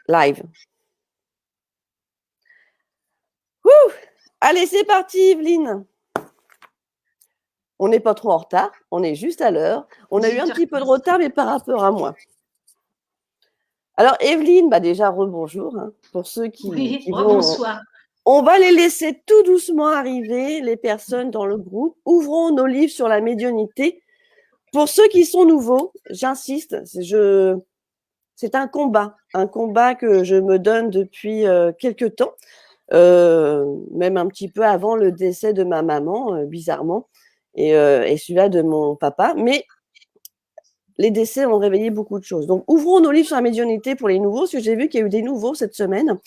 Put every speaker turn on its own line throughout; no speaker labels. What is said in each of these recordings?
live. Ouh, allez, c'est parti, Evelyne. On n'est pas trop en retard, on est juste à l'heure. On a eu un petit peu de retard, mais par rapport à moi. Alors, Evelyne, déjà, rebonjour. Pour ceux qui vont.
Bonsoir.
On va les laisser tout doucement arriver, les personnes dans le groupe. Ouvrons nos livres sur la médiumnité. Pour ceux qui sont nouveaux, j'insiste, c'est un combat que je me donne depuis quelques temps, même un petit peu avant le décès de ma maman, bizarrement, et celui-là de mon papa. Mais les décès ont réveillé beaucoup de choses. Donc, ouvrons nos livres sur la médiumnité pour les nouveaux, parce que j'ai vu qu'il y a eu des nouveaux cette semaine.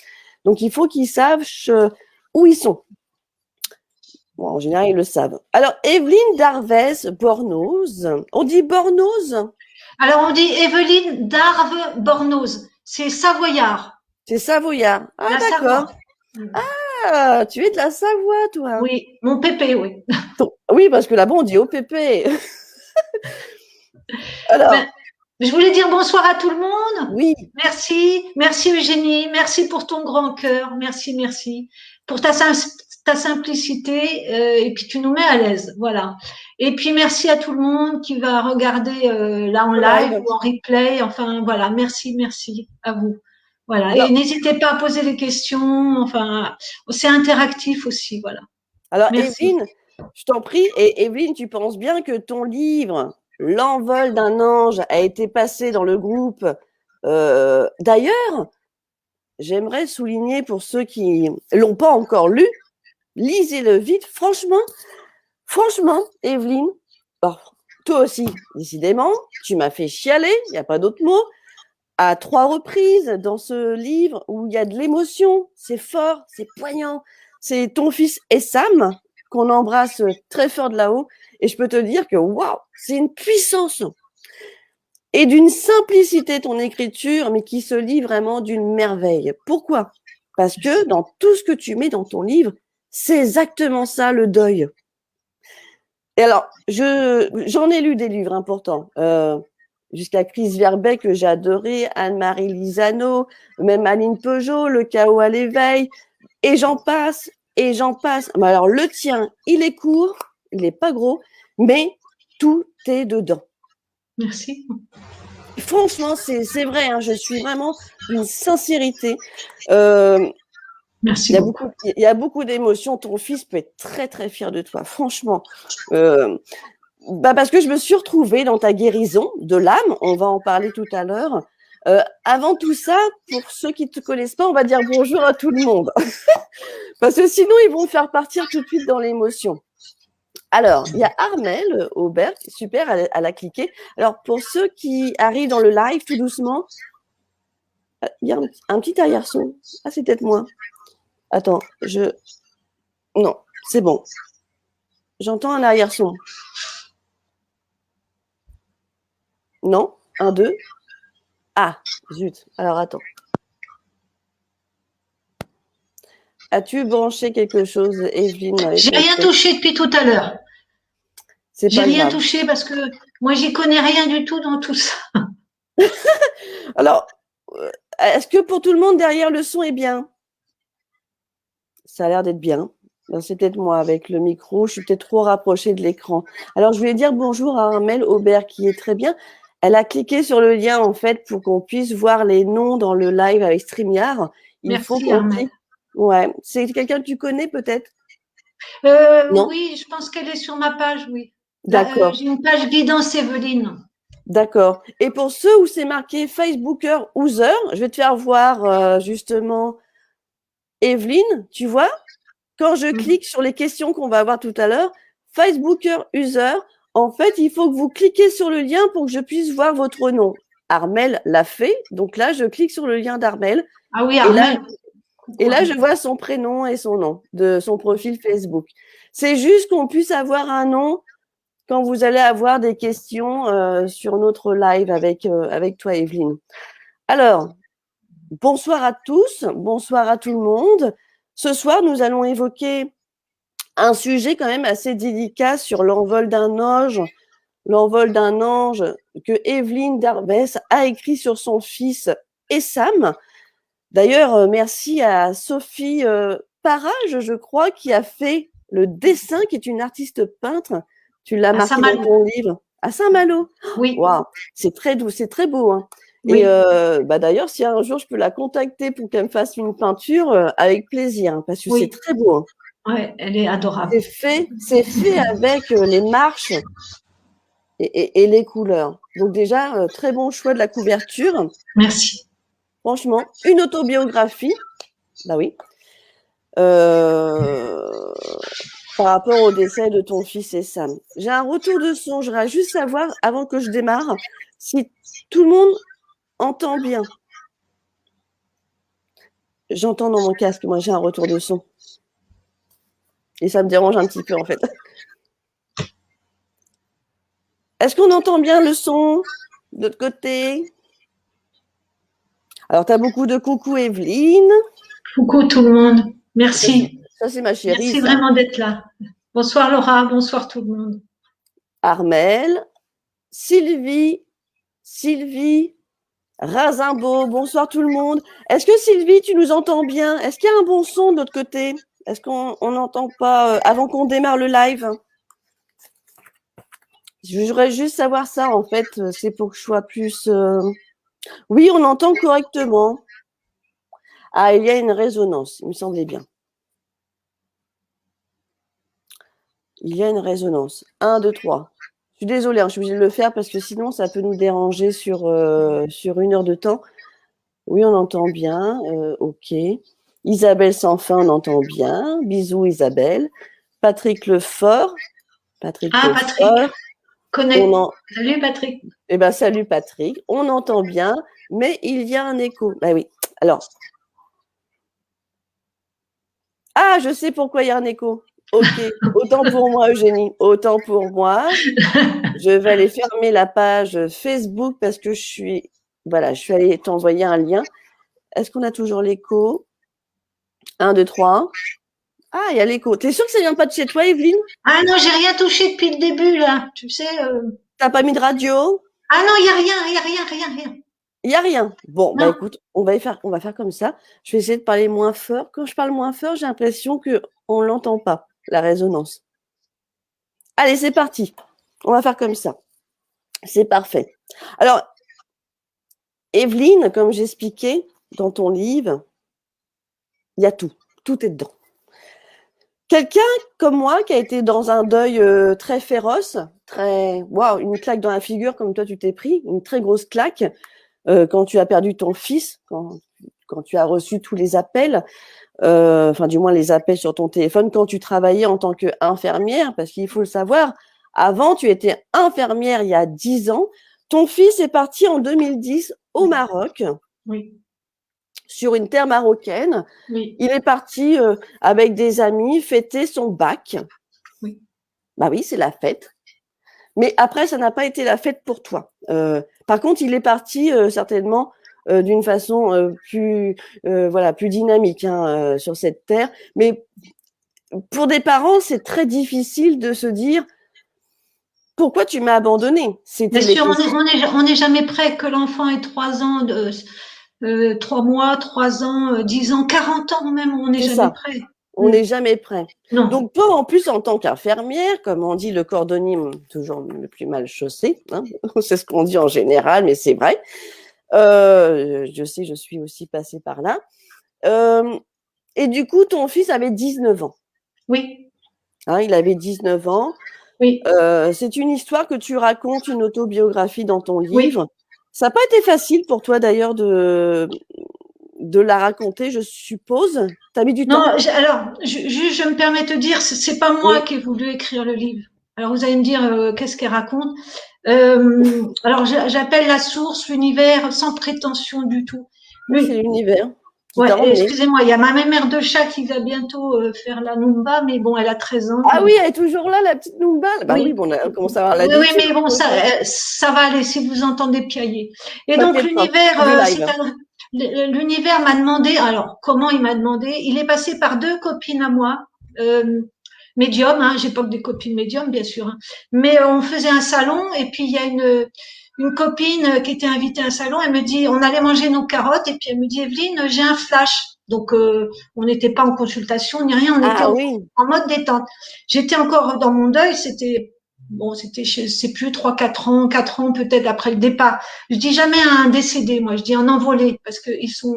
Donc, il faut qu'ils sachent où ils sont. Bon, en général, ils le savent. Alors, Evelyne Darvez Bornoz. On dit Bornoz?
Alors, on dit Evelyne Darve Bornoz. C'est savoyard.
C'est savoyard. Ah, d'accord. Ah, tu es de la Savoie, toi.
Oui, mon pépé, oui.
Oui, parce que là-bas, on dit au pépé. Alors,
je voulais dire bonsoir à tout le monde.
Oui.
Merci Eugénie. Merci pour ton grand cœur. Merci. Pour ta simplicité et puis tu nous mets à l'aise. Voilà. Et puis merci à tout le monde qui va regarder là en live ou en replay. Enfin, voilà. Merci à vous. Voilà. Alors, et n'hésitez pas à poser des questions. Enfin, c'est interactif aussi. Voilà.
Alors, Evelyne, je t'en prie. Et Evelyne, tu penses bien que ton livre, L'envol d'un ange, a été passé dans le groupe. D'ailleurs, j'aimerais souligner pour ceux qui l'ont pas encore lu, lisez-le vite. Franchement, Evelyne, toi aussi, décidément, tu m'as fait chialer, il n'y a pas d'autre mot, à 3 reprises dans ce livre où il y a de l'émotion, c'est fort, c'est poignant. C'est ton fils Essam qu'on embrasse très fort de là-haut. Et je peux te dire que, waouh, c'est une puissance et d'une simplicité ton écriture, mais qui se lit vraiment d'une merveille. Pourquoi ? Parce que dans tout ce que tu mets dans ton livre, c'est exactement ça, le deuil. Et alors, j'en ai lu des livres importants, jusqu'à Chris Verbeek, que j'ai adoré, Anne-Marie Lisano, même Aline Peugeot, Le chaos à l'éveil, et j'en passe. Mais alors, le tien, il est court, il n'est pas gros, mais tout est dedans.
Merci.
Franchement, c'est vrai, hein, je suis vraiment d'une sincérité.
Merci.
Il y a beaucoup d'émotions. Ton fils peut être très, très fier de toi, franchement. Parce que je me suis retrouvée dans ta guérison de l'âme. On va en parler tout à l'heure. Avant tout ça, pour ceux qui ne te connaissent pas, on va dire bonjour à tout le monde. Parce que sinon, ils vont faire partir tout de suite dans l'émotion. Alors, il y a Armel Aubert, super, elle a cliqué. Alors, pour ceux qui arrivent dans le live tout doucement, il y a un petit arrière-son. Ah, c'est peut-être moi. Attends, non, c'est bon. J'entends un arrière-son. Non, 1, 2. Ah, zut. Alors, attends. As-tu branché quelque chose, Evelyne?
J'ai rien touché depuis tout à l'heure. J'ai rien touché parce que moi, j'y connais rien du tout dans tout ça.
Alors, est-ce que pour tout le monde derrière le son est bien? Ça a l'air d'être bien. C'est peut-être moi avec le micro. Je suis peut-être trop rapprochée de l'écran. Alors, je voulais dire bonjour à Armel Aubert qui est très bien. Elle a cliqué sur le lien en fait pour qu'on puisse voir les noms dans le live avec StreamYard.
Merci, Armel.
Ouais. C'est quelqu'un que tu connais peut-être?
Oui, je pense qu'elle est sur ma page, oui.
D'accord.
J'ai une page guidance Evelyne.
D'accord. Et pour ceux où c'est marqué Facebooker user, je vais te faire voir justement Evelyne, tu vois, quand je clique sur les questions qu'on va avoir tout à l'heure, Facebooker user, en fait, il faut que vous cliquez sur le lien pour que je puisse voir votre nom. Armel l'a fait, donc là, je clique sur le lien d'Armel.
Ah oui, Armel.
Et là, je vois son prénom et son nom de son profil Facebook. C'est juste qu'on puisse avoir un nom quand vous allez avoir des questions sur notre live avec toi, Evelyne. Alors, bonsoir à tous, bonsoir à tout le monde. Ce soir, nous allons évoquer un sujet quand même assez délicat sur l'envol d'un ange que Evelyne Darvez a écrit sur son fils Essam. D'ailleurs, merci à Sophie Parage, je crois, qui a fait le dessin, qui est une artiste peintre. Tu l'as marqué dans ton livre. À Saint-Malo.
Oui.
Waouh, c'est très doux, c'est très beau. Hein.
Oui.
Et d'ailleurs, si un jour je peux la contacter pour qu'elle me fasse une peinture, avec plaisir, hein, parce que c'est très beau. Hein.
Ouais, elle est adorable.
C'est fait avec les marches et les couleurs. Donc déjà, très bon choix de la couverture.
Merci.
Franchement, une autobiographie. Bah oui. Par rapport au décès de ton fils et Sam. J'ai un retour de son. Je voudrais juste savoir, avant que je démarre, si tout le monde entend bien. J'entends dans mon casque, moi j'ai un retour de son. Et ça me dérange un petit peu en fait. Est-ce qu'on entend bien le son de l'autre côté? Alors, tu as beaucoup de coucou Evelyne.
Coucou tout le monde. Merci.
Ça, c'est ma chérie.
Merci vraiment d'être là. Bonsoir Laura, bonsoir tout le monde.
Armel, Sylvie, Razimbo, bonsoir tout le monde. Est-ce que Sylvie, tu nous entends bien? Est-ce qu'il y a un bon son de l'autre côté? Est-ce qu'on n'entend pas avant qu'on démarre le live? Je voudrais juste savoir ça, en fait. C'est pour que je sois plus... Oui, on entend correctement. Ah, il y a une résonance, il me semblait bien. Il y a une résonance. 1, 2, 3. Je suis désolée, hein, je suis obligée de le faire parce que sinon, ça peut nous déranger sur 1 heure de temps. Oui, on entend bien. OK. Isabelle Sanfin, on entend bien. Bisous, Isabelle. Patrick Lefort.
Patrick. Connais. Salut, Patrick.
Eh bien, salut, Patrick. On entend bien, mais il y a un écho. Ben oui. Alors. Ah, je sais pourquoi il y a un écho. OK. Autant pour moi, Eugénie. Autant pour moi. Je vais aller fermer la page Facebook parce que je suis allée t'envoyer un lien. Est-ce qu'on a toujours l'écho? 1, 2, 3. Ah, il y a l'écho. T'es sûre que ça vient pas de chez toi, Evelyne?
Ah non, j'ai rien touché depuis le début, là. Tu sais.
T'as pas mis de radio?
Ah non, il y a rien.
Il n'y a rien. Bon, bah écoute, on va faire comme ça. Je vais essayer de parler moins fort. Quand je parle moins fort, j'ai l'impression qu'on ne l'entend pas, la résonance. Allez, c'est parti. On va faire comme ça. C'est parfait. Alors, Evelyne, comme j'expliquais dans ton livre, il y a tout. Tout est dedans. Quelqu'un comme moi qui a été dans un deuil très féroce, une claque dans la figure comme toi tu t'es pris, une très grosse claque, quand tu as perdu ton fils, quand tu as reçu tous les appels, enfin du moins les appels sur ton téléphone, quand tu travaillais en tant qu'infirmière, parce qu'il faut le savoir, avant tu étais infirmière il y a 10 ans, ton fils est parti en 2010 au Maroc.
Oui.
Sur une terre marocaine.
Oui.
Il est parti avec des amis fêter son bac.
Oui.
Bah oui, c'est la fête. Mais après, ça n'a pas été la fête pour toi. Par contre, il est parti certainement d'une façon plus dynamique sur cette terre. Mais pour des parents, c'est très difficile de se dire pourquoi tu m'as abandonné.
Bien sûr, on n'est jamais prêt que l'enfant ait 3 ans, 3 mois, 3 ans, 10 ans, 40 ans même, on n'est jamais prêt.
On n'est jamais prêt.
Non.
Donc, toi, en plus, en tant qu'infirmière, comme on dit, le cordonnier, toujours le plus mal chaussé, hein, c'est ce qu'on dit en général, mais c'est vrai. Je sais, je suis aussi passée par là. Et du coup, ton fils avait 19 ans.
Oui.
Hein, il avait 19 ans.
Oui.
C'est une histoire que tu racontes, une autobiographie dans ton livre.
Oui.
Ça n'a pas été facile pour toi, d'ailleurs, de la raconter, je suppose. T'as mis du temps?
Non, alors, je me permets de te dire, c'est pas moi qui ai voulu écrire le livre. Alors, vous allez me dire, qu'est-ce qu'elle raconte? Alors, j'appelle la source, l'univers, sans prétention du tout.
Oui, c'est l'univers.
Ouais, excusez-moi, il y a ma mère de chat qui va bientôt faire la Numba, mais bon, elle a 13 ans.
Ah oui, elle est toujours là, la petite Numba. Bah oui, bon, on commence à avoir l'habitude.
Oui, mais bon, ça va aller si vous entendez piailler. Et donc, l'univers m'a demandé, alors, comment il m'a demandé? Il est passé par 2 copines à moi, médium, j'ai pas que des copines médium, bien sûr, mais on faisait un salon, et puis il y a une copine qui était invitée à un salon, elle me dit, on allait manger nos carottes, et puis elle me dit, Evelyne, j'ai un flash. Donc, on n'était pas en consultation ni rien, on était
Ah oui.
en mode détente. J'étais encore dans mon deuil, c'était, bon, c'était, je sais plus, 3, 4 ans, 4 ans peut-être après le départ. Je dis jamais un décédé, moi, je dis un envolé, parce que ils sont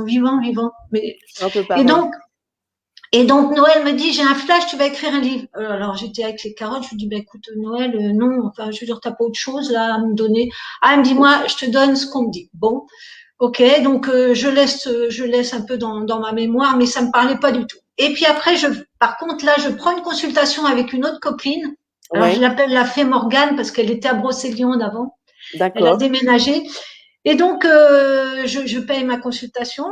vivants, vivants. Mais,
Un peu
et
pareil.
donc, et donc Noël me dit, j'ai un flash, tu vas écrire un livre. Alors j'étais avec les carottes, je lui dis, bah, écoute Noël, non, enfin je veux dire, t'as pas autre chose là à me donner. Ah, elle me dit, moi, je te donne ce qu'on me dit. Bon, ok, donc je laisse un peu dans ma mémoire, mais ça me parlait pas du tout. Et puis après, par contre là, je prends une consultation avec une autre copine. Alors je
Ouais,
l'appelle la fée Morgane parce qu'elle était à Brocéliande avant. Elle a
d'accord.
déménagé. Et donc, je paye ma consultation,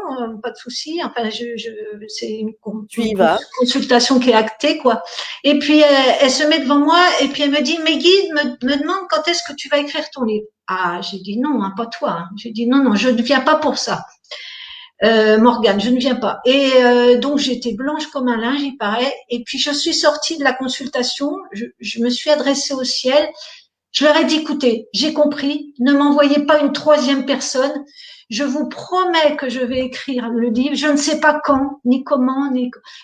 pas de souci. Enfin, c'est
Tu
une
y vas.
consultation qui est actée, quoi. Et puis, elle se met devant moi et puis elle me dit, mes guides me demandent quand est-ce que tu vas écrire ton livre. Ah, j'ai dit non, hein, pas toi. Hein. J'ai dit non, non, je ne viens pas pour ça. Morgane, je ne viens pas. Et donc, j'étais blanche comme un linge, il paraît. Et puis, je suis sortie de la consultation, je me suis adressée au ciel. Je leur ai dit, écoutez, j'ai compris, ne m'envoyez pas une troisième personne. Je vous promets que je vais écrire le livre. Je ne sais pas quand, ni comment,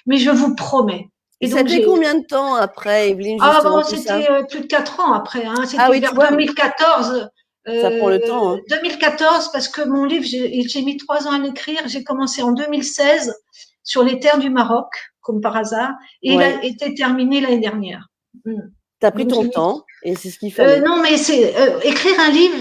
mais je vous promets.
Et
Et
ça
donc
fait combien de temps après, Evelyne,
ah
justement,
bon,
tout ça?
c'était plus de 4 ans après, hein.
Ah
C'était
oui, tu
vers
vois,
2014.
ça prend le temps, hein.
2014, parce que mon livre, j'ai mis 3 ans à l'écrire. J'ai commencé en 2016 sur les terres du Maroc, comme par hasard, et il
Ouais.
a été terminé l'année dernière. Mm.
T'as pris
Donc
ton
j'ai mis
temps et c'est ce qu'il fallait.
non, mais c'est écrire un livre.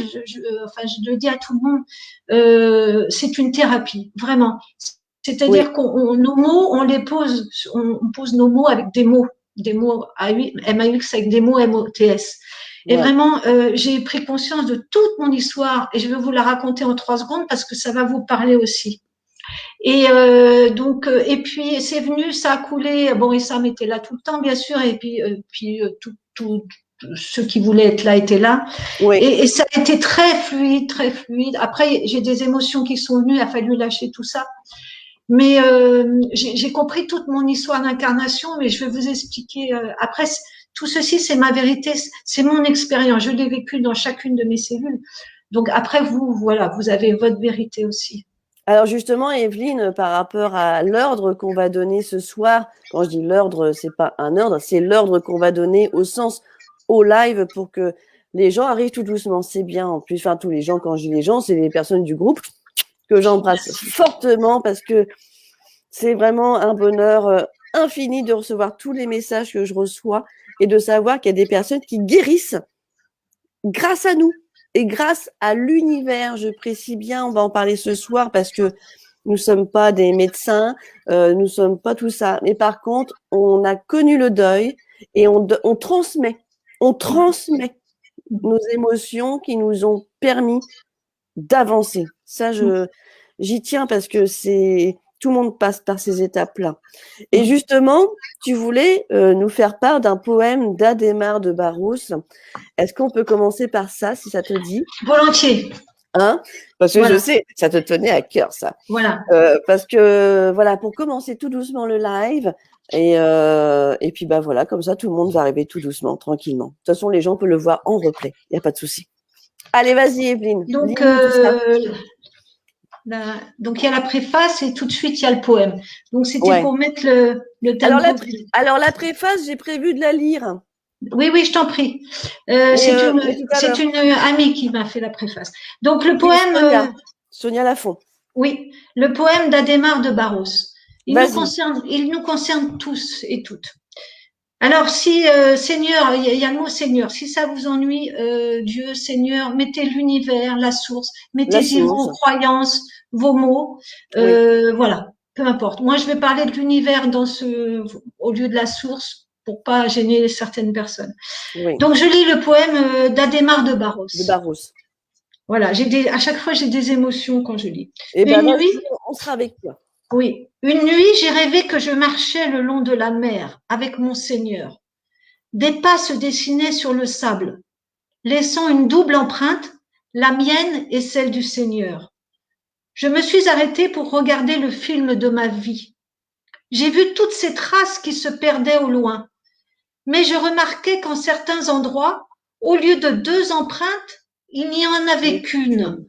Enfin, je le dis à tout le monde, c'est une thérapie, vraiment.
Oui,
C'est-à-dire nos mots, on les pose, on pose nos mots avec des mots MAX avec des mots MOTS. Et
ouais.
vraiment, j'ai pris conscience de toute mon histoire et je vais vous la raconter en 3 secondes parce que ça va vous parler aussi. Et donc, et puis c'est venu, ça a coulé. Bon, et Sam était là tout le temps, bien sûr, et puis tout ceux qui voulaient être là étaient là.
Oui.
Et ça a été très fluide, très fluide. Après, j'ai des émotions qui sont venues, il a fallu lâcher tout ça. Mais j'ai compris toute mon histoire d'incarnation, mais je vais vous expliquer. Après, tout ceci, c'est ma vérité, c'est mon expérience. Je l'ai vécu dans chacune de mes cellules. Donc après, vous, voilà, vous avez votre vérité aussi.
Alors justement, Evelyne, par rapport à l'ordre qu'on va donner ce soir, quand je dis l'ordre, c'est pas un ordre, c'est l'ordre qu'on va donner au sens au live pour que les gens arrivent tout doucement. C'est bien en plus, enfin tous les gens, quand je dis les gens, c'est les personnes du groupe que j'embrasse fortement parce que c'est vraiment un bonheur infini de recevoir tous les messages que je reçois et de savoir qu'il y a des personnes qui guérissent grâce à nous et grâce à l'univers. Je précise bien, on va en parler ce soir parce que nous sommes pas des médecins, nous sommes pas tout ça. Mais par contre, on a connu le deuil et on transmet nos émotions qui nous ont permis d'avancer. Ça, j'y tiens parce que c'est tout le monde passe par ces étapes-là. Et justement, tu voulais nous faire part d'un poème d'Adhémar de Barros. Est-ce qu'on peut commencer par ça, si ça te dit?
Volontiers.
Hein? Parce que je
Voilà,
sais, ça te tenait à cœur, ça.
voilà.
Parce que, voilà, pour commencer tout doucement le live, et puis, bah voilà, comme ça, tout le monde va arriver tout doucement, tranquillement. De toute façon, les gens peuvent le voir en replay. Il n'y a pas de souci. Allez, vas-y, Evelyne,
Donc,
lis-nous tout ça.
donc il y a la préface et tout de suite il y a le poème. Donc c'était
Ouais.
pour mettre le
Alors,
tempo.
la préface, j'ai prévu de la lire.
Oui, oui, je t'en prie.
Mais tout à
C'est
l'heure.
une amie qui m'a fait la préface. Donc le
Oui,
poème,
Sonia Lafont.
oui, le poème d'Adhémar de Barros.
Vas-y.
Il nous concerne tous et toutes. Alors, si Seigneur, il y a le mot Seigneur. Si ça vous ennuie, Dieu, Seigneur, mettez l'univers, la source,
La
mettez-y vos
source.
croyances, vos mots.
Oui,
Voilà, peu importe. Moi, je vais parler de l'univers au lieu de la source pour pas gêner certaines personnes.
oui.
Donc, je lis le poème d'Adhémar de Barros.
De Barros.
Voilà, à chaque fois, j'ai des émotions quand je lis.
Eh ben,
Une
vas-y,
nuit,
on sera avec toi.
oui, une nuit, j'ai rêvé que je marchais le long de la mer avec mon Seigneur. Des pas se dessinaient sur le sable, laissant une double empreinte, la mienne et celle du Seigneur. Je me suis arrêtée pour regarder le film de ma vie. J'ai vu toutes ces traces qui se perdaient au loin, mais je remarquais qu'en certains endroits, au lieu de 2 empreintes, il n'y en avait qu'une.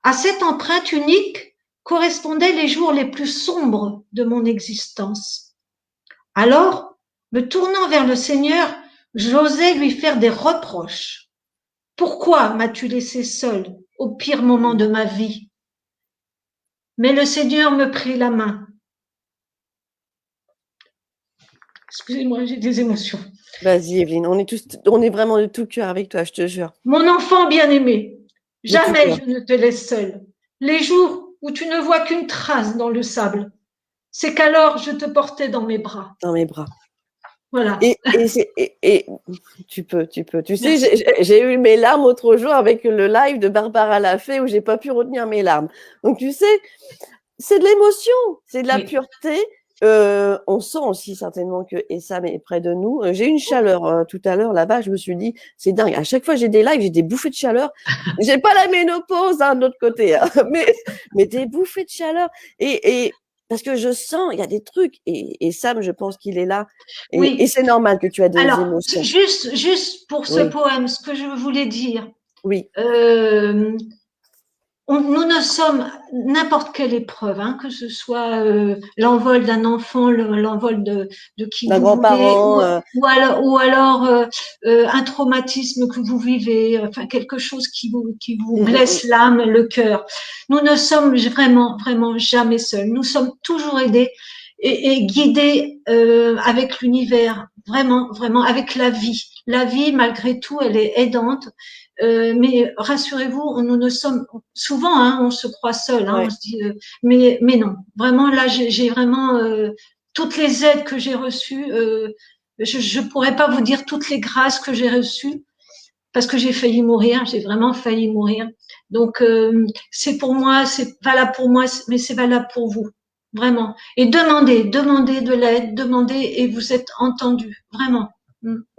À cette empreinte unique correspondaient les jours les plus sombres de mon existence. Alors, me tournant vers le Seigneur, j'osais lui faire des reproches. Pourquoi m'as-tu laissé seule au pire moment de ma vie? Mais le Seigneur me prit la main. Excusez-moi, j'ai des émotions.
Vas-y, Evelyne, on est vraiment de tout cœur avec toi, je te jure.
Mon enfant bien-aimé, jamais je ne te laisse seule. Les jours où tu ne vois qu'une trace dans le sable, c'est qu'alors je te portais dans mes bras.
Dans mes bras.
Voilà.
Et tu peux. Tu sais, j'ai eu mes larmes l'autre jour avec le live de Barbara Laffay où j'ai pas pu retenir mes larmes. Donc tu sais, c'est de l'émotion, c'est de la pureté. On sent aussi certainement que Essam est près de nous. J'ai eu une chaleur tout à l'heure là-bas. Je me suis dit, c'est dingue. À chaque fois j'ai des lives, j'ai des bouffées de chaleur. J'ai pas la ménopause hein, de l'autre côté, hein, mais des bouffées de chaleur. Et parce que je sens, il y a des trucs. Et Sam, je pense qu'il est là. Et c'est normal que tu as des émotions.
Juste pour ce poème, ce que je voulais dire.
Oui.
Nous ne sommes n'importe quelle épreuve, hein, que ce soit l'envol d'un enfant, l'envol de qui vous voulez, ou alors un traumatisme que vous vivez, enfin quelque chose qui vous blesse l'âme, le cœur. Nous ne sommes vraiment jamais seuls. Nous sommes toujours aidés et guidés avec l'univers, vraiment avec la vie. La vie, malgré tout, elle est aidante. Mais rassurez-vous, nous ne sommes souvent, hein, on se croit seul, hein, on se dit, mais non, vraiment là, j'ai vraiment toutes les aides que j'ai reçues. Je pourrais pas vous dire toutes les grâces que j'ai reçues parce que j'ai failli mourir, j'ai vraiment failli mourir. Donc c'est pour moi, c'est valable pour moi, mais c'est valable pour vous, vraiment. Et demandez de l'aide, demandez et vous êtes entendus, vraiment.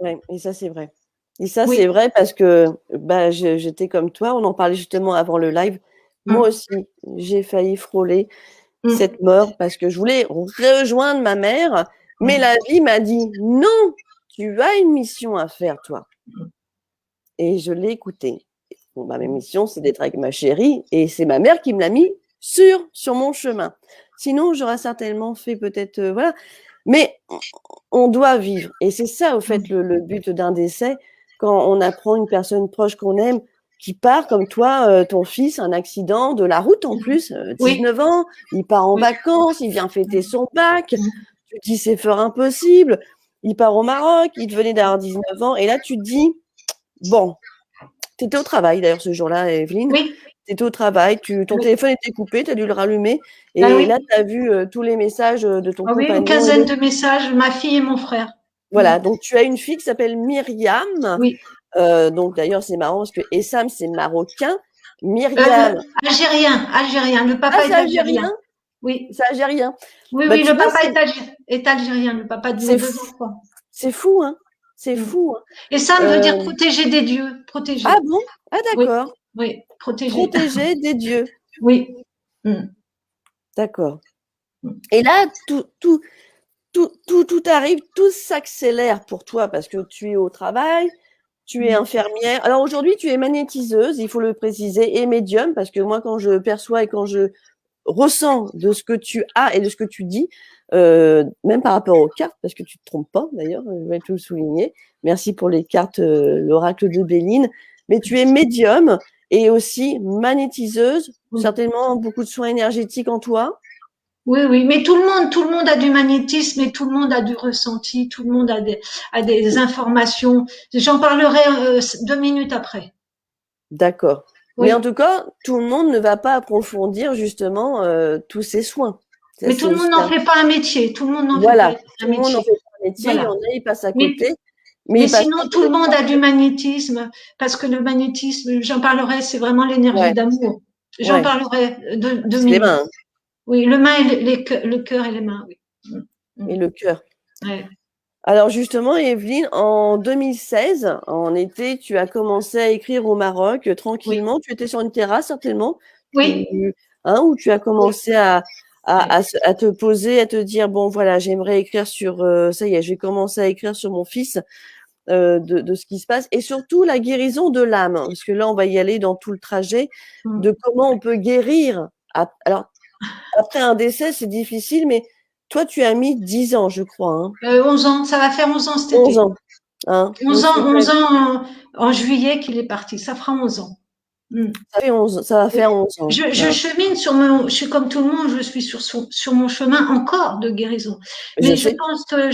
Ouais, et ça c'est vrai. Et ça, c'est vrai parce que bah, j'étais comme toi, on en parlait justement avant le live. Moi aussi, j'ai failli frôler cette mort parce que je voulais rejoindre ma mère, mais la vie m'a dit non, tu as une mission à faire, toi. Et je l'ai écoutée. Bon, bah, ma mission, c'est d'être avec ma chérie et c'est ma mère qui me l'a mis sur mon chemin. Sinon, j'aurais certainement fait peut-être, voilà. Mais on doit vivre. Et c'est ça, au fait, le but d'un décès. Quand on apprend une personne proche qu'on aime qui part, comme toi, ton fils, un accident de la route en plus, 19 ans, il part en vacances, il vient fêter son bac, tu te dis c'est fort impossible, il part au Maroc, il venait d'avoir 19 ans, et là tu te dis, bon, tu étais au travail d'ailleurs ce jour-là, Evelyne.
Oui.
Tu étais au travail, ton téléphone était coupé, tu as dû le rallumer. Et là, tu as vu tous les messages de ton compagnon.
Oui, une quinzaine de messages, ma fille et mon frère.
Voilà, donc tu as une fille qui s'appelle Myriam.
Oui.
Donc d'ailleurs, c'est marrant parce que Essam, c'est marocain. Myriam.
Algérien. Le papa est algérien. Oui.
C'est algérien.
Oui, bah, le papa est algérien, le papa de mes deux enfants.
C'est fou, hein. C'est fou. Hein.
Et ça veut dire protéger des dieux, protéger.
Ah bon? Ah d'accord.
Oui, protéger.
Protéger des dieux.
Oui.
D'accord. Et là, tout arrive, tout s'accélère pour toi parce que tu es au travail, tu es infirmière. Alors aujourd'hui, tu es magnétiseuse, il faut le préciser, et médium, parce que moi, quand je perçois et quand je ressens de ce que tu as et de ce que tu dis, même par rapport aux cartes, parce que tu te trompes pas d'ailleurs, je vais tout le souligner. Merci pour les cartes, l'oracle de Béline. Mais tu es médium et aussi magnétiseuse, certainement beaucoup de soins énergétiques en toi.
Oui, mais tout le monde a du magnétisme et tout le monde a du ressenti, tout le monde a des informations. J'en parlerai 2 minutes après.
D'accord. Oui. Mais en tout cas, tout le monde ne va pas approfondir justement tous ces soins.
Ça, mais tout le monde n'en fait pas un métier. Tout le monde n'en fait pas un métier.
Tout le monde n'en fait pas un métier. Voilà. Il y en a, ils passent à côté.
Mais sinon, tout le monde a du magnétisme parce que le magnétisme, j'en parlerai, c'est vraiment l'énergie d'amour. J'en parlerai 2 minutes.
Les mains.
Oui, le cœur et les mains, oui.
Et le cœur.
Ouais.
Alors justement, Evelyne, en 2016, en été, tu as commencé à écrire au Maroc tranquillement. Tu étais sur une terrasse certainement.
Oui.
Où tu as commencé à te poser, à te dire bon voilà, j'aimerais écrire sur ça y est, j'ai commencé à écrire sur mon fils. de ce qui se passe, et surtout la guérison de l'âme, parce que là, on va y aller dans tout le trajet, de comment on peut guérir. Alors, après un décès, c'est difficile, mais toi, tu as mis 10 ans, je crois. Hein.
11 ans, ça va faire 11 ans cet
11
été.
ans. Hein.
11 ans, 11 ans en juillet qu'il est parti, ça fera 11 ans.
Ça va faire 11 ans.
Je chemine je suis comme tout le monde, je suis sur mon chemin encore de guérison. Mais je pense que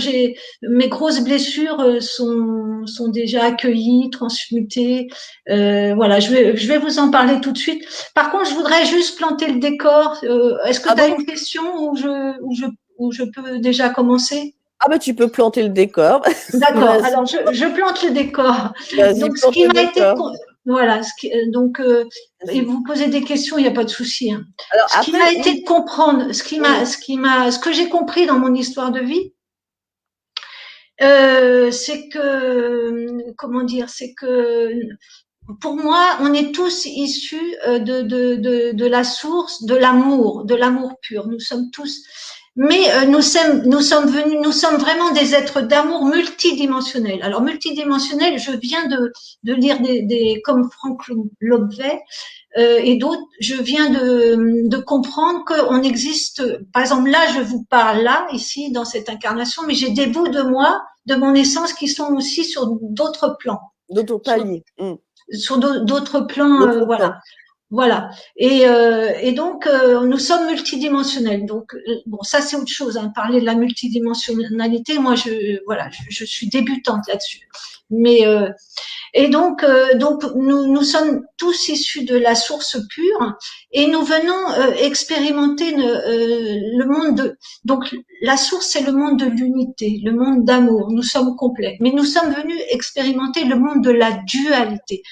mes grosses blessures sont déjà accueillies, transmutées. Voilà, je vais vous en parler tout de suite. Par contre, je voudrais juste planter le décor. Est-ce que tu as une question où je peux déjà commencer?
Ah ben tu peux planter le décor.
D'accord. Alors je plante le décor. Donc ce qui m'a été voilà, et vous posez des questions, il n'y a pas de souci. Hein.
Alors,
ce qui m'a été de comprendre, ce que j'ai compris dans mon histoire de vie, c'est que, comment dire, c'est que pour moi, on est tous issus de la source de l'amour pur. Nous sommes tous, mais nous sommes vraiment des êtres d'amour multidimensionnels. Alors multidimensionnels, je viens de lire comme Frank Lobvet et d'autres, je viens de comprendre qu'on existe. Par exemple, là, je vous parle là, ici, dans cette incarnation, mais j'ai des bouts de moi, de mon essence, qui sont aussi sur d'autres plans.
D'autres paliers.
Sur d'autres plans, voilà. Voilà. Et donc, nous sommes multidimensionnels. Donc, bon, ça c'est autre chose. Hein, parler de la multidimensionnalité, moi, je suis débutante là-dessus. Mais et donc nous sommes tous issus de la source pure et nous venons expérimenter le monde de. Donc, la source c'est le monde de l'unité, le monde d'amour. Nous sommes complets. Mais nous sommes venus expérimenter le monde de la dualité.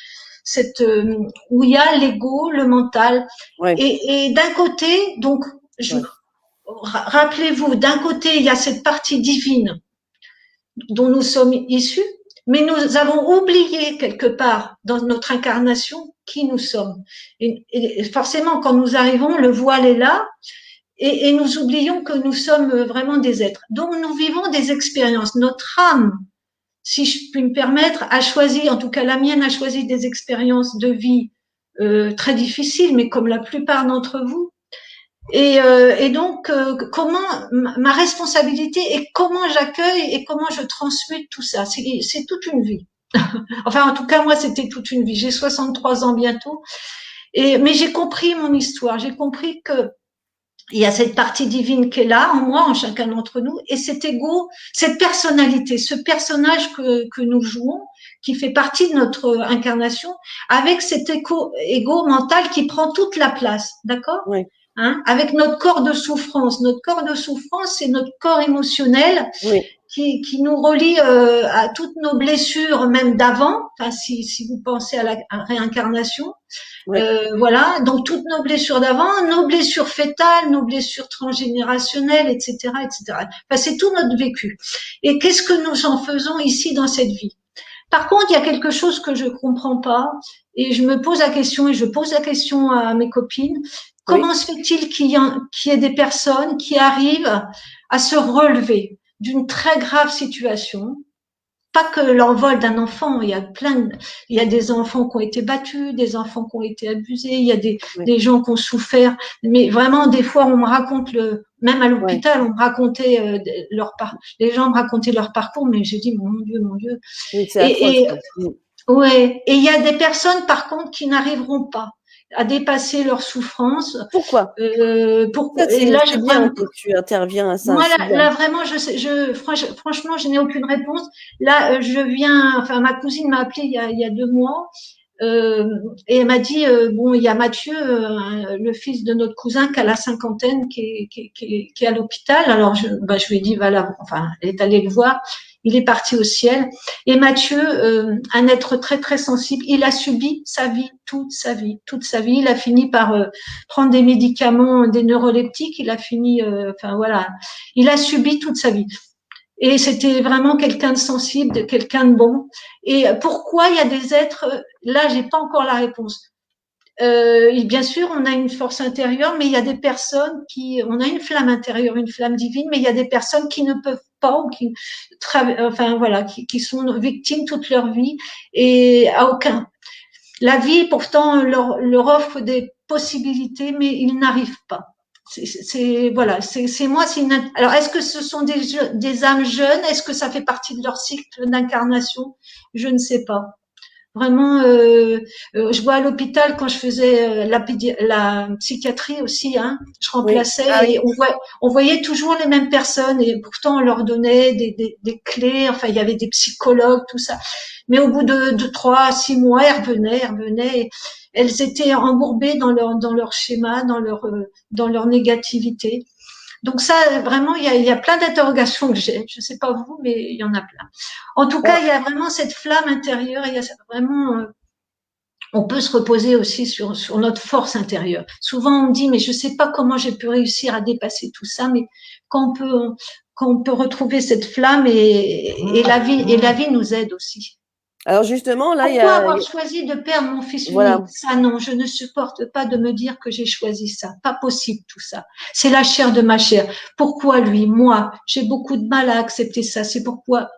Où il y a l'ego, le mental. Ouais. Et d'un côté, donc, rappelez-vous, d'un côté, il y a cette partie divine dont nous sommes issus, mais nous avons oublié quelque part dans notre incarnation qui nous sommes. Et forcément, quand nous arrivons, le voile est là, et nous oublions que nous sommes vraiment des êtres. Donc, nous vivons des expériences. Notre âme, si je puis me permettre, a choisi, en tout cas la mienne a choisi des expériences de vie très difficiles, mais comme la plupart d'entre vous. Et donc, comment ma responsabilité et comment j'accueille et comment je transmute tout ça, c'est toute une vie. Enfin, en tout cas, moi, c'était toute une vie. J'ai 63 ans bientôt, mais j'ai compris mon histoire. J'ai compris que il y a cette partie divine qui est là, en moi, en chacun d'entre nous, et cet ego, cette personnalité, ce personnage que nous jouons, qui fait partie de notre incarnation, avec cet ego mental qui prend toute la place, d'accord ? Oui. Hein, avec notre corps de souffrance. Notre corps de souffrance, c'est notre corps émotionnel qui nous relie à toutes nos blessures, même d'avant, enfin, si vous pensez à la réincarnation. Oui. Voilà, donc toutes nos blessures d'avant, nos blessures fétales, nos blessures transgénérationnelles, etc., etc. Enfin, c'est tout notre vécu. Et qu'est-ce que nous en faisons ici dans cette vie ? Par contre, il y a quelque chose que je comprends pas, et je me pose la question, et je pose la question à mes copines. Comment se fait-il qu'il y ait des personnes qui arrivent à se relever d'une très grave situation? Pas que l'envol d'un enfant, il y a des enfants qui ont été battus, des enfants qui ont été abusés, il y a des gens qui ont souffert, mais vraiment des fois on me raconte même à l'hôpital, on me racontait les gens me racontaient leur parcours, mais j'ai dit mon Dieu. Oui, et il y a des personnes par contre qui n'arriveront pas à dépasser leur souffrance.
Pourquoi
Et là,
c'est bien que tu interviens à ça.
Moi, là vraiment, franchement, je n'ai aucune réponse. Là, enfin, ma cousine m'a appelé il y a 2 mois. Et elle m'a dit bon, il y a Mathieu, le fils de notre cousin qui a la cinquantaine, qui est à l'hôpital. Alors je lui ai dit voilà, enfin, elle est allée le voir. Il est parti au ciel. Et Mathieu, un être très très sensible, il a subi sa vie, toute sa vie. Il a fini par prendre des médicaments, des neuroleptiques. Il a fini, enfin voilà, il a subi toute sa vie. Et c'était vraiment quelqu'un de sensible, quelqu'un de bon. Et pourquoi il y a des êtres, là, j'ai pas encore la réponse. Bien sûr, on a une force intérieure, mais il y a des personnes on a une flamme intérieure, une flamme divine, mais il y a des personnes qui ne peuvent pas ou enfin voilà, qui sont victimes toute leur vie et à aucun. La vie pourtant leur offre des possibilités, mais ils n'arrivent pas. Voilà, c'est moi. Alors, est-ce que ce sont des âmes jeunes? Est-ce que ça fait partie de leur cycle d'incarnation? Je ne sais pas. Vraiment, je vois à l'hôpital quand je faisais la psychiatrie aussi, hein, je
Oui.
remplaçais
Ah oui.
et on voyait toujours les mêmes personnes et pourtant on leur donnait des clés, enfin il y avait des psychologues, tout ça. Mais au bout de 3 à 6 mois, elles revenaient, et elles étaient embourbées dans leur schéma, dans leur négativité. Donc ça, vraiment, il y a plein d'interrogations que j'ai. Je sais pas vous, mais il y en a plein. En tout cas,
Alors,
il y a vraiment cette flamme intérieure. Il y a vraiment, on peut se reposer aussi sur notre force intérieure. Souvent, on me dit, mais je sais pas comment j'ai pu réussir à dépasser tout ça, mais quand on peut retrouver cette flamme et la vie nous aide aussi.
alors justement, là,
Pourquoi avoir choisi de perdre mon fils unique?
voilà.
Ça, non, je ne supporte pas de me dire que j'ai choisi ça. Pas possible tout ça. C'est la chair de ma chair. Pourquoi lui? Moi, j'ai beaucoup de mal à accepter ça. C'est pourquoi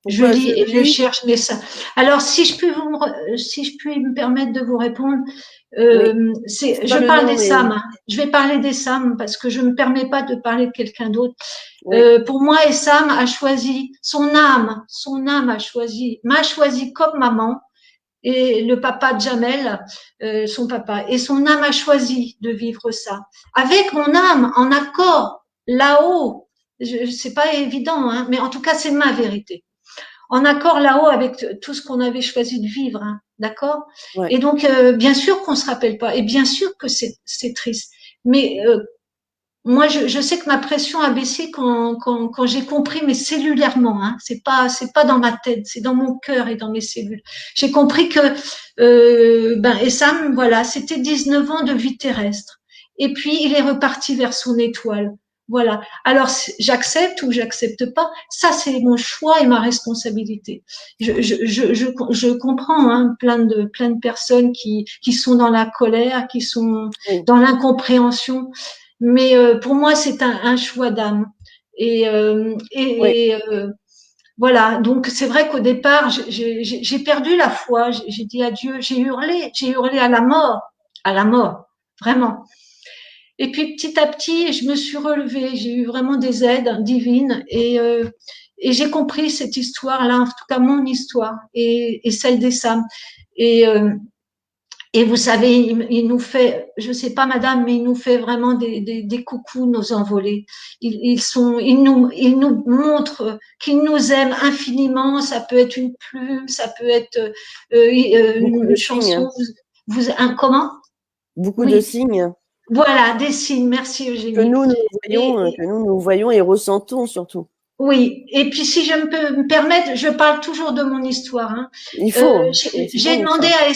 je
Pourquoi
lis et je
lui?
cherche mais ça. Alors, si je puis me permettre de vous répondre,
Oui. C'est
je
pas le
parle
nom,
des
mais
Sam. Je vais parler des Sam parce que je ne me permets pas de parler de quelqu'un d'autre.
oui.
Pour moi, Essam a choisi son âme m'a choisi comme maman et le papa de Jamel, son papa, et son âme a choisi de vivre ça avec mon âme en accord là-haut. C'est pas évident, hein, mais en tout cas, c'est ma vérité en accord là-haut avec tout ce qu'on avait choisi de vivre, hein, d'accord.
Ouais.
Et donc, bien sûr qu'on se rappelle pas, et bien sûr que c'est triste, mais moi, je sais que ma pression a baissé quand j'ai compris, mais cellulairement, hein, c'est pas dans ma tête, c'est dans mon cœur et dans mes cellules. J'ai compris que Essam, voilà, c'était 19 ans de vie terrestre, et puis il est reparti vers son étoile. Voilà. Alors, j'accepte ou j'accepte pas. Ça, c'est mon choix et ma responsabilité. Je comprends hein, plein de personnes qui sont dans la colère, qui sont
Oui.
dans l'incompréhension. Mais pour moi, c'est un choix d'âme.
Oui.
Voilà. Donc c'est vrai qu'au départ, j'ai perdu la foi. J'ai dit adieu. J'ai hurlé à la mort, vraiment. Et puis petit à petit, je me suis relevée. J'ai eu vraiment des aides divines et j'ai compris cette histoire-là, en tout cas mon histoire et celle des Sam. Et et vous savez, il nous fait, je sais pas madame, mais il nous fait vraiment des coucous, nos envolés. Ils nous montrent qu'ils nous aiment infiniment. Ça peut être une plume, ça peut être
Beaucoup de
une
signes.
chanson. Comment?
Beaucoup de
Oui,
signes
voilà, des signes. Merci Eugénie.
que nous voyons et ressentons surtout.
Oui, et puis si je me peux me permettre, je parle toujours de mon histoire. Hein.
Il faut, c'est
J'ai
souvent
demandé
ça.
à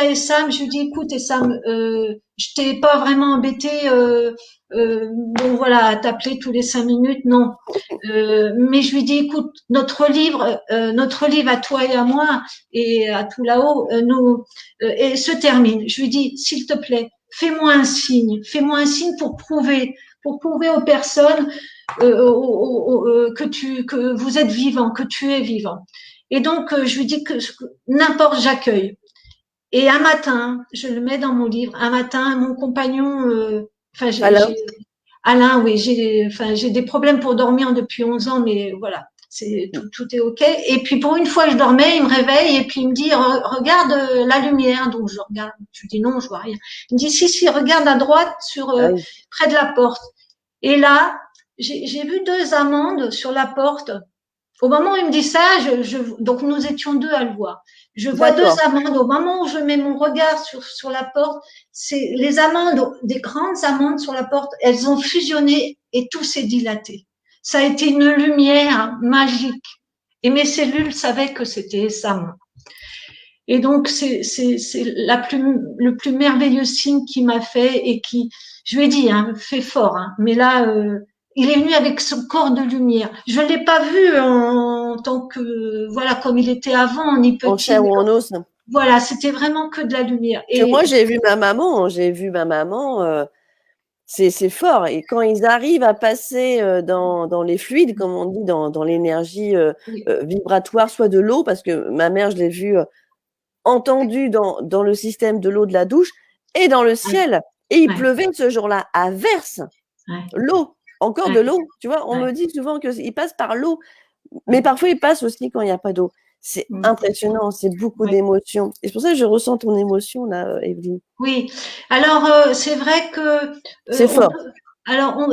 Essam, je lui dis écoute Essam, je t'ai pas vraiment embêté, bon voilà, à t'appeler tous les 5 minutes, non. Mais je lui dis écoute, notre livre à toi et à moi et à tout là-haut, et se termine. Je lui dis s'il te plaît, fais-moi un signe pour prouver aux personnes que vous êtes vivant, que tu es vivant. Et donc, je lui dis que n'importe, j'accueille. Et un matin, je le mets dans mon livre, un matin, mon compagnon, enfin,
Alain,
Alain, oui, j'ai des problèmes pour dormir depuis 11 ans, mais voilà, tout est OK. Et puis, pour une fois, je dormais, il me réveille et puis il me dit, regarde la lumière. Donc, je regarde, je lui dis non, je vois rien. Il me dit, si, regarde à droite
ah oui,
près de la porte. Et là, j'ai vu 2 amandes sur la porte. Au moment où il me dit ça, donc nous étions 2 à le voir. Je vois deux
d'accord.
amandes. Au moment où je mets mon regard sur la porte, c'est les amandes, des grandes amandes sur la porte, elles ont fusionné et tout s'est dilaté. Ça a été une lumière magique. Et mes cellules savaient que c'était ça. Et donc, c'est le plus merveilleux signe qu'il m'a fait et qui, je lui ai dit, hein, fait fort, hein, mais là, il est venu avec son corps de lumière. Je ne l'ai pas vu en tant que, voilà, comme il était avant, ni
En
petit,
chair
ni
ou en os.
voilà, c'était vraiment que de la lumière.
Que moi,
Et
j'ai vu ma maman, c'est fort. Et quand ils arrivent à passer dans les fluides, comme on dit, dans l'énergie vibratoire, soit de l'eau, parce que ma mère, je l'ai vue entendue dans le système de l'eau de la douche et dans le ciel. Et il pleuvait ce jour-là à verse. L'eau, encore de l'eau. Tu vois, on me dit souvent qu'il passe par l'eau. Mais parfois, il passe aussi quand il n'y a pas d'eau. C'est impressionnant, c'est beaucoup d'émotions. Et c'est pour ça que je ressens ton émotion, là, Evelyne.
Oui, alors c'est vrai que
c'est fort.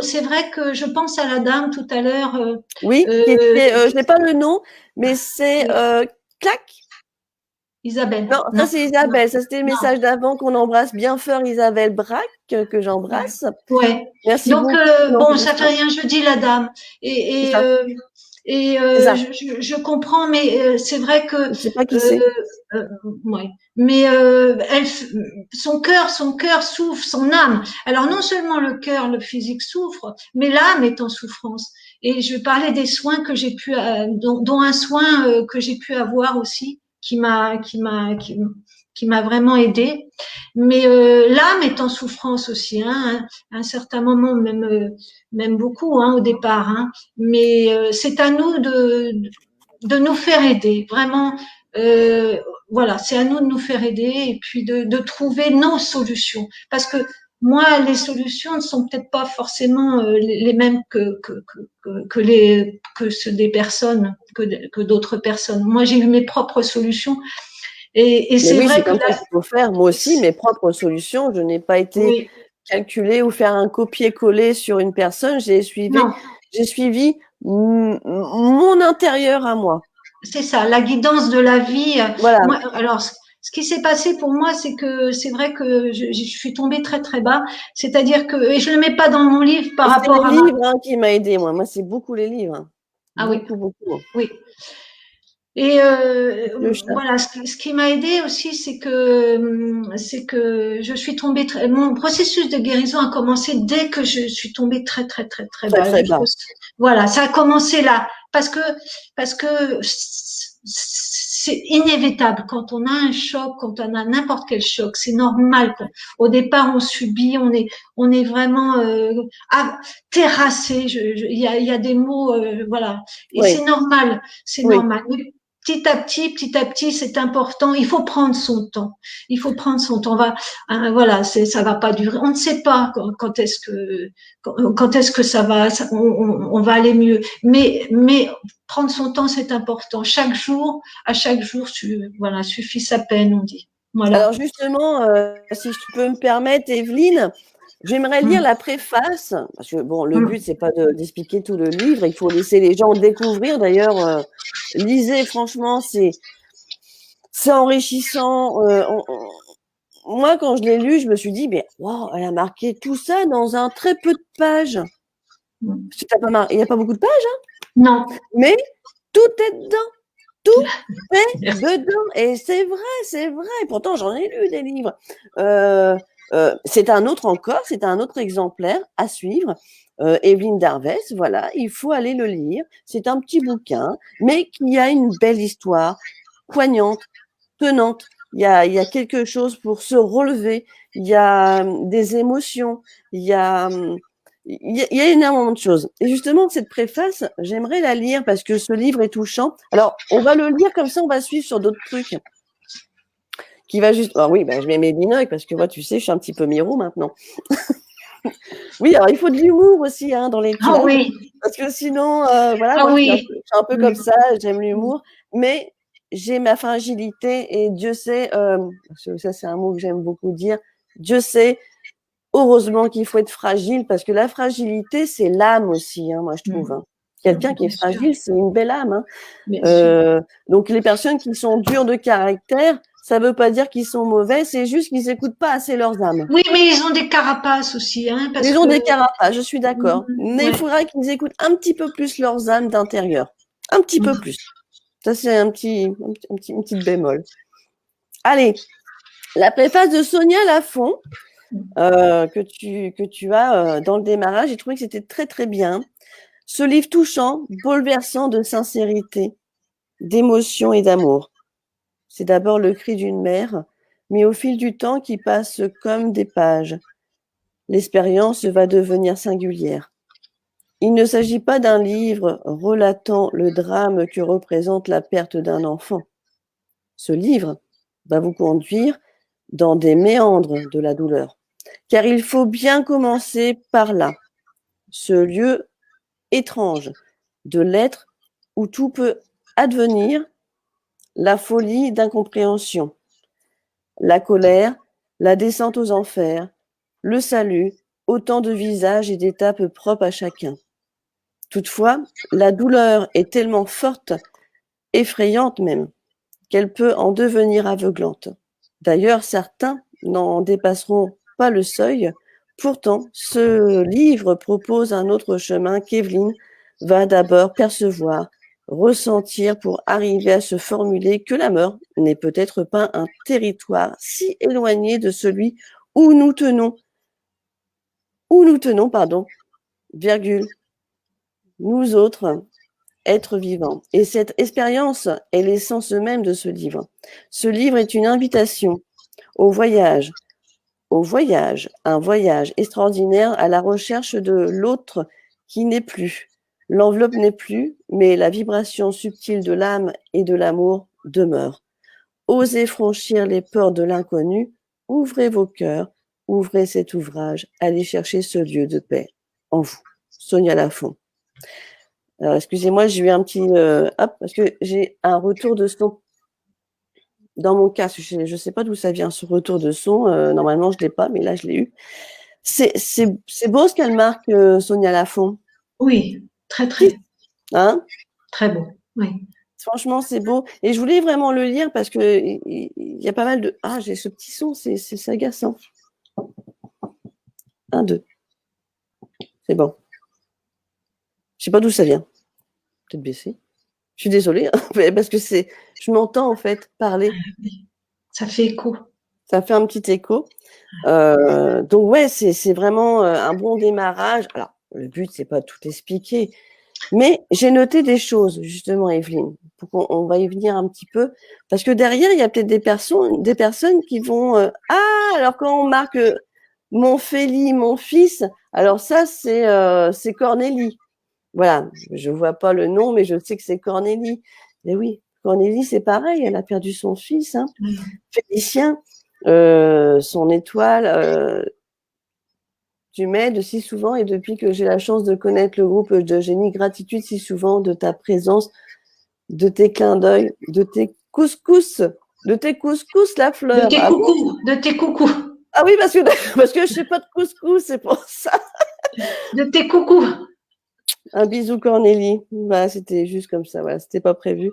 C'est vrai que je pense à la dame tout à l'heure.
Oui, qui était, je n'ai pas le nom, mais c'est Clac.
Isabelle.
Non, ça c'est Isabelle. Ça c'était le message d'avant qu'on embrasse bien fort Isabelle Braque, que j'embrasse.
Ouais.
Merci
donc,
beaucoup.
bon, ça fait rien, je dis la dame. Je comprends, mais c'est vrai que.
Je sais pas qui c'est.
Ouais. Mais son cœur souffre, son âme. Alors non seulement le cœur, le physique souffre, mais l'âme est en souffrance. Et je parlais des soins que j'ai pu, dont un soin que j'ai pu avoir aussi, qui m'a vraiment aidé. Mais l'âme est en souffrance aussi, hein, à un certain moment, même beaucoup, hein, au départ. Hein. Mais c'est à nous de nous faire aider, vraiment. Voilà, c'est à nous de nous faire aider et puis de trouver nos solutions. Parce que moi, les solutions ne sont peut-être pas forcément les mêmes que ceux des personnes, que d'autres personnes. Moi, j'ai eu mes propres solutions. Et c'est
oui,
vrai
c'est
que
comme ça qu'il faut faire. Moi aussi, mes propres solutions, je n'ai pas été calculer ou faire un copier-coller sur une personne. J'ai suivi mon intérieur à moi.
C'est ça, la guidance de la vie.
Voilà.
Moi, alors, ce qui s'est passé pour moi, c'est que c'est vrai que je suis tombée très très bas. C'est-à-dire que, et je ne le mets pas dans mon livre par rapport à.
C'est les livres qui m'a aidé, moi. Moi, c'est beaucoup les livres.
Ah
beaucoup.
Oui. Et voilà, ce qui m'a aidé aussi, c'est que je suis tombée mon processus de guérison a commencé dès que je suis tombée très très très très bas.
Très bas.
Voilà, ça a commencé là parce que c'est inévitable quand on a un choc, quand on a n'importe quel choc, c'est normal. Au départ, on subit, on est vraiment terrassé. Il y a des mots, voilà, et c'est normal, c'est normal. Petit à petit, c'est important. Il faut prendre son temps. Il faut prendre son temps. Voilà, ça va pas durer. On ne sait pas quand est-ce que ça va, on va aller mieux. Mais prendre son temps, c'est important. À chaque jour, voilà, suffit sa peine, on dit. Voilà.
Alors justement, si je peux me permettre, Evelyne, j'aimerais lire la préface, parce que bon, le but c'est pas d'expliquer tout le livre, il faut laisser les gens découvrir. D'ailleurs, lisez, franchement, c'est enrichissant. Moi, quand je l'ai lu, je me suis dit, mais wow, elle a marqué tout ça dans un très peu de pages. Il n'y a pas beaucoup de pages, hein?
Non.
Mais tout est dedans. Tout est dedans. Et c'est vrai. Pourtant, j'en ai lu des livres. C'est un autre exemplaire à suivre. Evelyne Darvès, voilà, il faut aller le lire. C'est un petit bouquin, mais qui a une belle histoire, poignante, tenante. Il y a quelque chose pour se relever. Il y a des émotions. Il y a énormément de choses. Et justement, cette préface, j'aimerais la lire parce que ce livre est touchant. Alors, on va le lire comme ça, on va suivre sur d'autres trucs. Qui va juste. Alors oui, je mets mes binocles parce que moi, tu sais, je suis un petit peu miro maintenant. Oui, alors il faut de l'humour aussi hein, dans les
Ah oui.
Parce que sinon, voilà, moi, je suis un peu comme ça, j'aime l'humour, mais j'ai ma fragilité et Dieu sait, ça c'est un mot que j'aime beaucoup dire, Dieu sait, heureusement qu'il faut être fragile parce que la fragilité, c'est l'âme aussi, hein, moi je trouve. Hein. Quelqu'un qui est fragile, c'est une belle âme. Hein. Donc les personnes qui sont dures de caractère, ça ne veut pas dire qu'ils sont mauvais, c'est juste qu'ils n'écoutent pas assez leurs âmes.
Oui, mais ils ont des carapaces aussi. Hein,
ils ont des carapaces, je suis d'accord. Mais il faudra qu'ils écoutent un petit peu plus leurs âmes d'intérieur. Un petit peu plus. Ça, c'est une petite bémol. Allez, la préface de Sonia Lafont, que tu as dans le démarrage, j'ai trouvé que c'était très, très bien. Ce livre touchant, bouleversant de sincérité, d'émotion et d'amour. C'est d'abord le cri d'une mère, mais au fil du temps qui passe comme des pages. l'expérience va devenir singulière. Il ne s'agit pas d'un livre relatant le drame que représente la perte d'un enfant. Ce livre va vous conduire dans des méandres de la douleur, car il faut bien commencer par là, ce lieu étrange de l'être où tout peut advenir, la folie d'incompréhension, la colère, la descente aux enfers, le salut, autant de visages et d'étapes propres à chacun. Toutefois, la douleur est tellement forte, effrayante même, qu'elle peut en devenir aveuglante. D'ailleurs, certains n'en dépasseront pas le seuil. Pourtant, ce livre propose un autre chemin qu'Evelyne va d'abord percevoir, ressentir pour arriver à se formuler que la mort n'est peut-être pas un territoire si éloigné de celui où nous tenons, virgule, nous autres, êtres vivants. Et cette expérience est l'essence même de ce livre. Ce livre est une invitation au voyage, un voyage extraordinaire à la recherche de l'autre qui n'est plus. L'enveloppe n'est plus, mais la vibration subtile de l'âme et de l'amour demeure. Osez franchir les portes de l'inconnu, ouvrez vos cœurs, ouvrez cet ouvrage, allez chercher ce lieu de paix en vous. Sonia Lafont. Alors, excusez-moi, j'ai eu un petit... parce que j'ai un retour de son dans mon casque. Je ne sais pas d'où ça vient, ce retour de son. Normalement, je ne l'ai pas, mais là, je l'ai eu. C'est beau ce qu'elle marque, Sonia Lafont.
Oui, très, très.
Hein?
Très beau, oui.
Franchement, c'est beau. Et je voulais vraiment le lire parce que il y a pas mal de... Ah, j'ai ce petit son, c'est agaçant. 1, 2. C'est bon. Je sais pas d'où ça vient. Peut-être baisser. Je suis désolée, hein, parce que je m'entends en fait parler.
Ça fait écho.
Ça fait un petit écho. Donc ouais, c'est vraiment un bon démarrage. Alors, le but, c'est pas tout expliquer. Mais j'ai noté des choses, justement, Evelyne, pour qu'on va y venir un petit peu. Parce que derrière, il y a peut-être des personnes qui vont... ah, alors quand on marque mon Félix, mon fils, alors ça, c'est Cornélie. Voilà, je vois pas le nom, mais je sais que c'est Cornélie. Mais oui, Cornélie, c'est pareil, elle a perdu son fils, hein. Félicien, son étoile, tu m'aides si souvent et depuis que j'ai la chance de connaître le groupe d'Eugénie, gratitude si souvent de ta présence, de tes clins d'œil, de tes couscous, la fleur.
De tes coucous, de tes coucous.
Ah oui, parce que je sais pas de couscous, c'est pour ça.
De tes coucous.
Un bisou Cornélie. Voilà, c'était juste comme ça, voilà, c'était pas prévu.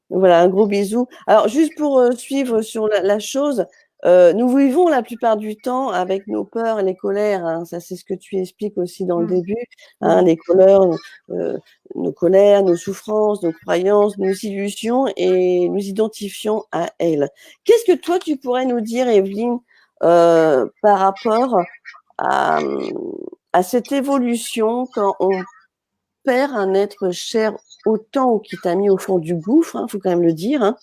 Voilà, un gros bisou. Alors, juste pour suivre sur la chose, nous vivons la plupart du temps avec nos peurs et les colères. Hein, ça, c'est ce que tu expliques aussi dans le début. Hein, les colères, nos colères, nos souffrances, nos croyances, nos illusions, et nous identifions à elles. Qu'est-ce que toi, tu pourrais nous dire, Evelyne, par rapport à cette évolution quand on perd un être cher autant qui t'a mis au fond du gouffre, hein, faut quand même le dire. Hein.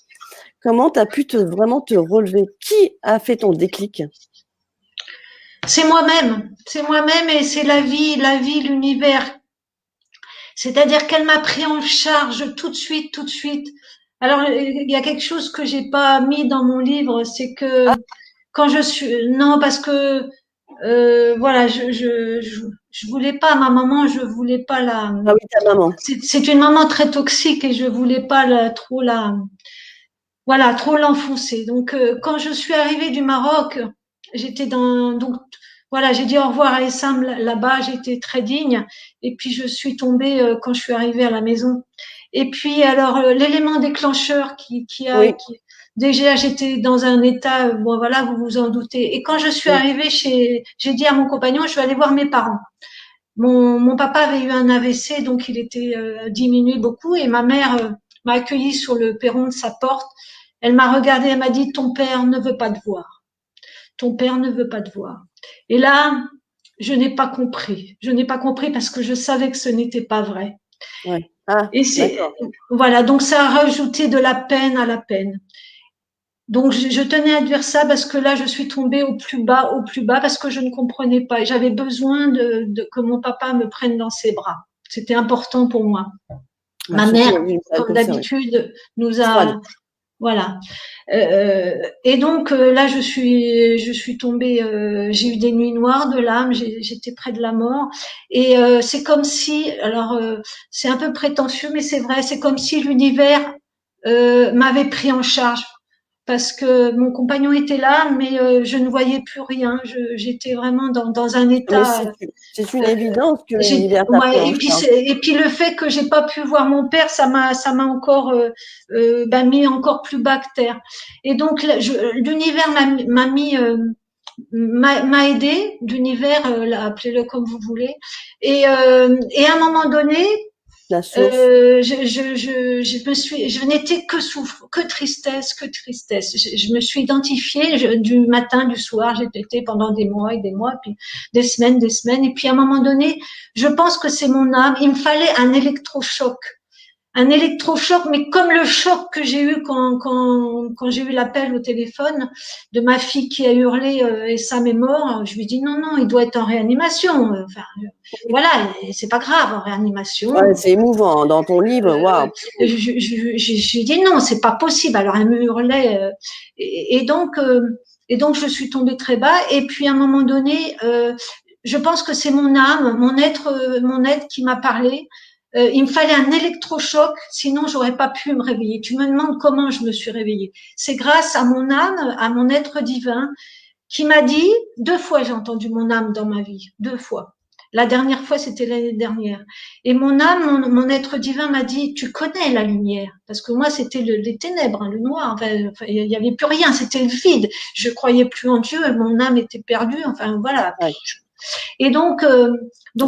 Comment tu as pu vraiment te relever? Qui a fait ton déclic?
C'est moi-même et c'est la vie, l'univers. C'est-à-dire qu'elle m'a pris en charge tout de suite, tout de suite. Alors, il y a quelque chose que j'ai pas mis dans mon livre, c'est que quand je suis, non, parce que voilà, je voulais pas ma maman, je voulais pas la.
Ah oui, ta maman.
C'est une maman très toxique et je voulais pas voilà, trop l'enfoncer. Donc, quand je suis arrivée du Maroc, j'étais donc voilà, j'ai dit au revoir à Essam là-bas, j'étais très digne. Et puis je suis tombée quand je suis arrivée à la maison. Et puis alors l'élément déclencheur
Oui.
déjà j'étais dans un état, bon voilà, vous vous en doutez. Et quand je suis arrivée j'ai dit à mon compagnon, je vais aller voir mes parents. Mon papa avait eu un AVC, donc il était diminué beaucoup, et ma mère m'a accueilli sur le perron de sa porte. Elle m'a regardée, elle m'a dit, ton père ne veut pas te voir. Ton père ne veut pas te voir. Et là, je n'ai pas compris. Je n'ai pas compris parce que je savais que ce n'était pas vrai.
Ouais. Ah,
et c'est, voilà, donc ça a rajouté de la peine à la peine. Donc, je tenais à dire ça parce que là, je suis tombée au plus bas, parce que je ne comprenais pas. Et j'avais besoin que mon papa me prenne dans ses bras. C'était important pour moi.
Bah,
Ma
surtout
mère,
dans une période
comme
comme ça, ouais.
d'habitude, nous
Froide.
a, voilà. Et donc là, je suis tombée. J'ai eu des nuits noires de l'âme. J'étais près de la mort. Et c'est comme si, alors c'est un peu prétentieux, mais c'est vrai. C'est comme si l'univers m'avait pris en charge parce que mon compagnon était là, mais je ne voyais plus rien. J'étais vraiment dans un
Mais
état.
c'est une évidence que l'univers t'a pris
Ouais,
en charge.
et puis le fait que j'ai pas pu voir mon père, ça m'a encore mis encore plus bas que terre. Et donc l'univers m'a aidé, l'univers, appelez-le comme vous voulez. Et à un moment donné,
La source.
je n'étais que souffre, que tristesse, que tristesse. Je me suis identifiée du matin, du soir. J'ai été pendant des mois et des mois, puis des semaines. Et puis à un moment donné, je pense que c'est mon âme. Il me fallait un électrochoc, mais comme le choc que j'ai eu quand j'ai eu l'appel au téléphone de ma fille qui a hurlé et Sam est mort, je lui ai dit non, non, il doit être en réanimation. Enfin, voilà, c'est pas grave, en réanimation.
Ouais, c'est émouvant. Dans ton livre, waouh.
Je lui ai dit non, c'est pas possible. Alors elle me hurlait et, et donc euh, et donc je suis tombée très bas. Et puis à un moment donné, je pense que c'est mon âme, mon être qui m'a parlé. Il me fallait un électrochoc, sinon j'aurais pas pu me réveiller. Tu me demandes comment je me suis réveillée. C'est grâce à mon âme, à mon être divin, qui m'a dit, 2 fois j'ai entendu mon âme dans ma vie, 2 fois. La dernière fois, c'était l'année dernière. Et mon âme, mon être divin m'a dit, tu connais la lumière. Parce que moi, c'était les ténèbres, hein, le noir. Enfin, il n'y avait plus rien, c'était le vide. Je croyais plus en Dieu, mon âme était perdue. Enfin, voilà.
Ouais,
Et
je
donc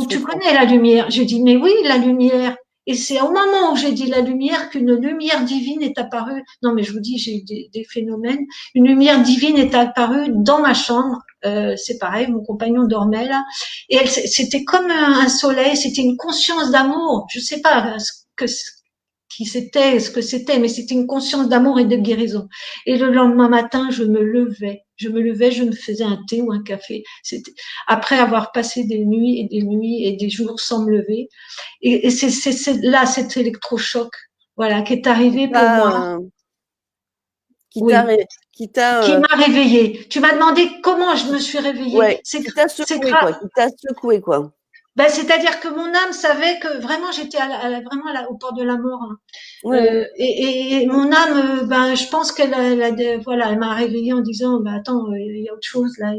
tu
comprends.
connais la lumière. J'ai dit, mais oui, la lumière. Et c'est au moment où j'ai dit la lumière qu'une lumière divine est apparue. Non, mais je vous dis, j'ai eu des phénomènes. Une lumière divine est apparue dans ma chambre. C'est pareil, mon compagnon dormait là. Et c'était comme un soleil, c'était une conscience d'amour. Je sais pas qui c'était, ce que c'était, mais c'était une conscience d'amour et de guérison. Et le lendemain matin, je me faisais un thé ou un café. C'était après avoir passé des nuits et des nuits et des jours sans me lever. Et c'est là cet électrochoc, voilà, qui est
Qui
arrivé pour moi.
t'a, qui t'a,
Oui,
ré- qui t'a,
qui m'a réveillée. Tu m'as demandé comment je me suis réveillée.
ouais, qui t'a
C'est
secoué,
grave.
quoi. Qui t'a secoué, quoi.
Ben, c'est-à-dire que mon âme savait que vraiment j'étais vraiment au bord de la mort, hein.
Ouais, ouais.
Et mon âme, ben, je pense voilà, elle m'a réveillée en disant, ben, attends, il y a autre chose là.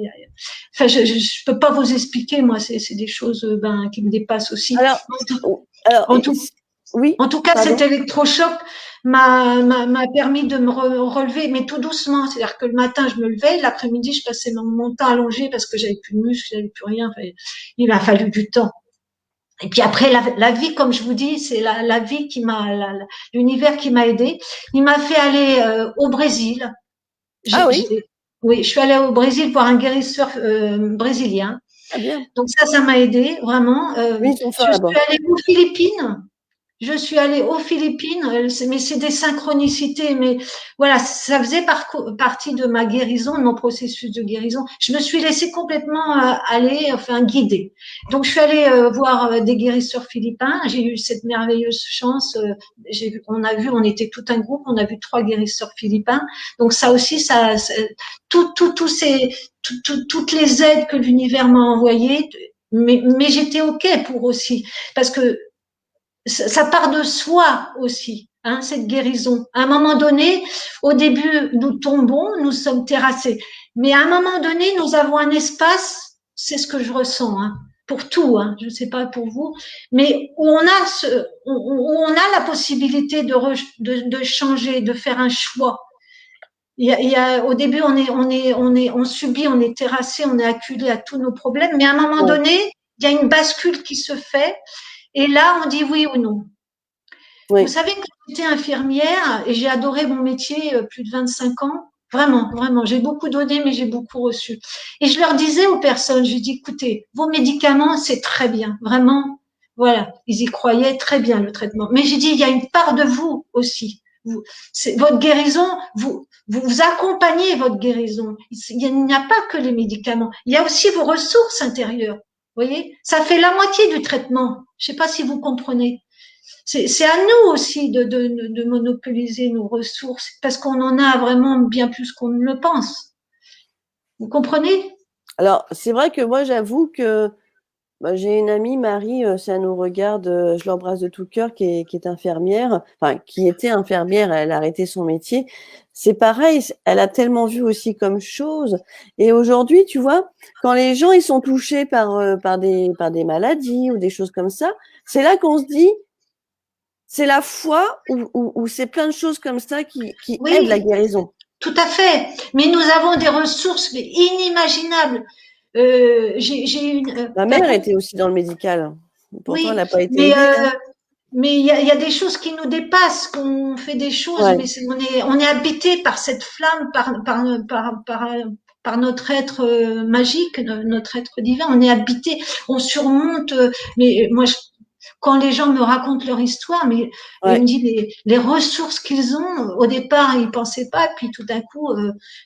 Enfin, je peux pas vous expliquer, moi, c'est des choses, ben, qui me dépassent aussi.
Alors, alors,
En tout,
oui,
en tout cas, cet
pardon.
électrochoc m'a permis de me relever, mais tout doucement. C'est-à-dire que le matin, je me levais, l'après-midi, je passais mon temps allongé parce que j'avais plus de muscles, j'avais plus rien. Enfin, il a fallu du temps. Et puis après, la vie, comme je vous dis, c'est la vie l'univers qui m'a aidé. Il m'a fait aller au Brésil.
Ah oui,
Oui, je suis allée au Brésil pour un guérisseur brésilien.
ah bien.
Donc ça m'a aidé vraiment.
Oui, ils sont
Je
forts
suis
là-bas.
allée aux Philippines. Je suis allée aux Philippines, mais c'est des synchronicités, mais voilà, ça faisait partie de ma guérison, de mon processus de guérison. Je me suis laissée complètement aller, enfin guider. Donc je suis allée voir des guérisseurs philippins. J'ai eu cette merveilleuse chance. On était tout un groupe, on a vu 3 guérisseurs philippins. Donc ça aussi, toutes les aides que l'univers m'a envoyées, mais j'étais ok pour aussi, parce que ça part de soi aussi, hein, cette guérison. À un moment donné, au début, nous tombons, nous sommes terrassés. Mais à un moment donné, nous avons un espace, c'est ce que je ressens, hein, pour tout, hein, je ne sais pas pour vous, mais où on a la possibilité de changer, de faire un choix. Au début, on subit, on est terrassé, on est acculé à tous nos problèmes, mais à un moment
Ouais,
donné, il y a une bascule qui se fait, et là, on dit oui ou non. Vous
oui.
savez que j'étais infirmière et j'ai adoré mon métier plus de 25 ans. Vraiment, vraiment. J'ai beaucoup donné, mais j'ai beaucoup reçu. Et je leur disais aux personnes, je dis, écoutez, vos médicaments, c'est très bien. Vraiment, voilà. Ils y croyaient très bien, le traitement. Mais j'ai dit, il y a une part de vous aussi. votre guérison, vous accompagnez votre guérison. Il n'y a pas que les médicaments, il y a aussi vos ressources intérieures. Vous voyez, ça fait la moitié du traitement. Je ne sais pas si vous comprenez. C'est à nous aussi de monopoliser nos ressources parce qu'on en a vraiment bien plus qu'on ne le pense. Vous comprenez?
Alors, c'est vrai que moi, j'avoue que j'ai une amie, Marie, si elle nous regarde, je l'embrasse de tout cœur, qui est infirmière, enfin, qui était infirmière, elle a arrêté son métier. C'est pareil, elle a tellement vu aussi comme chose. Et aujourd'hui, tu vois, quand les gens ils sont touchés par des maladies ou des choses comme ça, c'est là qu'on se dit, c'est la foi ou c'est plein de choses comme ça qui aident la
Oui,
guérison.
tout à fait. Mais nous avons des ressources inimaginables. J'ai une
Ma mère était aussi dans le médical. Pourtant, elle
oui,
n'a pas été
mais
aidée, hein.
mais il y a des choses qui nous dépassent, qu'on fait des choses,
Ouais.
mais on est habité par cette flamme, par notre être magique, notre être divin. On est habité, on surmonte. Mais moi, quand les gens me racontent leur histoire, mais ils me
Ouais.
disent les ressources qu'ils ont. Au départ, ils pensaient pas, puis tout d'un coup,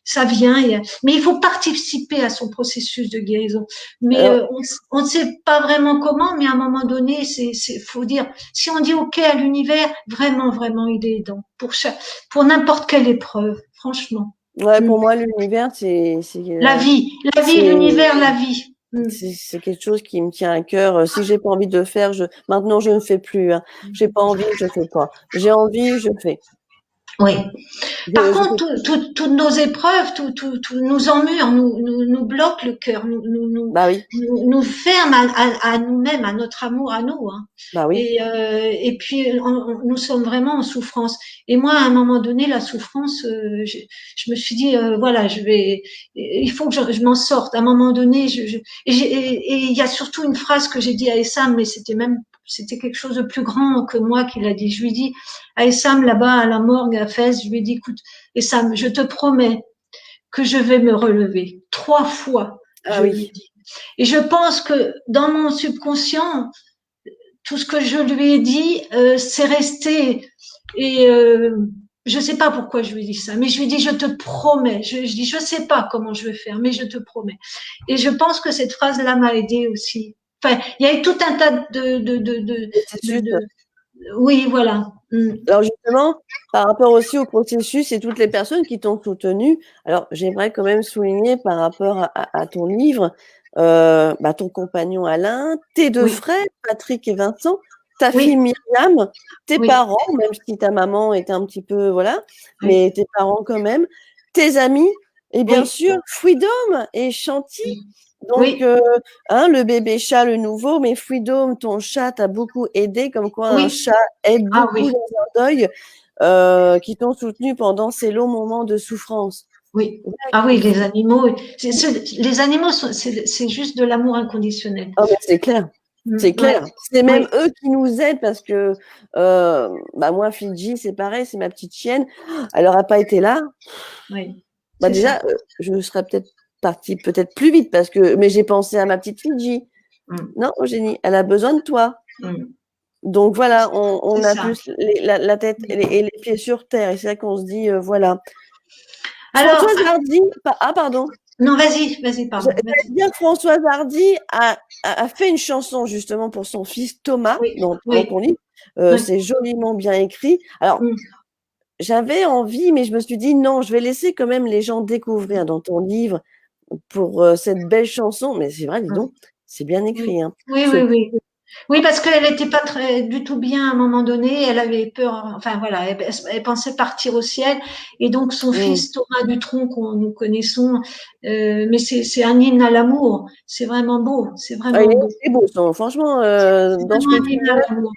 ça vient. Mais il faut participer à son processus de guérison. Mais
Alors,
on ne sait pas vraiment comment, mais à un moment donné, faut dire, si on dit OK à l'univers, vraiment, vraiment, il est aidant pour n'importe quelle épreuve, franchement.
ouais,
Mm.
pour moi, l'univers,
La vie,
c'est,
l'univers, la vie. Mm.
c'est quelque chose qui me tient à cœur. Si j'ai pas envie de le faire, maintenant, je ne fais plus, hein. J'ai pas envie, je fais pas. J'ai envie, je fais.
Oui. Par
Je fais.
contre, toutes nos épreuves, tout nous emmure, nous bloque le cœur,
Bah oui,
nous ferme à nous-mêmes, à notre amour à nous. Hein.
bah oui.
Et puis, nous sommes vraiment en souffrance. Et moi, à un moment donné, la souffrance, je me suis dit, voilà, il faut que je m'en sorte. À un moment donné, et il y a surtout une phrase que j'ai dit à Essam, mais c'était quelque chose de plus grand que moi qui l'a dit. Je lui dis, à Essam, là-bas, à la morgue, à Fès, je lui ai dit, écoute, Essam, je te promets que je vais me relever. 3 fois,
Ah
je lui ai
oui.
dit. Et je pense que dans mon subconscient, tout ce que je lui ai dit, c'est resté. Et je sais pas pourquoi je lui ai dit ça, mais je lui ai dit, je te promets. Je dis, je sais pas comment je vais faire, mais je te promets. Et je pense que cette phrase-là m'a aidée aussi. Enfin, il y a eu tout un tas
Processus.
de oui, voilà. Mm.
Alors justement, par rapport aussi au processus et toutes les personnes qui t'ont soutenu, alors j'aimerais quand même souligner par rapport à ton livre, ton compagnon Alain, tes deux
Oui,
frères, Patrick et Vincent, ta fille
oui,
Myriam, tes
oui,
parents, même si ta maman était un petit peu, voilà,
oui,
mais tes parents quand même, tes amis, et bien
oui,
sûr Freedom et Chanty. Donc,
oui,
le bébé chat, le nouveau, mais Freedom, ton chat t'a beaucoup aidé, comme quoi un
oui.
chat aide
Ah
beaucoup
oui,
dans un deuil, qui t'ont soutenu pendant ces longs moments de souffrance.
oui.
Ouais,
Ah oui,
il
les
faut.
animaux, les animaux, c'est juste de l'amour inconditionnel.
Ah, mais c'est clair. C'est
Mm, ouais,
clair. C'est même
oui,
eux qui nous aident parce que moi, Fidji, c'est pareil, c'est ma petite chienne. Elle n'aurait pas été là.
oui,
Bah
c'est
déjà,
ça.
je serais peut-être partie peut-être plus vite mais j'ai pensé à ma petite Fidji.
Mm,
Non, Eugénie, elle a besoin de toi.
mm,
Donc voilà, on
c'est
a
ça.
plus la tête et les pieds sur terre. Et c'est là qu'on se dit, voilà.
Alors,
Françoise Hardy, pardon.
non, vas-y, pardon,
J'allais
vas-y.
dire que Françoise Hardy a fait une chanson justement pour son fils Thomas
Oui,
dans
oui,
ton livre.
oui.
C'est joliment bien écrit. Alors,
Mm.
j'avais envie, mais je me suis dit non, je vais laisser quand même les gens découvrir dans ton livre pour cette belle chanson. Mais c'est vrai, dis donc, c'est bien
Oui,
écrit, hein.
oui,
Ce-
oui, oui. Oui, parce qu'elle n'était pas très du tout bien à un moment donné. Elle avait peur. Enfin voilà, elle pensait partir au ciel. Et donc son
Mm.
fils Thomas Dutronc, qu'on nous connaissons, mais c'est un hymne à l'amour. C'est vraiment beau. C'est
Ah,
vraiment beau.
il est beau, franchement,
C'est
dans ce
vraiment
que
un
tu
hymne à l'amour.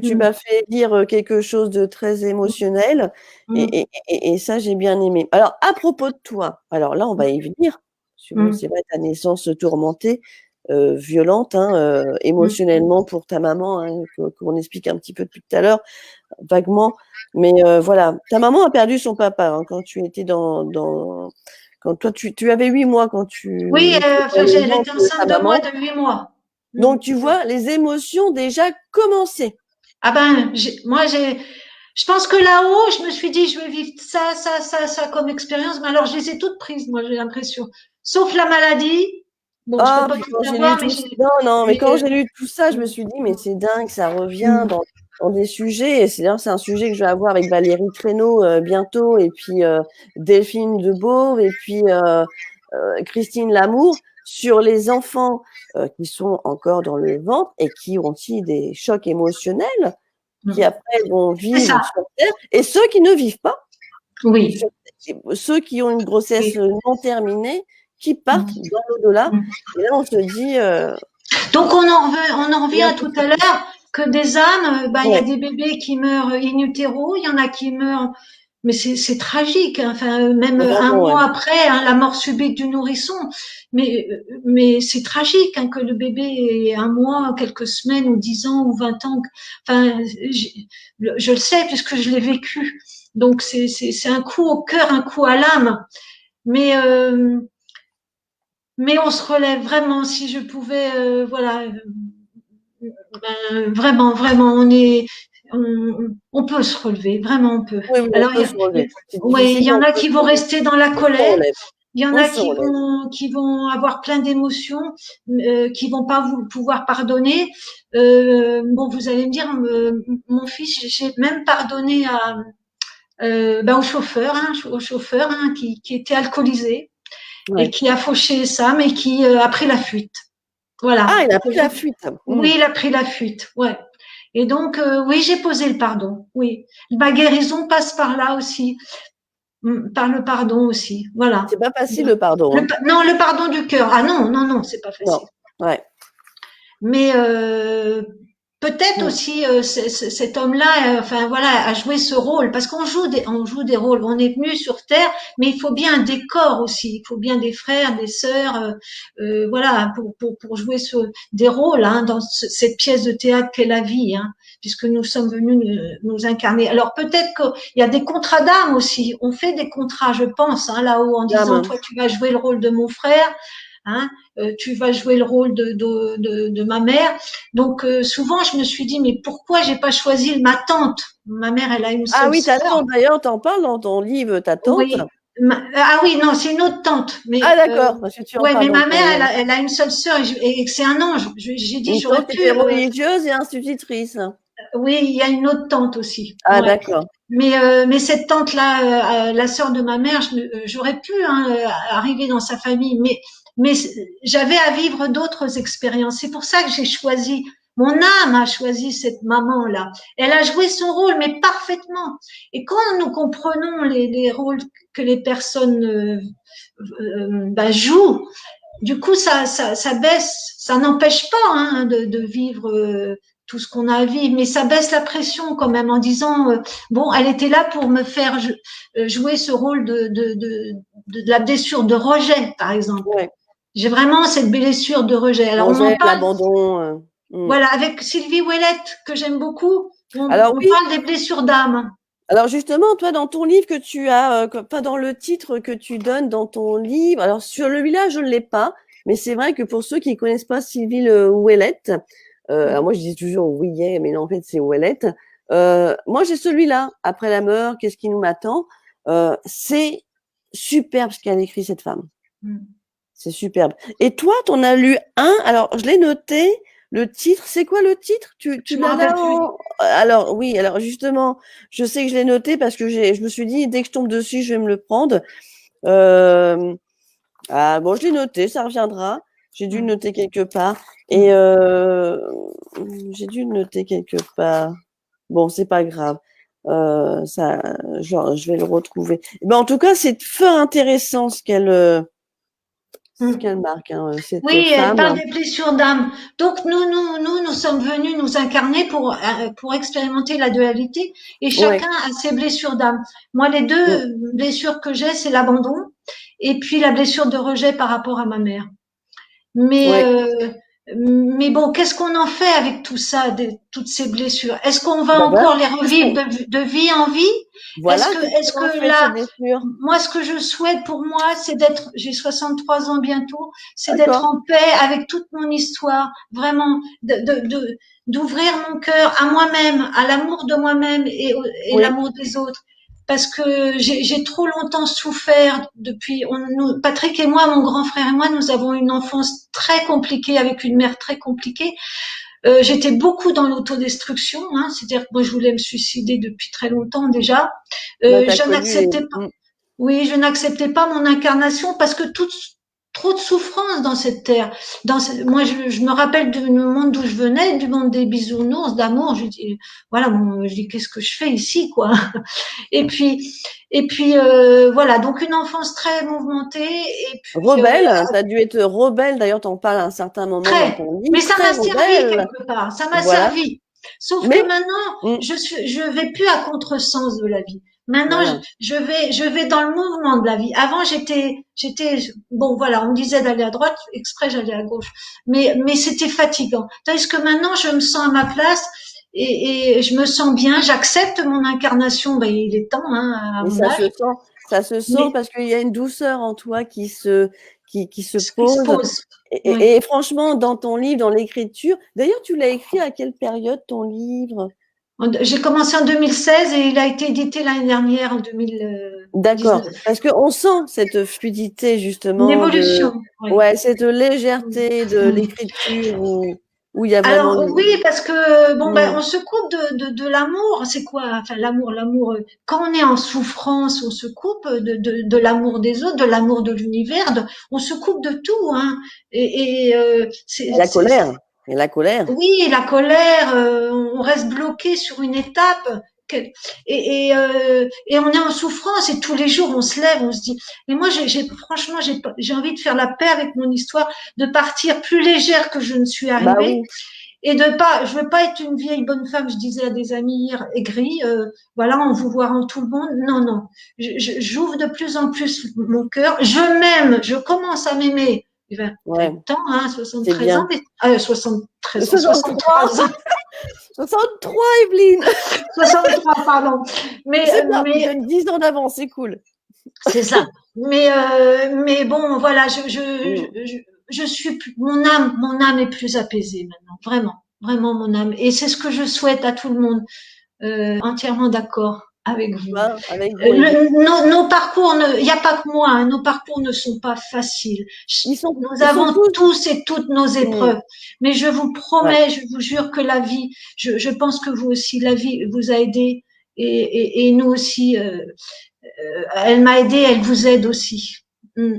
tu
Mm,
m'as fait lire quelque chose de très émotionnel
mm,
et ça, j'ai bien aimé. Alors, à propos de toi, alors là, on va y venir. Parce que bon,
mm,
c'est vrai, ta naissance tourmentée, violente, hein,
mm.
émotionnellement pour ta maman, hein, qu'on explique un petit peu depuis tout à l'heure, vaguement. Mais voilà, ta maman a perdu son papa hein, quand tu étais quand toi, tu avais 8 mois quand
Oui,
tu étais dans
enfin,
le
elle
ventre
était
de ta
enceinte de moi
maman.
de 8 mois. Mm.
Donc, tu vois, les émotions déjà commencé.
Ah ben, moi, Je pense que là-haut, je me suis dit, je vais vivre ça, ça, ça, ça comme expérience. Mais alors, je les ai toutes prises, moi, j'ai l'impression. Sauf la maladie. Bon, je peux
Ah,
pas
puis
tout
quand j'ai lu
avoir, mais
tout, non, non, mais
mais,
quand j'ai lu tout ça, je me suis dit, mais c'est dingue, ça revient
mm,
dans des sujets, et c'est un sujet que je vais avoir avec Valérie Traîneau bientôt, et puis Delphine Debauve, et puis Christine Lamour, sur les enfants qui sont encore dans le ventre et qui ont aussi des chocs émotionnels, qui
mm.
après vont
C'est ça.
vivre sur Terre, et ceux qui ne vivent pas,
Oui.
ceux qui ont une grossesse
Oui.
non terminée, qui partent
Mm,
dans l'au-delà.
mm.
Et là, on se dit,
Donc, on en revient
rien
à
que
tout à l'heure que des âmes, il y a
ouais,
des bébés qui meurent in utero, il y en a qui meurent, mais c'est tragique, hein. Enfin, même un
vraiment, ouais.
mois après, hein, la mort subite du nourrisson. Mais c'est tragique, hein, que le bébé ait un mois, quelques semaines, ou 10 ans, ou 20 ans. Enfin, je le sais puisque je l'ai vécu. Donc, c'est un coup au cœur, un coup à l'âme. Mais, euh, mais on se relève vraiment. Si je pouvais, voilà, vraiment, vraiment, on peut se relever, vraiment on peut.
Oui, oui, on
Alors,
peut se relever. C'est
ouais, il
difficile,
y
mais
en
on
a
peut
qui
se
vont
relever.
rester dans la
On se
colère.
relève.
Il y en
On
a
se relève.
qui vont avoir plein d'émotions, qui vont pas pouvoir pardonner. Bon, vous allez me dire, mon fils, j'ai même pardonné au chauffeur, qui était alcoolisé et
Ouais.
qui a fauché Sam et qui a pris la fuite.
Ah,
Voilà.
il a pris la fuite. Hmm.
Oui, il a pris la fuite. Ouais. Et donc, oui, j'ai posé le pardon. Oui. Ma guérison passe par là aussi, par le pardon aussi. Voilà.
C'est pas facile le pardon, hein.
Non, le pardon du cœur. Ah non, non, non, c'est pas
Non.
facile.
Ouais.
Mais peut-être
Hmm.
aussi cet homme-là, enfin voilà, a joué ce rôle parce on joue des rôles. On est venu sur Terre, mais il faut bien un décor aussi. Il faut bien des frères, des sœurs, voilà, pour jouer des rôles, hein, dans cette pièce de théâtre qu'est la vie, hein, puisque nous sommes venus nous incarner. Alors peut-être qu'il y a des contrats d'âme aussi. On fait des contrats, je pense, hein, là-haut, en disant,
Dame.
toi tu vas jouer le rôle de mon frère. Hein, tu vas jouer le rôle de ma mère. Donc souvent, je me suis dit, mais pourquoi j'ai pas choisi ma tante? Ma mère, elle a une
Ah
seule
oui, ta
sœur.
tante, d'ailleurs, t'en parles dans ton livre, ta tante.
Oui. Ah oui, non, c'est une autre tante.
Ah d'accord, parce que tu en
Ouais,
parles
mais
dans
ma
ton
mère,
livre.
elle a une seule sœur et c'est un ange. J'ai dit,
Une
j'aurais
tante
pu.
était religieuse et institutrice.
Oui, il y a une autre tante aussi.
Ah
Ouais.
d'accord.
Mais cette tante-là, la sœur de ma mère, j'aurais pu, hein, arriver dans sa famille, mais j'avais à vivre d'autres expériences. C'est pour ça que j'ai choisi, mon âme a choisi cette maman-là. Elle a joué son rôle, mais parfaitement. Et quand nous comprenons les rôles que les personnes jouent, du coup, ça baisse, ça n'empêche pas, hein, de vivre tout ce qu'on a à vivre, mais ça baisse la pression quand même en disant, bon, elle était là pour me faire jouer ce rôle de la blessure de rejet, par exemple.
Ouais.
J'ai vraiment cette blessure de rejet. Alors on en
Rejet,
parle,
l'abandon. Hmm.
voilà, avec Sylvie Ouellette, que j'aime beaucoup,
Alors
on
oui,
parle des blessures d'âme.
alors justement, toi, dans ton livre que tu as, pas dans le titre que tu donnes dans ton livre, alors sur le village, je ne l'ai pas, mais c'est vrai que pour ceux qui connaissent pas Sylvie Le Ouellette, alors moi je dis toujours Ouillet, mais non, en fait c'est Ouellette. Moi j'ai celui-là, Après la mort, qu'est-ce qui nous m'attend? C'est superbe ce qu'a écrit cette femme. C'est superbe. Et toi, t'en as lu un, alors je l'ai noté, le titre, c'est quoi le titre? Tu
Je me
l'as là
rappelle plus.
Alors oui, alors justement, je sais que je l'ai noté parce que je me suis dit, dès que je tombe dessus, je vais me le prendre. Euh... Ah bon, je l'ai noté, ça reviendra. J'ai dû le noter quelque part. Et j'ai dû le noter quelque part. Bon, c'est pas grave. Ça, genre, je vais le retrouver. Ben, en tout cas, c'est fort intéressant ce qu'elle marque, hein, cette
Oui, elle parle
femme.
des blessures d'âme. Donc nous sommes venus nous incarner pour expérimenter la dualité et
Ouais.
chacun a ses blessures d'âme. Moi, les
Mm.
deux blessures que j'ai, c'est l'abandon et puis la blessure de rejet par rapport à ma mère. Mais
Ouais.
Mais bon, qu'est-ce qu'on en fait avec tout ça, toutes ces blessures? Est-ce qu'on va
Ben voilà.
encore les revivre de vie en vie?
Voilà, qu'est-ce
Est-ce
qu'on en
que
fait de ces
là,
blessures?
moi, ce que je souhaite pour moi, c'est d'être, j'ai 63 ans bientôt, c'est d'être
D'accord.
en paix avec toute mon histoire, vraiment, d'ouvrir mon cœur à moi-même, à l'amour de moi-même et
Oui,
l'amour des autres. Parce que j'ai trop longtemps souffert depuis, Patrick et moi, mon grand frère et moi, nous avons une enfance très compliquée avec une mère très compliquée. J'étais beaucoup dans l'autodestruction, hein, c'est-à-dire que moi je voulais me suicider depuis très longtemps déjà.
ben, t'as
Je
connu les...
n'acceptais pas, oui, je n'acceptais pas mon incarnation parce que trop de souffrance dans cette terre. Moi, je me rappelle du monde d'où je venais, du monde des bisounours, d'amour. Je dis, voilà, bon, je dis, qu'est-ce que je fais ici, quoi. Et puis, voilà. Donc une enfance très mouvementée. Et puis
Rebelle, t'as dû être rebelle, d'ailleurs t'en parles à un certain moment dans
très.
ton
Mais
livre,
ça
très
m'a servi
rebelle,
quelque part. Ça m'a
voilà.
servi. Sauf que
Mais,
maintenant,
mm,
je vais plus à contresens de la vie. Maintenant,
voilà,
je vais dans le mouvement de la vie. Avant, bon, voilà, on me disait d'aller à droite, exprès j'allais à gauche. Mais c'était fatigant. Tandis que maintenant, je me sens à ma place et je me sens bien. J'accepte mon incarnation. Ben, il est temps, hein, à
et
mon âge.
ça se sent
Mais
parce qu'il y a une douceur en toi qui se
ce qui se
pose.
pose. Oui.
Et franchement, dans ton livre, dans l'écriture, d'ailleurs, tu l'as écrit à quelle période ton livre?
J'ai commencé en 2016 et il a été édité l'année dernière en
D'accord,
2019.
parce qu'on sent cette fluidité
Une
justement
évolution, oui.
ouais, cette légèreté de l'écriture où il y a vraiment
Alors oui, parce que bon ben
Mm.
on se coupe de l'amour. C'est quoi? Enfin l'amour. Quand on est en souffrance, on se coupe de l'amour des autres, de l'amour de l'univers. On se coupe de tout, hein.
Et la colère, et la colère.
Oui, la colère, on reste bloqué sur une étape et on est en souffrance et tous les jours on se lève, on se dit. Mais moi, franchement, j'ai envie de faire la paix avec mon histoire, de partir plus légère que je ne suis
Bah
arrivée
oui,
et de pas. Je veux pas être une vieille bonne femme. Je disais à des amis hier, aigris, voilà, on vous voit en tout le monde. Non, non, j'ouvre de plus en plus mon cœur. Je m'aime, je commence à m'aimer. Il va
ouais,
être temps, hein,
c'est
73 ans,
bien.
mais 73 ans,
63,
63.
63, Evelyne.
63, pardon.
C'est bien, tu
Mais
donnes 10 ans d'avance, c'est cool.
c'est ça. Mais bon, voilà,
Mm.
je suis mon âme est plus apaisée maintenant, vraiment, vraiment mon âme. Et c'est ce que je souhaite à tout le monde. Entièrement d'accord avec vous.
Hein, avec vous, Evelyne.
Nos parcours, il n'y a pas que moi, hein, nos parcours ne sont pas faciles. Nous
Ils sont
avons
tous.
tous et toutes nos
Mm.
épreuves. Mais je vous
Ouais,
promets, je vous jure que la vie, je pense que vous aussi, la vie vous a aidé et nous aussi, elle m'a aidé, elle vous aide aussi. Mm.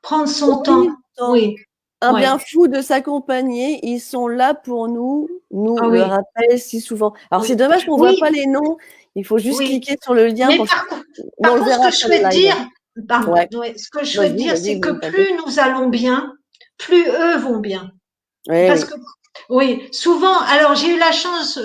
Prendre son temps,
oui, tant.
oui,
Un
ouais,
bien fou de s'accompagner, ils sont là pour nous
ah
le
oui,
rappellent si souvent. Alors c'est
oui,
dommage qu'on voit
oui,
pas les noms, il faut juste
oui.
cliquer sur le lien
Mais
pour, mais on
par
le
contre, ce
verra
que je
après le
souhaite
live.
dire, pardon,
Ouais,
ouais, ce que je souhaite
vas-y,
dire,
vas-y,
c'est que
Evelyne, t'inquiète.
plus nous allons bien, plus eux vont bien.
Oui,
Parce
oui.
que, oui, souvent, alors j'ai eu la chance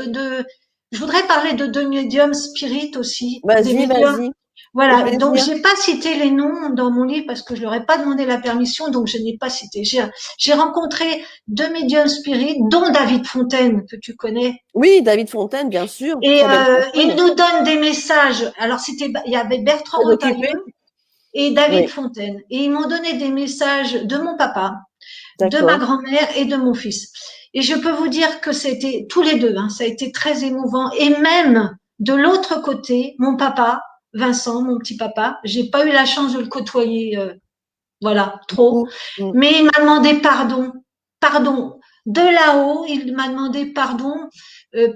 je voudrais parler de deux médiums spirites aussi, des
Vas-y,
médiums.
vas-y. Au
Voilà, donc
plaisir.
j'ai pas cité les noms dans mon livre parce que je leur ai pas demandé la permission, donc je n'ai pas cité. J'ai rencontré deux médiums spirites, dont David Fontaine que tu connais,
Oui, David Fontaine, bien sûr.
et
Très belle
il
personne.
nous donne des messages. Alors il y avait Bertrand
Très occupé.
Retailleau et David
Oui,
Fontaine. Et ils m'ont donné des messages de mon papa, de ma
d'accord.
grand-mère et de mon fils. Et je peux vous dire que c'était tous les deux, hein, ça a été très émouvant. Et même de l'autre côté, mon papa, Vincent, mon petit papa, j'ai pas eu la chance de le côtoyer, voilà, trop.
Beaucoup. Mm.
Mais il m'a demandé pardon, pardon. De là-haut, il m'a demandé pardon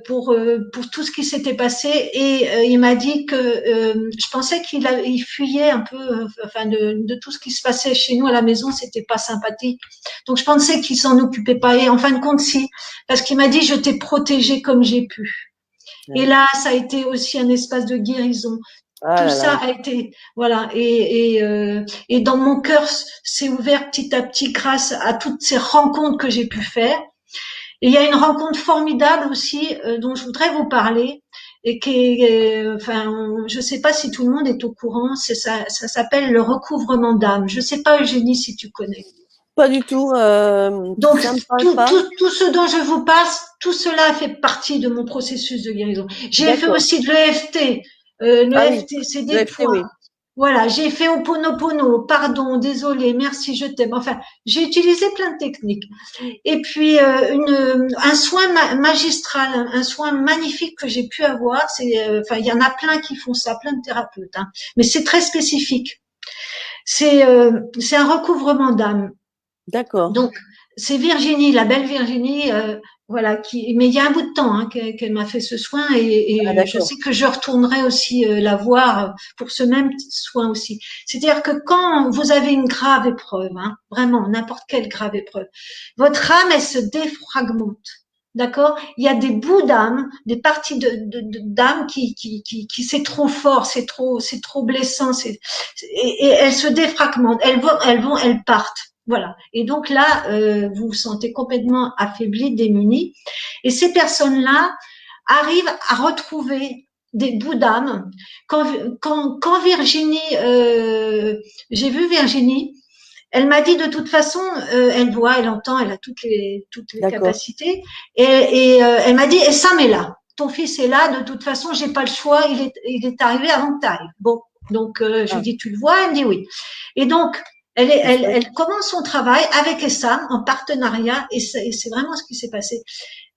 pour tout ce qui s'était passé et il m'a dit que je pensais il fuyait un peu, enfin de tout ce qui se passait chez nous à la maison, c'était pas sympathique. Donc je pensais qu'il s'en occupait pas et en fin de compte si, parce qu'il m'a dit je t'ai protégé comme j'ai pu. Et
Ouais.
là, ça a été aussi un espace de guérison.
Ah
Tout
là
ça
là.
a été, voilà, et dans mon cœur, c'est ouvert petit à petit grâce à toutes ces rencontres que j'ai pu faire. Et il y a une rencontre formidable aussi dont je voudrais vous parler et qui est, enfin, je ne sais pas si tout le monde est au courant. Ça s'appelle le recouvrement d'âme. Je ne sais pas, Eugénie, si tu connais.
Pas du tout.
Donc,
Ça me parle pas.
tout ce dont je vous parle, tout cela fait partie de mon processus de guérison. J'ai fait
D'accord.
aussi de l'EFT.
Ah oui,
L'EFT, c'est
le
des
FT,
points.
oui.
Voilà, j'ai fait Ho'oponopono, pardon, désolé, merci, je t'aime. Enfin, j'ai utilisé plein de techniques. Et puis un soin magistral, un soin magnifique que j'ai pu avoir. C'est, enfin, il y en a plein qui font ça, plein de thérapeutes, hein, mais c'est très spécifique. C'est un recouvrement d'âme.
D'accord.
Donc, c'est Virginie, la belle Virginie, voilà, mais il y a un bout de temps hein, qu'elle m'a fait ce soin
Ah
et je
d'accord.
sais que je retournerai aussi la voir pour ce même soin aussi. C'est-à-dire que quand vous avez une grave épreuve, hein, vraiment n'importe quelle grave épreuve, votre âme, elle se défragmente. D'accord. Il y a des bouts d'âme, des parties d'âme qui c'est trop fort, c'est trop blessant, et elles se défragmentent, elles partent. Voilà. Et donc là, vous vous sentez complètement affaibli, démuni. Et ces personnes-là arrivent à retrouver des bouts d'âme. Quand Virginie, j'ai vu Virginie, elle m'a dit de toute façon, elle voit, elle entend, elle a toutes les
D'accord.
capacités. Elle m'a dit, et Sam est là. Ton fils est là. De toute façon, j'ai pas le choix. Il est arrivé avant que tu arrives. Bon, donc je lui
Ah,
dis, tu le vois? Elle me dit oui. Et donc,
c'est chouette.
elle commence son travail avec Essam en partenariat et c'est vraiment ce qui s'est passé.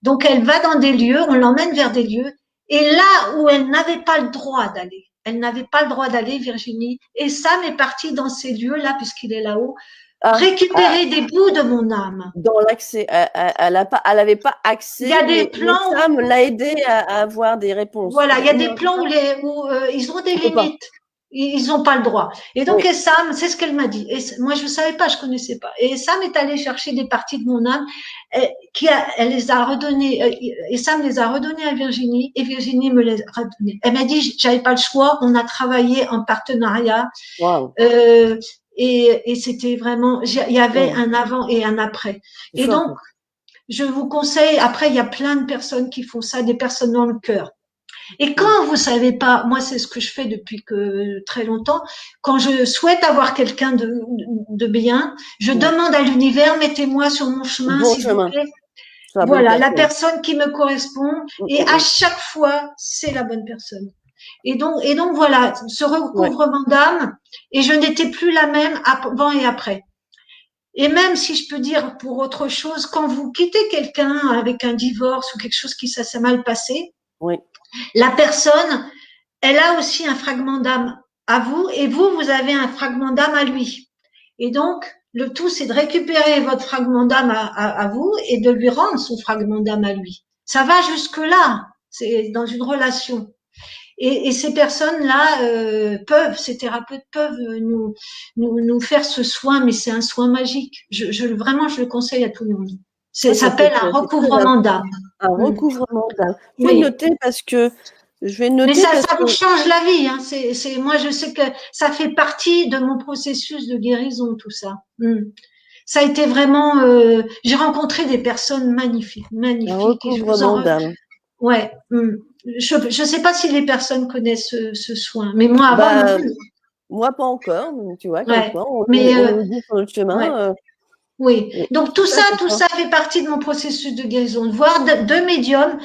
Donc, elle va dans des lieux, on l'emmène vers des lieux et là où elle n'avait pas le droit d'aller, elle n'avait pas le droit d'aller, Virginie, et Sam est parti dans ces lieux-là, puisqu'il est là-haut,
Ah, ah,
récupérer des bouts de mon âme.
dans l'accès. Elle avait pas
Il y a
accès,
des
mais
plans où,
Sam l'a aidé à avoir des réponses.
voilà, il y a des
Non, c'est
plans
ça?
où ils ont des
On peut pas.
limites. Ils n'ont pas le droit. Et donc,
Oui.
Essam, c'est ce qu'elle m'a dit. Et moi, je ne savais pas, je connaissais pas. Et Essam est allé chercher des parties de mon âme, elle les a redonnées, Essam les a redonnées à Virginie, et Virginie me les a redonnées. Elle m'a dit, j'avais pas le choix, on a travaillé en partenariat,
Waouh.
euh, et c'était vraiment, il y avait
Waouh.
un avant et un après.
C'est
Et
fort,
donc,
ça.
je vous conseille, après, il y a plein de personnes qui font ça, des personnes dans le cœur. Et
Mm.
quand vous savez pas, moi c'est ce que je fais depuis que très longtemps, quand je souhaite avoir quelqu'un de bien, je
Mm.
demande à l'univers, mettez-moi sur mon chemin,
Bon
s'il vous
chemin.
plaît.
C'est la bonne
Voilà, la
personne.
personne qui me correspond,
Mm,
et
mm,
à
mm.
chaque fois, c'est la bonne personne. Et donc voilà, ce
Ouais.
recouvrement d'âme, et je n'étais plus la même avant et après. Et même si je peux dire pour autre chose, quand vous quittez quelqu'un avec un divorce ou quelque chose qui s'est mal passé,
Oui.
la personne, elle a aussi un fragment d'âme à vous et vous avez un fragment d'âme à lui. Et donc, le tout, c'est de récupérer votre fragment d'âme à vous et de lui rendre son fragment d'âme à lui. Ça va jusque-là, c'est dans une relation. Et ces personnes-là ces thérapeutes peuvent nous faire ce soin, mais c'est un soin magique. Vraiment, je le conseille à tout le monde. Ça
Oui,
s'appelle un
c'est très
recouvrement d'âme.
un
Mm.
recouvrement d'âme. Je vais le
Oui.
noter parce que je vais le
Mais
noter parce
ça
que
vous change la vie. Hein. Moi, je sais que ça fait partie de mon processus de guérison, tout ça. Ça a été vraiment. J'ai rencontré des personnes magnifiques,
un
magnifiques, et je vous
recouvrement d'âme.
ouais. Je sais pas si les personnes connaissent ce soin, mais moi avant non
Bah,
plus.
moi pas encore, donc tu vois, comme
Ouais.
quoi,
Mais
on nous dit sur notre
ouais.
chemin.
Oui.
Et
Donc
ça, c'est
tout
fort.
ça fait partie de mon processus de guérison. De voir deux médiums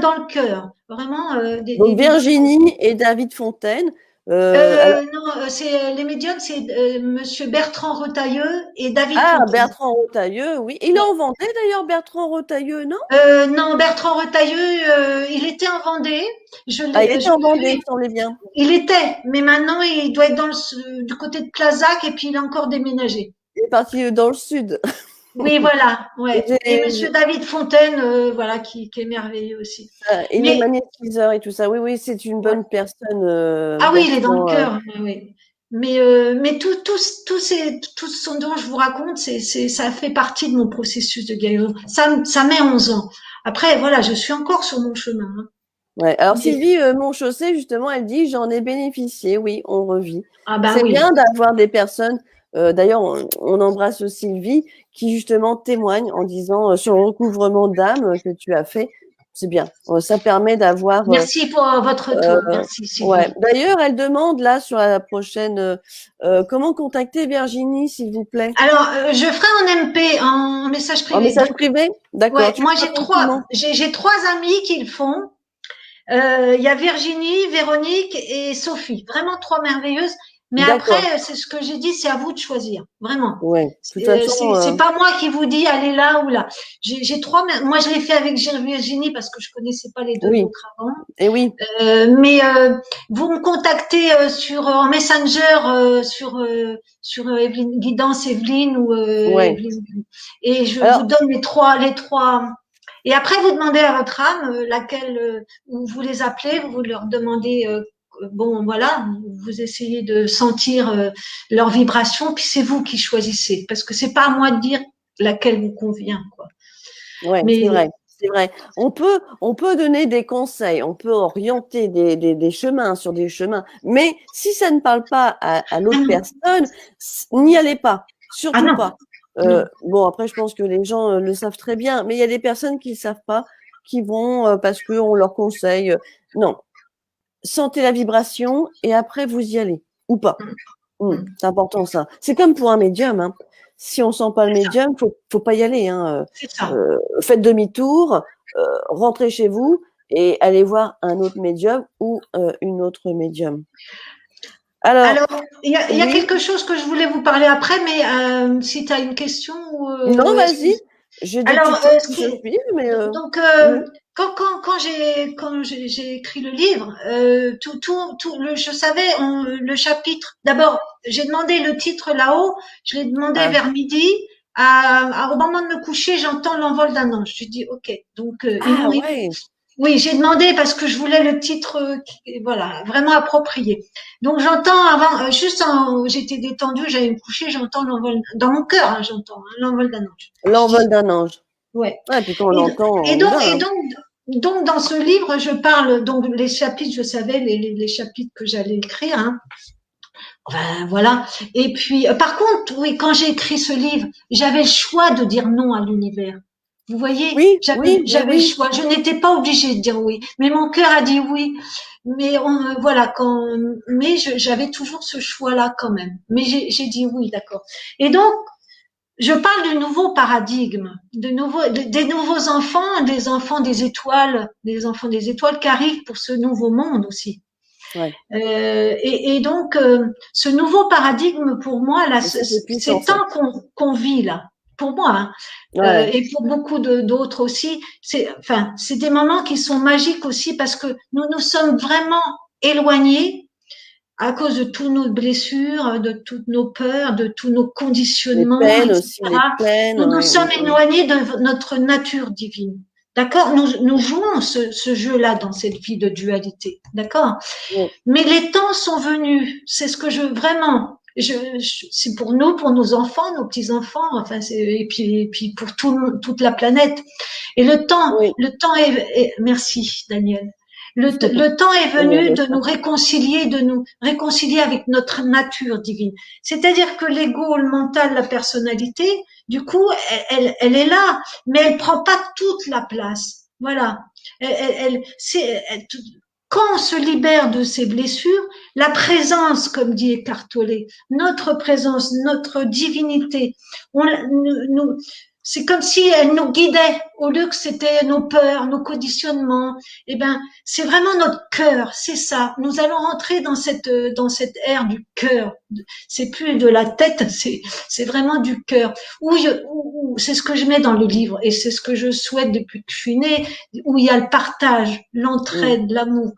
dans le cœur. Vraiment des
Donc
médiums.
Virginie et David Fontaine. Alors,
Non, c'est les médiums, c'est Monsieur Bertrand Retailleux et David
ah,
Fontaine.
Bertrand Retailleux, oui. Il est en Vendée d'ailleurs, Bertrand Retailleux, non?
Non, Bertrand Retailleux, il était en Vendée.
Ah, il était
Je
en
l'ai
Vendée, il
vu.
me semblait bien.
Il était, mais maintenant il doit être du côté de Plazac et puis il a encore déménagé.
Il est parti dans le sud.
Oui, voilà, ouais. Et Monsieur
J'ai-
David Fontaine, voilà, qui est merveilleux aussi.
il est
Mais
magnétiseur et tout ça. Oui, oui, c'est une
ouais.
bonne personne,
Ah oui, il est dans le
Bertrand.
cœur. Oui, oui. Mais tout ce dont je vous raconte, ça fait partie de mon processus de guérison. Ça met 11 ans. Après, voilà, je suis encore sur mon chemin. Hein.
Ouais. Alors
Mais,
Sylvie Monchaussé, justement, elle dit, j'en ai bénéficié. Oui, on revit.
ah ben
C'est
oui.
bien d'avoir des personnes. D'ailleurs, on embrasse Sylvie qui justement témoigne en disant sur le recouvrement d'âme que tu as fait. C'est bien. Ça permet d'avoir.
Merci pour votre retour. Merci, Sylvie.
Ouais. D'ailleurs, elle demande là sur la prochaine comment contacter Virginie, s'il vous plaît.
Alors, je ferai en MP, en message privé.
En message privé, d'accord.
Ouais, moi j'ai trois amis qui le font. Il y a Virginie, Véronique et Sophie. Vraiment trois merveilleuses. Mais après, c'est ce que j'ai dit, c'est à vous de choisir. Vraiment.
Ouais. De toute façon,
c'est pas moi qui vous dis allez là ou là. J'ai trois. Moi, je l'ai fait avec Virginie parce que je connaissais pas les deux autres avant.
Et oui.
Mais vous me contactez en Messenger sur Evelyne, Guidance Evelyne ou Evelyne, et je vous donne les trois. Et après, vous demandez à votre âme laquelle vous les appelez, vous leur demandez, bon, voilà, vous essayez de sentir leur vibration, puis c'est vous qui choisissez, parce que c'est pas à moi de dire laquelle vous convient, quoi.
Ouais, c'est vrai. C'est vrai. On peut donner des conseils, on peut orienter des chemins sur des chemins, mais si ça ne parle pas à l'autre personne, n'y allez pas, surtout pas. Bon, après, je pense que les gens le savent très bien, mais il y a des personnes qui ne savent pas, qui vont parce qu'on leur conseille. Non, sentez la vibration et après vous y allez ou pas. C'est important ça. C'est comme pour un médium. Hein. Si on sent pas le médium, faut pas y aller. Hein. Faites demi-tour, rentrez chez vous et allez voir un autre médium ou une autre médium. Alors,
il y a quelque chose que je voulais vous parler après, mais si tu as une question
non, vas-y. J'ai des petites questions, mais
donc quand j'ai écrit le livre, je savais le chapitre. D'abord, j'ai demandé le titre là-haut. Je l'ai demandé vers midi. Au moment de me coucher, j'entends l'envol d'un ange. Je dis ok. Donc oui, j'ai demandé parce que je voulais le titre, voilà, vraiment approprié. Donc j'entends avant, j'étais détendue, j'allais me coucher, j'entends l'envol dans mon cœur, hein, j'entends l'envol d'un ange.
L'envol d'un ange.
Ouais.
Puis quand on l'entend.
Et donc dans ce livre, je parle donc les chapitres, je savais les chapitres que j'allais écrire. Hein. Enfin, voilà. Et puis, par contre, oui, quand j'ai écrit ce livre, j'avais le choix de dire non à l'univers. Vous voyez, j'avais le choix. Je n'étais pas obligée de dire oui, mais mon cœur a dit oui. Mais voilà, mais j'avais toujours ce choix-là quand même. Mais j'ai dit oui, d'accord. Et donc, je parle du nouveau paradigme, des nouveaux enfants, des enfants des étoiles qui arrivent pour ce nouveau monde aussi.
Ouais.
Et donc, ce nouveau paradigme, pour moi, là, c'est temps qu'on vit là. Pour moi, hein, et pour beaucoup d'autres aussi, c'est des moments qui sont magiques aussi parce que nous nous sommes vraiment éloignés à cause de toutes nos blessures, de toutes nos peurs, de tous nos conditionnements, etc. Nous nous sommes éloignés de notre nature divine. D'accord, nous jouons ce jeu-là dans cette vie de dualité, d'accord. Mais les temps sont venus. C'est ce que c'est pour nous, pour nos enfants, nos petits enfants, et puis pour toute la planète. Et le temps est merci Daniel. Le temps est venu de nous réconcilier avec notre nature divine. C'est-à-dire que l'ego, le mental, la personnalité, du coup, elle est là, mais elle prend pas toute la place. Voilà. Quand on se libère de ces blessures, la présence, comme dit Eckhart Tolle, notre présence, notre divinité, c'est comme si elle nous guidait au lieu que c'était nos peurs, nos conditionnements. Eh ben, c'est vraiment notre cœur, c'est ça. Nous allons rentrer dans cette ère du cœur. C'est plus de la tête, c'est vraiment du cœur. C'est ce que je mets dans le livre et c'est ce que je souhaite depuis que je suis née, où il y a le partage, l'entraide, l'amour.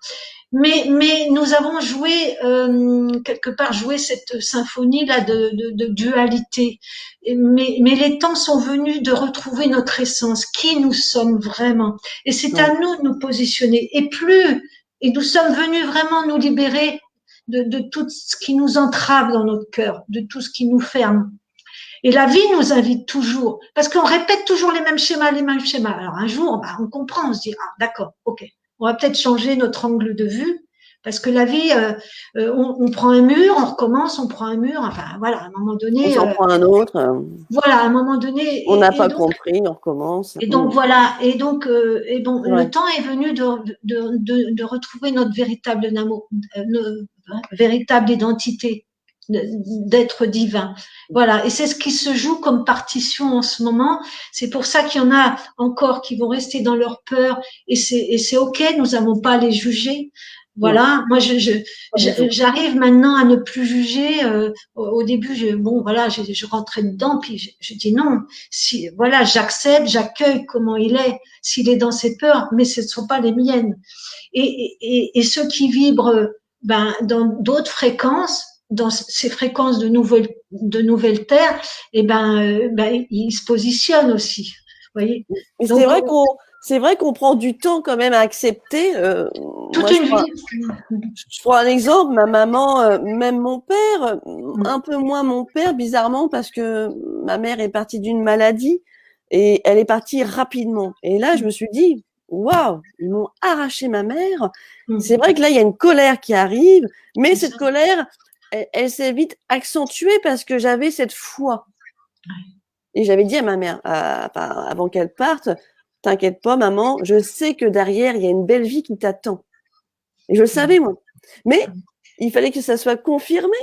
Mais nous avons quelque part joué cette symphonie là de dualité. Mais les temps sont venus de retrouver notre essence, qui nous sommes vraiment. Et c'est à nous de nous positionner. Et nous sommes venus vraiment nous libérer de tout ce qui nous entrave dans notre cœur, de tout ce qui nous ferme. Et la vie nous invite toujours, parce qu'on répète toujours les mêmes schémas. Alors un jour, on comprend, on se dit, ah d'accord, ok, on va peut-être changer notre angle de vue, Parce que la vie, on prend un mur, on recommence, on prend un mur. Enfin, voilà, à un moment
On
donné,
s'en prend un autre.
voilà, à un moment donné,
On n'a pas compris, on recommence.
et donc voilà, et bon,
Ouais.
le temps est venu de retrouver notre véritable amour, notre véritable identité d'être divin. Voilà, et c'est ce qui se joue comme partition en ce moment. C'est pour ça qu'il y en a encore qui vont rester dans leur peur, et c'est ok, nous n'avons pas à les juger.
Non,
Voilà, moi
pas du tout.
j'arrive maintenant à ne plus juger. Au début, bon voilà, je rentrais dedans, puis je dis non. Si voilà, j'accepte, j'accueille comment il est, s'il est dans ses peurs, mais ce ne sont pas les miennes. Et ceux qui vibrent ben, dans d'autres fréquences, dans ces fréquences de nouvelles terres, et ben ils se positionnent aussi. Vous voyez.
Mais
Donc
c'est vrai qu'on prend du temps quand même à accepter.
toute
Moi,
une vie.
je prends un exemple. Ma maman, même mon père,
Mm.
un peu moins mon père, bizarrement, parce que ma mère est partie d'une maladie et elle est partie rapidement. Et là, je me suis dit, waouh, ils m'ont arraché ma mère. C'est
Mm.
vrai que là, il y a une colère qui arrive, mais
C'est
cette
ça.
colère, elle s'est vite accentuée parce que j'avais cette foi. Et j'avais dit à ma mère, avant qu'elle parte, t'inquiète pas, maman, je sais que derrière, il y a une belle vie qui t'attend. Et je le savais, moi. Mais il fallait que ça soit confirmé,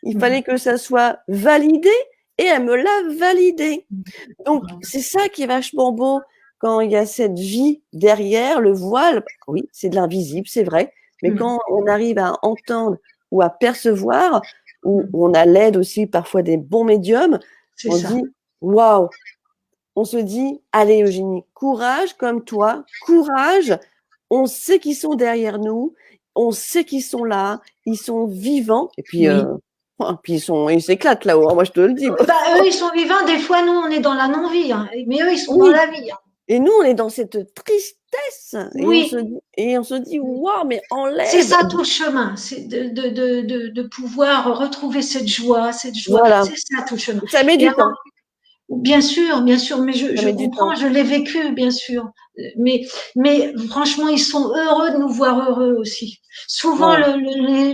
il fallait que ça soit validé, et elle me l'a validé. Donc, c'est ça qui est vachement beau quand il y a cette vie derrière le voile. Oui, c'est de l'invisible, c'est vrai. Mais quand on arrive à entendre ou à percevoir, ou on a l'aide aussi parfois des bons médiums,
C'est
on
ça.
dit, waouh, on se dit, allez Eugénie, courage comme toi, courage, on sait qu'ils sont derrière nous, on sait qu'ils sont là, ils sont vivants, et puis,
Oui.
puis ils s'éclatent là-haut, hein, moi je te le dis.
Bah, eux, ils sont vivants. Des fois, nous, on est dans la non-vie, hein. Mais eux, ils sont dans
Oui,
la vie, hein.
et nous on est dans cette tristesse,
Oui.
et on se dit, waouh, mais
C'est
enlève,
ça tout le chemin, c'est de pouvoir retrouver cette joie,
voilà,
c'est ça tout le chemin.
ça met
Et
du
alors,
temps,
bien sûr, mais
ça
je
met du
comprends,
temps.
je l'ai vécu, bien sûr. Mais franchement, ils sont heureux de nous voir heureux aussi. Souvent,
Ouais.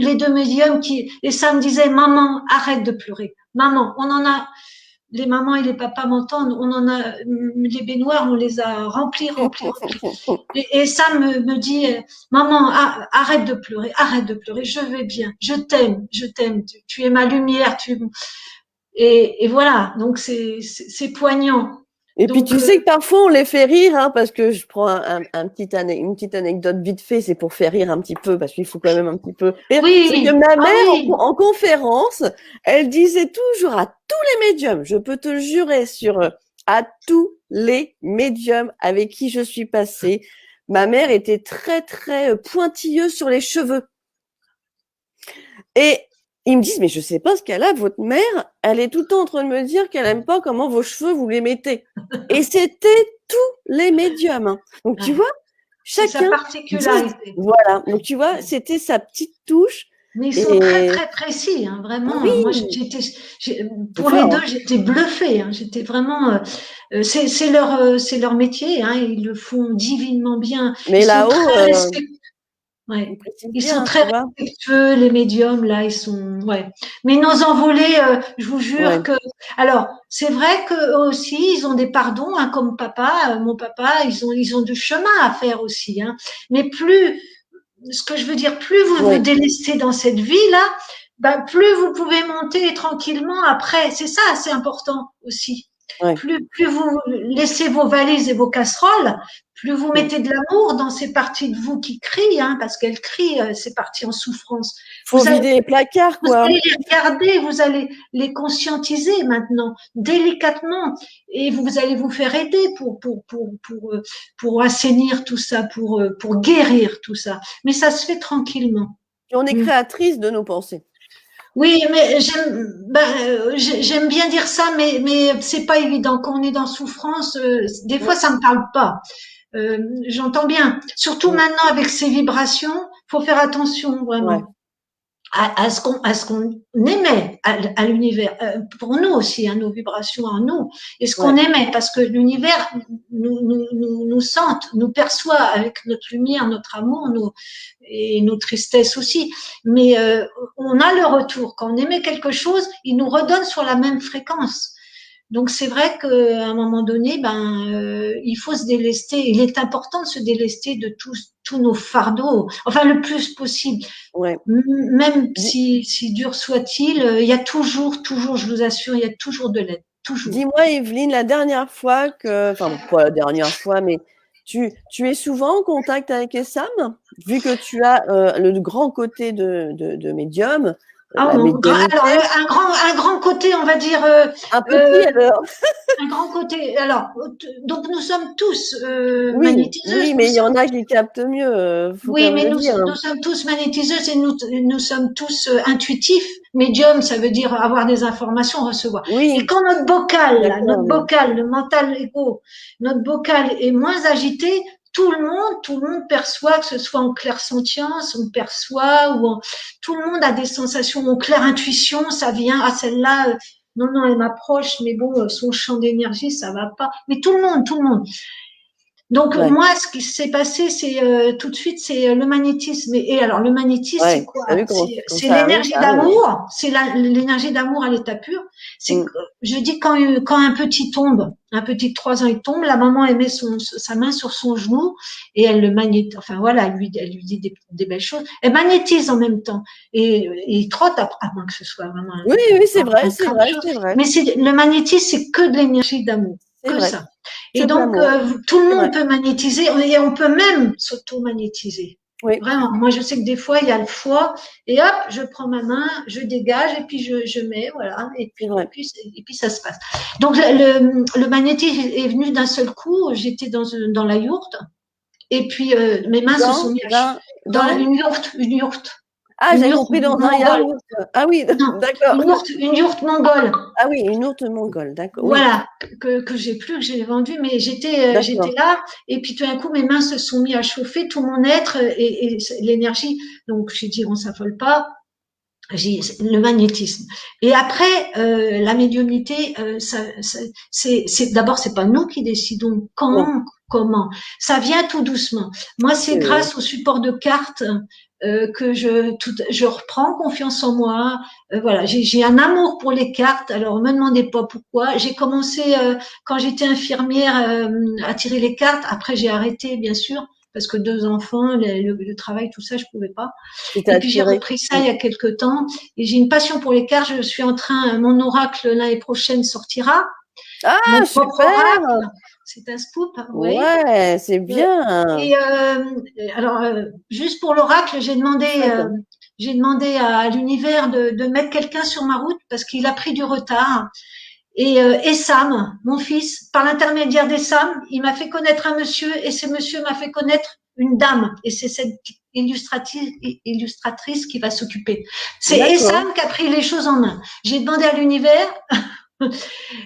les deux médiums et ça me disait, maman, arrête de pleurer. Maman, on en a, les mamans et les papas m'entendent, on en a, les baignoires, on les a remplis. Et ça me dit, maman, arrête de pleurer, je vais bien, je t'aime, tu es ma lumière, et voilà, donc c'est poignant.
Et puis
Donc,
tu sais que parfois on les fait rire, hein, parce que je prends une petite anecdote vite fait, c'est pour faire rire un petit peu, parce qu'il faut quand même un petit peu rire. C'est que
oui,
ma
ah
mère,
oui,
en conférence, elle disait toujours à tous les médiums, je peux te le jurer à tous les médiums avec qui je suis passée, ma mère était très très pointilleuse sur les cheveux. Et ils me disent, mais je sais pas ce qu'elle a, votre mère, elle est tout le temps en train de me dire qu'elle aime pas comment vos cheveux vous les mettez. Et c'était tous les médiums, hein. Donc tu
ouais,
vois,
c'est sa
chacun dit,
particularité.
voilà. Donc tu vois, c'était sa petite touche.
Mais ils sont très
Et
très précis, hein, vraiment. Moi,
oui, c'est
pour les
fort,
deux,
hein.
j'étais bluffée. Hein, j'étais vraiment. C'est leur métier. Hein, ils le font divinement bien. Ils
Mais
sont
là-haut,
très respectueux.
ils
Ouais.
précisent
Ils sont
bien,
très
tu vois.
respectueux, les médiums, là, ils sont, ouais. Mais nos envolés, je vous jure
Ouais.
que, alors, c'est vrai que eux aussi, ils ont des pardons, hein, comme papa, mon papa, ils ont du chemin à faire aussi, hein. Mais plus, ce que je veux dire, plus vous vous
Oui,
délaissez dans cette vie-là, ben, plus vous pouvez monter tranquillement après. C'est ça, c'est important aussi.
ouais.
Plus vous laissez vos valises et vos casseroles, plus vous
Mm.
mettez de l'amour dans ces parties de vous qui crient, hein, parce qu'elles crient, ces parties en souffrance.
Faut vider les placards,
Vous
quoi.
allez les regarder, vous allez les conscientiser maintenant, délicatement, et vous allez vous faire aider pour assainir tout ça, pour guérir tout ça. Mais ça se fait tranquillement.
Et on est
Mm.
créatrice de nos pensées.
Oui, mais j'aime bien dire ça, mais c'est pas évident. Quand on est dans souffrance, des
Mm.
fois ça me parle pas. J'entends bien. Surtout
Mm.
maintenant avec ces vibrations, faut faire attention
Ouais.
vraiment. à ce qu'on émet à l'univers, pour nous aussi, hein, nos vibrations en nous, et ce qu'on émet, parce que l'univers nous sente, nous perçoit avec notre lumière, notre amour, et nos tristesses aussi. Mais on a le retour. Quand on émet quelque chose, il nous redonne sur la même fréquence. Donc c'est vrai qu'à un moment donné, il faut se délester. Il est important de se délester de tous nos fardeaux, enfin le plus possible.
Ouais.
Même si dur soit-il, il y a toujours, je vous assure, il y a toujours de l'aide. Toujours.
Dis-moi, Evelyne, la dernière fois enfin, pas la dernière fois, mais tu es souvent en contact avec Essam, vu que tu as le grand côté de médium,
Ah,
la médiumnité.
alors, un grand côté, on va dire.
Un petit, alors.
Un grand côté. Alors, donc nous sommes tous
Oui,
magnétiseuses.
oui, mais il y en a qui captent mieux, faut
Oui,
quand
mais
même le dire.
nous sommes tous magnétiseuses et nous sommes tous intuitifs. Médium, ça veut dire avoir des informations, recevoir.
Oui,
Et quand notre bocal, là,
d'accord,
le mental égo, notre bocal est moins agité, tout le monde perçoit, que ce soit en clairsentience, on perçoit, tout le monde a des sensations en claire intuition, ça vient, ah, celle-là, non, non, elle m'approche, mais bon, son champ d'énergie, ça va pas. Mais tout le monde, tout le monde. Donc
ouais,
moi, ce qui s'est passé, c'est tout de suite, c'est le magnétisme. Et alors le magnétisme, c'est
ouais.
quoi?
T'as vu quand
C'est
ça arrive,
l'énergie
ça arrive.
d'amour. C'est l'énergie d'amour à l'état pur. C'est je dis quand un petit tombe, un petit de 3 ans, il tombe, la maman elle met sa main sur son genou et elle le magnétise. Enfin voilà, elle lui dit des belles choses. Elle magnétise en même temps et il trotte à moins que ce soit vraiment
Oui, oui, c'est vrai,
un
c'est
train de
vrai,
choses.
c'est vrai.
Mais le magnétisme, c'est que de l'énergie d'amour,
C'est
que
vrai.
ça. Et
Que de
donc,
l'amour.
tout le
C'est vrai.
monde peut magnétiser et on peut même s'auto-magnétiser.
Oui,
Vraiment. Moi, je sais que des fois, il y a le foie et hop, je prends ma main, je dégage et puis je mets, voilà.
c'est vrai.
Et puis ça se passe. Donc, le magnétisme est venu d'un seul coup. J'étais dans la yourte et puis mes mains se sont mises dans une yourte.
Ah,
Une
j'avais
yourte
compris dans un
mongole.
yaourt. Ah oui,
Non,
d'accord.
une yourte mongole.
Ah oui, une yourte mongole, d'accord. Oui,
Voilà, que j'ai plus, que j'ai vendu, mais j'étais
d'accord.
là, et puis tout d'un coup, mes mains se sont mis à chauffer, tout mon être et l'énergie. Donc, j'ai dit, on s'affole pas, le magnétisme. Et après, la médiumnité, d'abord, c'est pas nous qui décidons
Non.
quand, comment. Ça vient tout doucement. Moi, c'est grâce au support de cartes que je reprends confiance en moi. Voilà, j'ai un amour pour les cartes. Alors, me demandez pas pourquoi. J'ai commencé quand j'étais infirmière à tirer les cartes. Après, j'ai arrêté, bien sûr, parce que 2 enfants, le travail, tout ça, je pouvais pas.
Qui t'a
Et puis j'ai
attiré.
repris ça il y a quelque temps et j'ai une passion pour les cartes. Je suis en train, mon oracle l'année prochaine sortira, mon
Ah,
propre
super!
oracle. C'est un scoop, oui.
Ouais, c'est bien.
Et alors, juste pour l'oracle,
Chouette.
j'ai demandé à l'univers de mettre quelqu'un sur ma route parce qu'il a pris du retard. Et Sam, mon fils, par l'intermédiaire d'Essam, il m'a fait connaître un monsieur et ce monsieur m'a fait connaître une dame. Et c'est cette illustratrice qui va s'occuper. C'est
D'accord.
Essam qui a pris les choses en main. J'ai demandé à l'univers.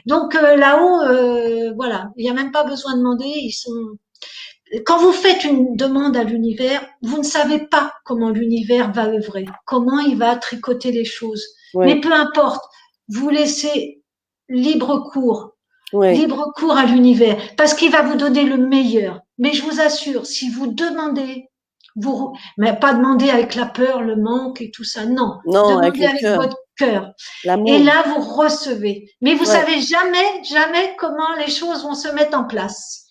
Donc là-haut, voilà, il n'y a même pas besoin de demander. Ils sont. Quand vous faites une demande à l'univers, vous ne savez pas comment l'univers va œuvrer, comment il va tricoter les choses. Mais
Oui,
peu importe, vous laissez
oui.
libre cours à l'univers, parce qu'il va vous donner le meilleur. Mais je vous assure, si vous demandez, mais pas demander avec la peur, le manque et tout ça, non.
Non, avec
Demandez
le
avec
cœur,
votre cœur. Et
l'amour.
là, vous recevez. Mais vous
Ouais,
savez jamais, jamais comment les choses vont se mettre en place.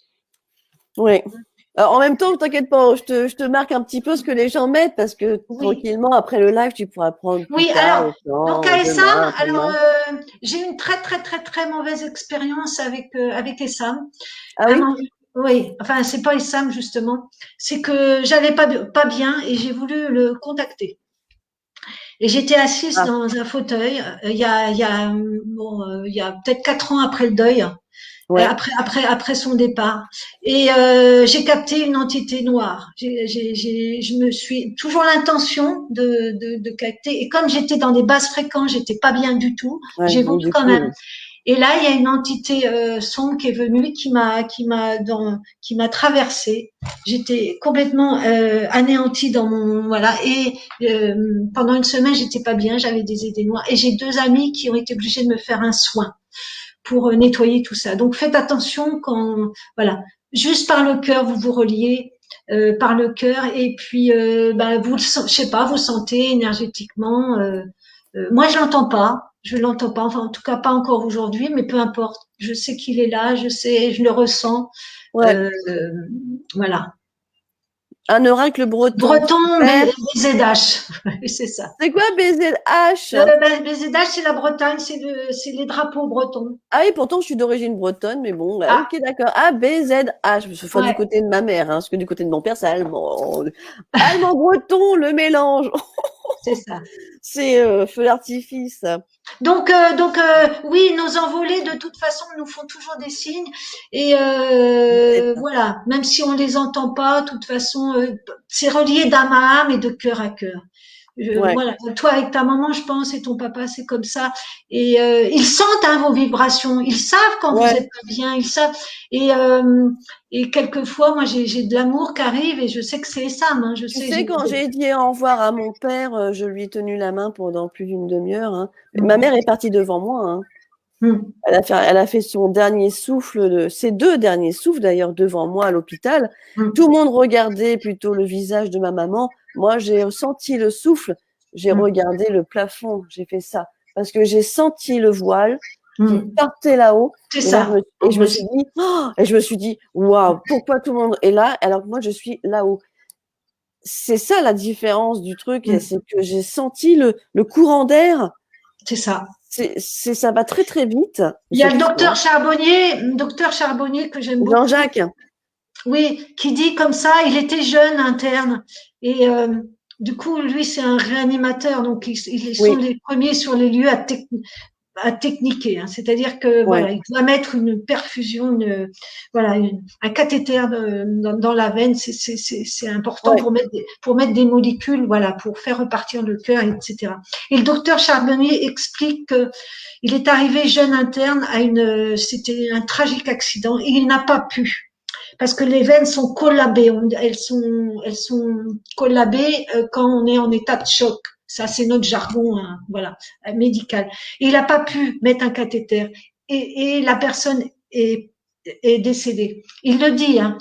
oui. Alors, en même temps, t'inquiète pas, je te marque un petit peu ce que les gens mettent parce que
Oui.
tranquillement, après le live, tu pourras prendre plus
Oui,
tard,
alors,
au
donc
temps,
à Essam,
demain,
alors
après-demain.
j'ai eu une très très très très mauvaise expérience avec Essam.
Ah oui?
Vraiment, oui, enfin c'est pas Essam justement, c'est que j'allais pas bien et j'ai voulu le contacter. Et j'étais assise
Ah,
dans un fauteuil. Il y a peut-être 4 ans après le deuil,
ouais.
après son départ, et j'ai capté une entité noire. Je me suis toujours l'intention de capter. Et comme j'étais dans des basses fréquences, j'étais pas bien du tout.
Ouais,
J'ai
donc
voulu
du
quand
coup,
même. Et là, il y a une entité sombre qui est venue, qui m'a traversée. J'étais complètement anéantie dans mon voilà. Et pendant une semaine, j'étais pas bien, j'avais des idées noires. Et j'ai 2 amis qui ont été obligés de me faire un soin pour nettoyer tout ça. Donc faites attention quand voilà, juste par le cœur vous vous reliez. Par le cœur et puis vous je sais pas vous sentez énergétiquement moi je l'entends pas enfin en tout cas pas encore aujourd'hui mais peu importe je sais qu'il est là je sais je le ressens
Ouais.
euh, voilà
Un oracle breton.
breton
Super.
BZH c'est ça
C'est quoi BZH?
BZH c'est la Bretagne c'est les drapeaux bretons
Ah oui, pourtant je suis d'origine bretonne, mais bon,
ah
ok, d'accord. Ah, BZH, enfin du
ouais
côté de ma mère, hein, parce que du côté de mon père, c'est allemand. Allemand-breton, le mélange.
c'est ça.
C'est feu d'artifice.
Donc, oui, nos envolées, de toute façon, nous font toujours des signes. Et voilà, même si on les entend pas, de toute façon, c'est relié d'âme à âme et de cœur à cœur.
Ouais,
Voilà, toi avec ta maman, je pense, et ton papa, c'est comme ça. Et ils sentent hein, vos vibrations, ils savent quand vous
ouais.
êtes pas bien, ils savent. Et, quelquefois, moi, j'ai de l'amour qui arrive et je sais que c'est Sam. Hein, je
Tu
sais.
sais, quand j'ai dit au revoir à mon père, je lui ai tenu la main pendant plus d'une demi-heure. Hein. Ma
Mm,
mère est partie devant moi. Hein.
mm,
Elle a fait son dernier souffle, ses 2 derniers souffles d'ailleurs devant moi à l'hôpital.
mm,
Tout le monde regardait plutôt le visage de ma maman. Moi, j'ai senti le souffle, j'ai
mm,
regardé le plafond, j'ai fait ça parce que j'ai senti le voile qui
mm.
partait là-haut.
C'est
Et là,
ça.
et je
Moi
me suis
aussi.
dit, oh, et je me suis dit, waouh, pourquoi tout le monde est là alors que moi je suis là-haut. C'est ça la différence du truc,
Mm.
c'est que j'ai senti le courant d'air.
C'est ça.
Ça va très très vite.
Il y a
C'est fou, hein.
le docteur Charbonnier que j'aime beaucoup.
Jean-Jacques.
Oui, qui dit comme ça, il était jeune interne et du coup, lui, c'est un réanimateur, donc ils sont
Oui,
les premiers sur les lieux à techniquer. Hein. C'est-à-dire que
ouais,
voilà, il doit mettre une perfusion, voilà, un cathéter dans la veine, c'est important
ouais.
pour mettre des molécules, voilà, pour faire repartir le cœur, etc. Et le docteur Charbonnier explique que il est arrivé jeune interne c'était un tragique accident et il n'a pas pu parce que les veines sont collabées, elles sont collabées quand on est en état de choc. Ça, c'est notre jargon, hein, voilà, médical. Et il n'a pas pu mettre un cathéter et la personne est décédée. Il le dit, hein.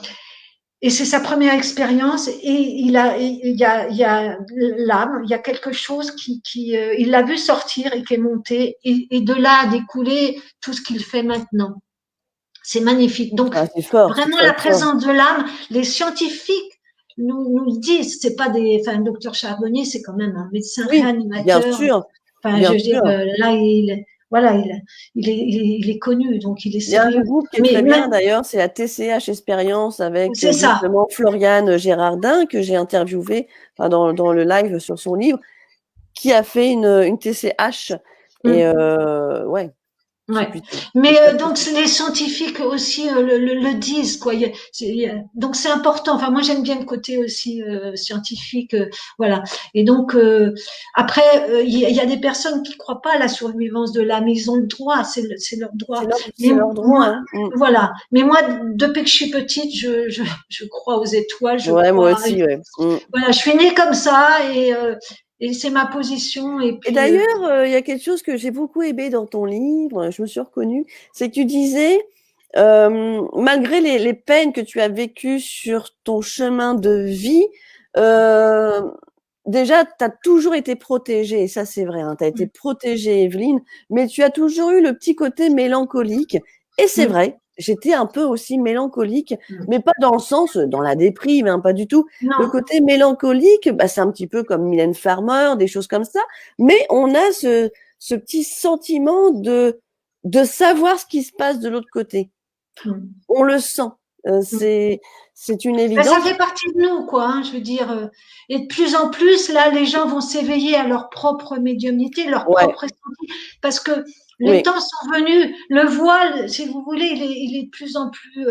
Et c'est sa première expérience et il y a l'âme, il y a quelque chose il l'a vu sortir et qui est monté et de là a découlé tout ce qu'il fait maintenant. C'est magnifique. Donc,
Ah, c'est fort, c'est
vraiment
très
la
fort.
présence de l'âme, les scientifiques nous le disent, c'est pas enfin, le docteur Charbonnier, c'est quand même un médecin
Oui, bien
réanimateur.
sûr,
Enfin, je
bien
veux dire,
sûr.
là, voilà, il est connu, donc il est
Il y a un
sérieux.
groupe qui est
Mais
très bien d'ailleurs, c'est la TCH Expérience avec
c'est ça.
justement Floriane Gérardin que j'ai interviewé enfin, dans le live sur son livre, qui a fait une TCH. Et
Mm.
ouais, c'est
Ouais.
plutôt, c'est
Mais
très
donc
précis.
les scientifiques aussi le disent quoi. Donc c'est important. Enfin moi j'aime bien le côté aussi scientifique, voilà. Et donc après il y a des personnes qui croient pas à la survivance de l'âme. Ils ont le droit, c'est leur droit. Mais
C'est leur droit.
moi
Hein. Mm.
voilà. Mais moi depuis que je suis petite, je crois aux étoiles, je
Ouais, moi
crois.
aussi, ouais. Mm.
Voilà, je suis née comme ça et c'est ma position. Et
Et
puis
d'ailleurs, il y a quelque chose que j'ai beaucoup aimé dans ton livre, je me suis reconnue, c'est que tu disais, malgré les peines que tu as vécues sur ton chemin de vie, euh, déjà, tu as toujours été protégée, et ça c'est vrai, hein, tu as été protégée, Evelyne, mais tu as toujours eu le petit côté mélancolique, et c'est
mm,
vrai, j'étais un peu aussi mélancolique,
mm.
mais pas dans le sens, dans la déprime, hein, pas du tout. Le
Non.
côté mélancolique, bah, c'est un petit peu comme Mylène Farmer, des choses comme ça, mais on a ce petit sentiment de savoir ce qui se passe de l'autre côté.
Mm.
On le sent. Euh,
Mm.
c'est, c'est une
Ben, ça
évidence.
fait partie de nous, quoi. Hein, je veux dire, et de plus en plus, là, les gens vont s'éveiller à leur propre médiumnité, leur
Ouais,
propre esprit, parce que les
oui,
temps sont venus. Le voile, si vous voulez, il est de plus en plus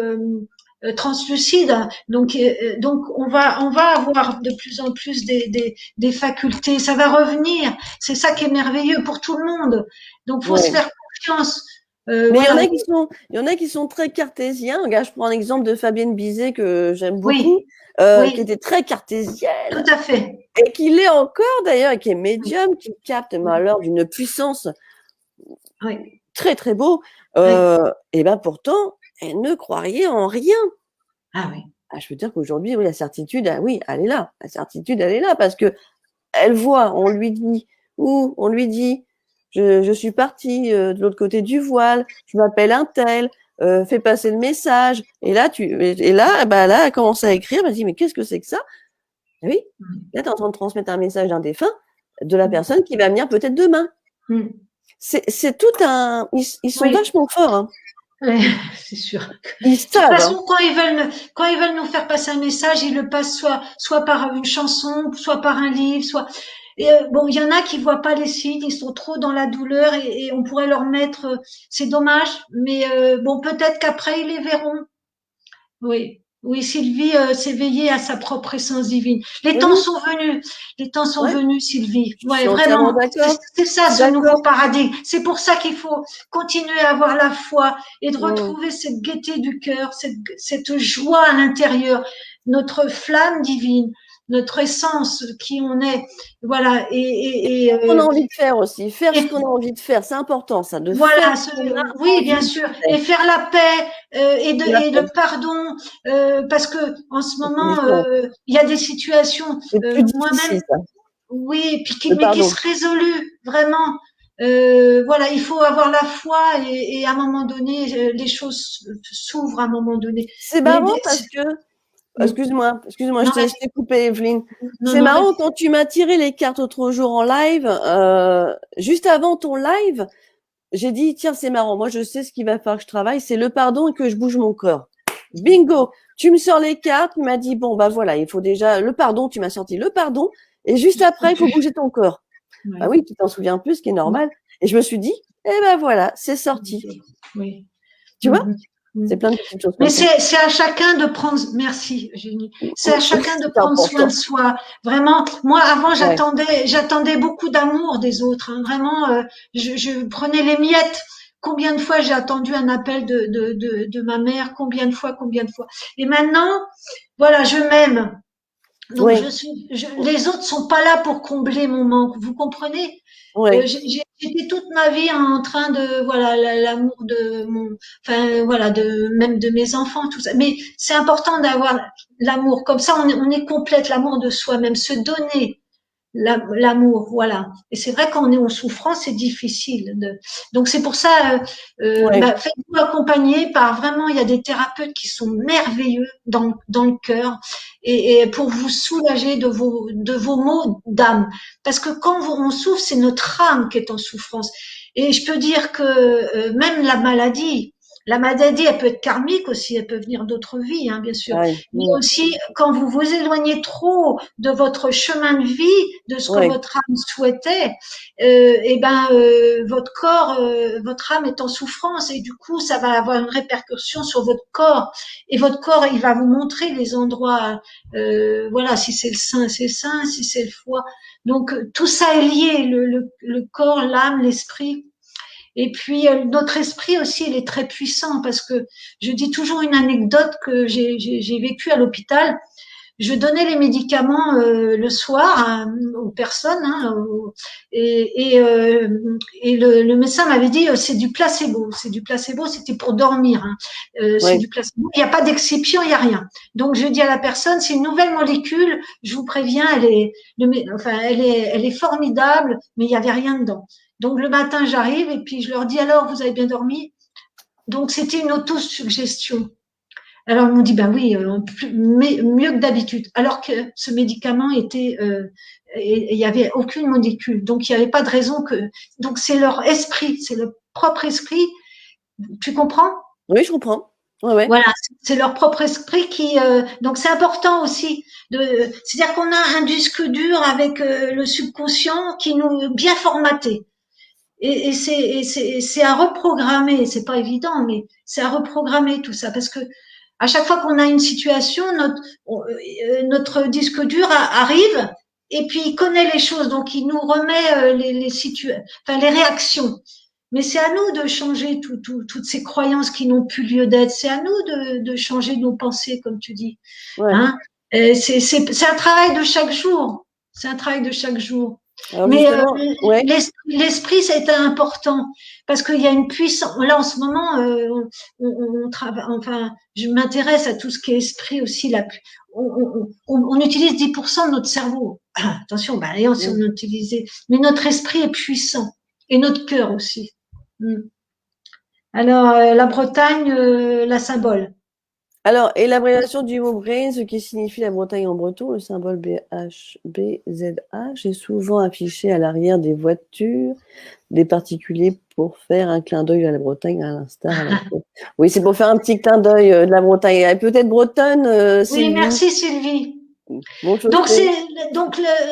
translucide. Hein. Donc, on va avoir de plus en plus des facultés. Ça va revenir. C'est ça qui est merveilleux pour tout le monde. Donc, faut se
ouais.
faire confiance.
Mais
voilà.
il y en a qui sont très cartésiens. Regarde, je prends un exemple de Fabienne Bizet que j'aime beaucoup,
Oui, oui,
qui était très
tout
cartésienne
à fait.
et qui l'est encore d'ailleurs, et qui est
Oui,
médium, qui capte, mais
oui,
alors d'une puissance
oui,
très très beau.
oui.
Et ben pourtant, elle ne croyait en rien.
Ah oui.
Ah, je veux dire qu'aujourd'hui, oui, la certitude, ah oui, elle est là. La certitude, elle est là parce que elle voit, on lui dit, ou on lui dit, je suis partie de l'autre côté du voile, je m'appelle un tel, fais passer le message. Et là, bah là, elle commence à écrire, elle dit, mais qu'est-ce que c'est que ça? Ah oui,
Mm,
là, tu es en train de transmettre un message d'un défunt de la
mm,
personne qui va venir peut-être demain.
mm.
C'est tout un, ils sont
Oui,
vachement forts, hein.
ouais, c'est sûr.
Ils
De toute
savent, hein.
façon, quand ils veulent nous faire passer un message, ils le passent soit par une chanson, soit par un livre, soit. Et, bon, il y en a qui voient pas les signes, ils sont trop dans la douleur et on pourrait leur mettre. C'est dommage, mais bon, peut-être qu'après ils les verront. Oui, oui, Sylvie s'est veillée à sa propre essence divine.
Oui, oui,
Les temps sont
ouais,
venus, Sylvie.
je
Ouais,
suis entièrement
vraiment,
d'accord.
c'est
Je
ça
suis
ce nouveau
d'accord.
paradigme. C'est pour ça qu'il faut continuer à avoir la foi et de
Mm.
retrouver cette gaieté du cœur, cette joie à l'intérieur, notre flamme divine, notre essence qui on est. Voilà,
Et faire ce qu'on a envie de faire aussi, faire ce
et
qu'on a envie de faire, c'est important ça, de faire
voilà,
ce qu'on a
oui, bien
envie de
sûr, et
faire.
faire la paix
De la
et le
paix.
pardon, parce que en ce
C'est
moment,
différent.
il y a des situations,
C'est plus difficile
moi-même,
ça,
oui, et puis
le
mais qui
pardon.
se résolent vraiment. Voilà, il faut avoir la foi et à un moment donné, les choses s'ouvrent à un moment donné.
C'est
Mais
marrant parce que, excuse-moi,
non,
je t'ai coupé, Evelyne.
non,
C'est
non,
marrant
vas-y.
quand tu m'as tiré les cartes l'autre jour en live, juste avant ton live, j'ai dit, tiens, c'est marrant, moi je sais ce qu'il va falloir que je travaille, c'est le pardon et que je bouge mon corps. Bingo! Tu me sors les cartes, tu m'as dit, bon, bah voilà, il faut déjà, le pardon, tu m'as sorti le pardon, et juste après, il faut bouger ton corps. Bah
Ouais.
oui, tu t'en souviens plus, ce qui est normal. Et je me suis dit, eh ben voilà, c'est sorti.
Oui.
Tu vois?
Mhm.
C'est
Mhm.
plein de petites choses
Mais
comme ça.
c'est à chacun de prendre, merci Génie, c'est à chacun de
C'est
prendre soin de
important.
soi. Vraiment, moi avant
Ouais,
j'attendais beaucoup d'amour des autres. Hein. Vraiment, je prenais les miettes. Combien de fois j'ai attendu un appel de ma mère, combien de fois, combien de fois. Et maintenant, voilà, je m'aime. Donc
ouais,
les autres sont pas là pour combler mon manque. Vous comprenez?
ouais,
J'étais toute ma vie en train de voilà l'amour de mon enfin voilà de même de mes enfants tout ça mais c'est important d'avoir l'amour comme ça on est complète l'amour de soi-même se donner l'amour voilà et c'est vrai quand on est en souffrance c'est difficile donc c'est pour ça
ouais.
faites-vous accompagner par vraiment il y a des thérapeutes qui sont merveilleux dans le cœur et pour vous soulager de vos maux d'âme parce que quand on souffre c'est notre âme qui est en souffrance et je peux dire que même la maladie, elle peut être karmique aussi, elle peut venir d'autres vies, hein, bien sûr.
Ouais,
Mais aussi, quand vous vous éloignez trop de votre chemin de vie, de ce que
ouais,
votre âme souhaitait, votre âme est en souffrance et du coup, ça va avoir une répercussion sur votre corps. Et votre corps, il va vous montrer les endroits, voilà, si c'est le sein, c'est le sein, si c'est le foie. Donc, tout ça est lié, le corps, l'âme, l'esprit. Et puis notre esprit aussi, il est très puissant parce que je dis toujours une anecdote que j'ai vécue à l'hôpital. Je donnais les médicaments le soir aux personnes et le médecin m'avait dit c'est du placebo, c'est du placebo, c'était pour dormir, hein. C'est
ouais.
du placebo, il n'y a pas d'excipient, il n'y a rien. Donc je dis à la personne c'est une nouvelle molécule, je vous préviens, elle est formidable, mais il n'y avait rien dedans. Donc le matin j'arrive et puis je leur dis alors vous avez bien dormi. Donc c'était une autosuggestion. Alors ils m'ont dit ben oui, mieux que d'habitude. Alors que ce médicament était, il y avait aucune molécule, donc il n'y avait pas de raison que. Donc c'est leur esprit, c'est le propre esprit. Tu comprends?
Oui, je comprends. Ouais, ouais,
Voilà, c'est leur propre esprit qui. Donc c'est important aussi c'est-à-dire qu'on a un disque dur avec le subconscient qui nous bien formaté. C'est à reprogrammer. C'est pas évident, mais c'est à reprogrammer tout ça parce que à chaque fois qu'on a une situation, notre disque dur arrive et puis il connaît les choses, donc il nous remet les réactions. Mais c'est à nous de changer toutes ces croyances qui n'ont plus lieu d'être. C'est à nous de changer nos pensées, comme tu dis.
Ouais.
Hein? C'est un travail de chaque jour. C'est un travail de chaque jour.
Alors
Mais
justement, ouais.
l'esprit, c'est important parce qu'il y a une puissance. Là, en ce moment, on travaille. Enfin, je m'intéresse à tout ce qui est esprit aussi. On utilise 10% de notre cerveau. Attention, bah, et si on
Mm.
utilisait, mais notre esprit est puissant et notre cœur aussi. Mm. Alors, la Bretagne, la symbole.
Alors, et l'abréviation du mot brain, ce qui signifie la Bretagne en breton, le symbole BHBZH est souvent affiché à l'arrière des voitures des particuliers pour faire un clin d'œil à la Bretagne, à l'instar à la... Oui, c'est pour faire un petit clin d'œil de la Bretagne. Elle est peut-être bretonne,
Oui,
Sylvie.
merci Sylvie.
Bon
Donc
chaussée.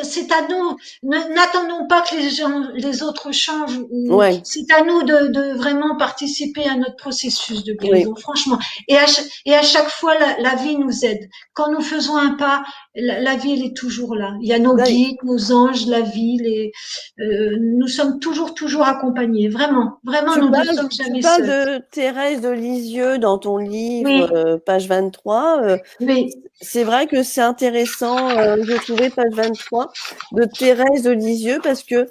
c'est à nous. N'attendons pas que les autres changent.
Ouais,
C'est à nous de vraiment participer à notre processus de
oui.
guérison, franchement. Et à chaque fois, la vie nous aide. Quand nous faisons un pas, la vie elle est toujours là. Il y a nos
D'ailleurs,
guides, nos anges, la vie. Nous sommes toujours accompagnés. Vraiment, vraiment, nous ne sommes
tu
jamais
parles
seuls.
de Thérèse de Lisieux dans ton livre,
Oui,
page 23.
oui,
C'est vrai que c'est intéressant, je trouvais, page 23, de Thérèse de Lisieux, parce que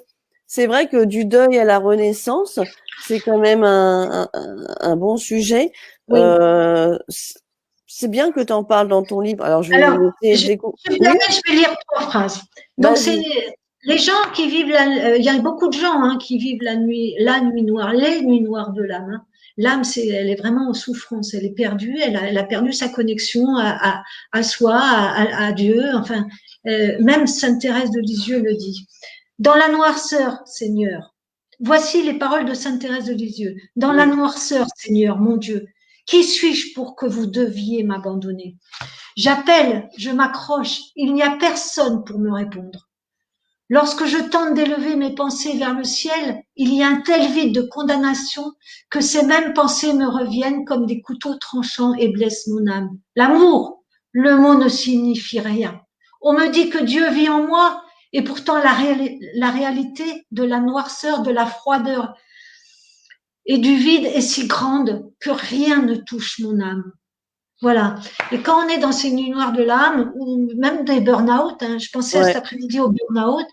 c'est vrai que du deuil à la renaissance, c'est quand même un bon sujet.
oui.
Euh, c'est bien que tu en parles dans ton livre. Alors, je vais
Alors,
essayer de
je me
Oui,
permets, je vais lire trois phrases. Donc, c'est
vas-y.
les gens qui vivent il y a beaucoup de gens qui vivent la nuit noire, les nuits noires de l'âme. Hein. L'âme, elle est vraiment en souffrance, elle est perdue, elle a perdu sa connexion à soi, à Dieu. Enfin, même Sainte Thérèse de Lisieux le dit. Dans la noirceur, Seigneur. Voici les paroles de Sainte Thérèse de Lisieux. Dans la
Oui,
noirceur, Seigneur, mon Dieu, qui suis-je pour que vous deviez m'abandonner? J'appelle, je m'accroche, il n'y a personne pour me répondre. Lorsque je tente d'élever mes pensées vers le ciel, il y a un tel vide de condamnation que ces mêmes pensées me reviennent comme des couteaux tranchants et blessent mon âme. L'amour, le mot ne signifie rien. On me dit que Dieu vit en moi, et pourtant la réalité de la noirceur, de la froideur et du vide est si grande que rien ne touche mon âme. Voilà. Et quand on est dans ces nuits noires de l'âme, ou même des burn-out, hein, je pensais à cet
ouais.
après-midi au burn-out,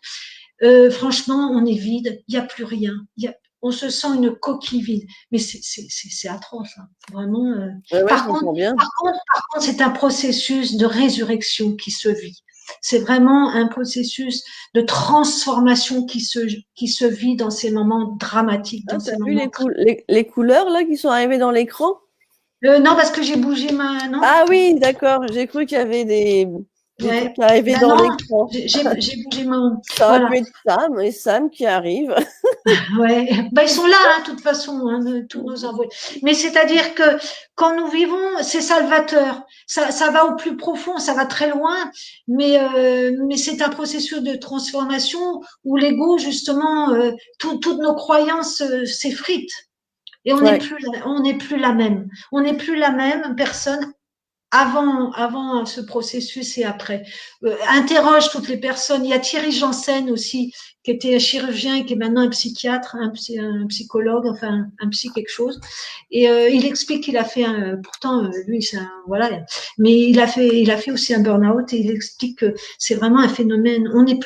franchement, on est vide, il n'y a plus rien. On se sent une coquille vide. Mais c'est atroce, hein. Vraiment.
Ouais, ouais, je
Par contre,
comprends bien.
par contre, c'est un processus de résurrection qui se vit. C'est vraiment un processus de transformation qui se vit dans ces moments dramatiques,
Ah,
dans
t'as
ces
vu
moments.
les couleurs là qui sont arrivées dans l'écran?
Non, parce que j'ai bougé ma. Non.
Ah oui, d'accord. J'ai cru qu'il y avait des trucs
Ouais.
qui arrivaient
Ben
dans
non,
l'écran.
j'ai bougé mon.
Ça aurait pu
Voilà.
être Sam et Sam qui arrive.
Ouais. Ben ils sont là, hein, de toute façon, hein, tous nos envoyés. Mais c'est-à-dire que quand nous vivons, c'est salvateur. Ça va au plus profond, ça va très loin, mais c'est un processus de transformation où l'ego, justement, toutes nos croyances s'effritent et
Ouais.
on n'est plus la même. On n'est plus la même personne avant ce processus et après. Interroge toutes les personnes. Il y a Thierry Janssen aussi, qui était un chirurgien et qui est maintenant un psychiatre, un psychologue, enfin un psy quelque chose. Et il explique qu'il a fait pourtant lui, voilà, mais il a fait aussi un burn-out et il explique que c'est vraiment un phénomène. On n'est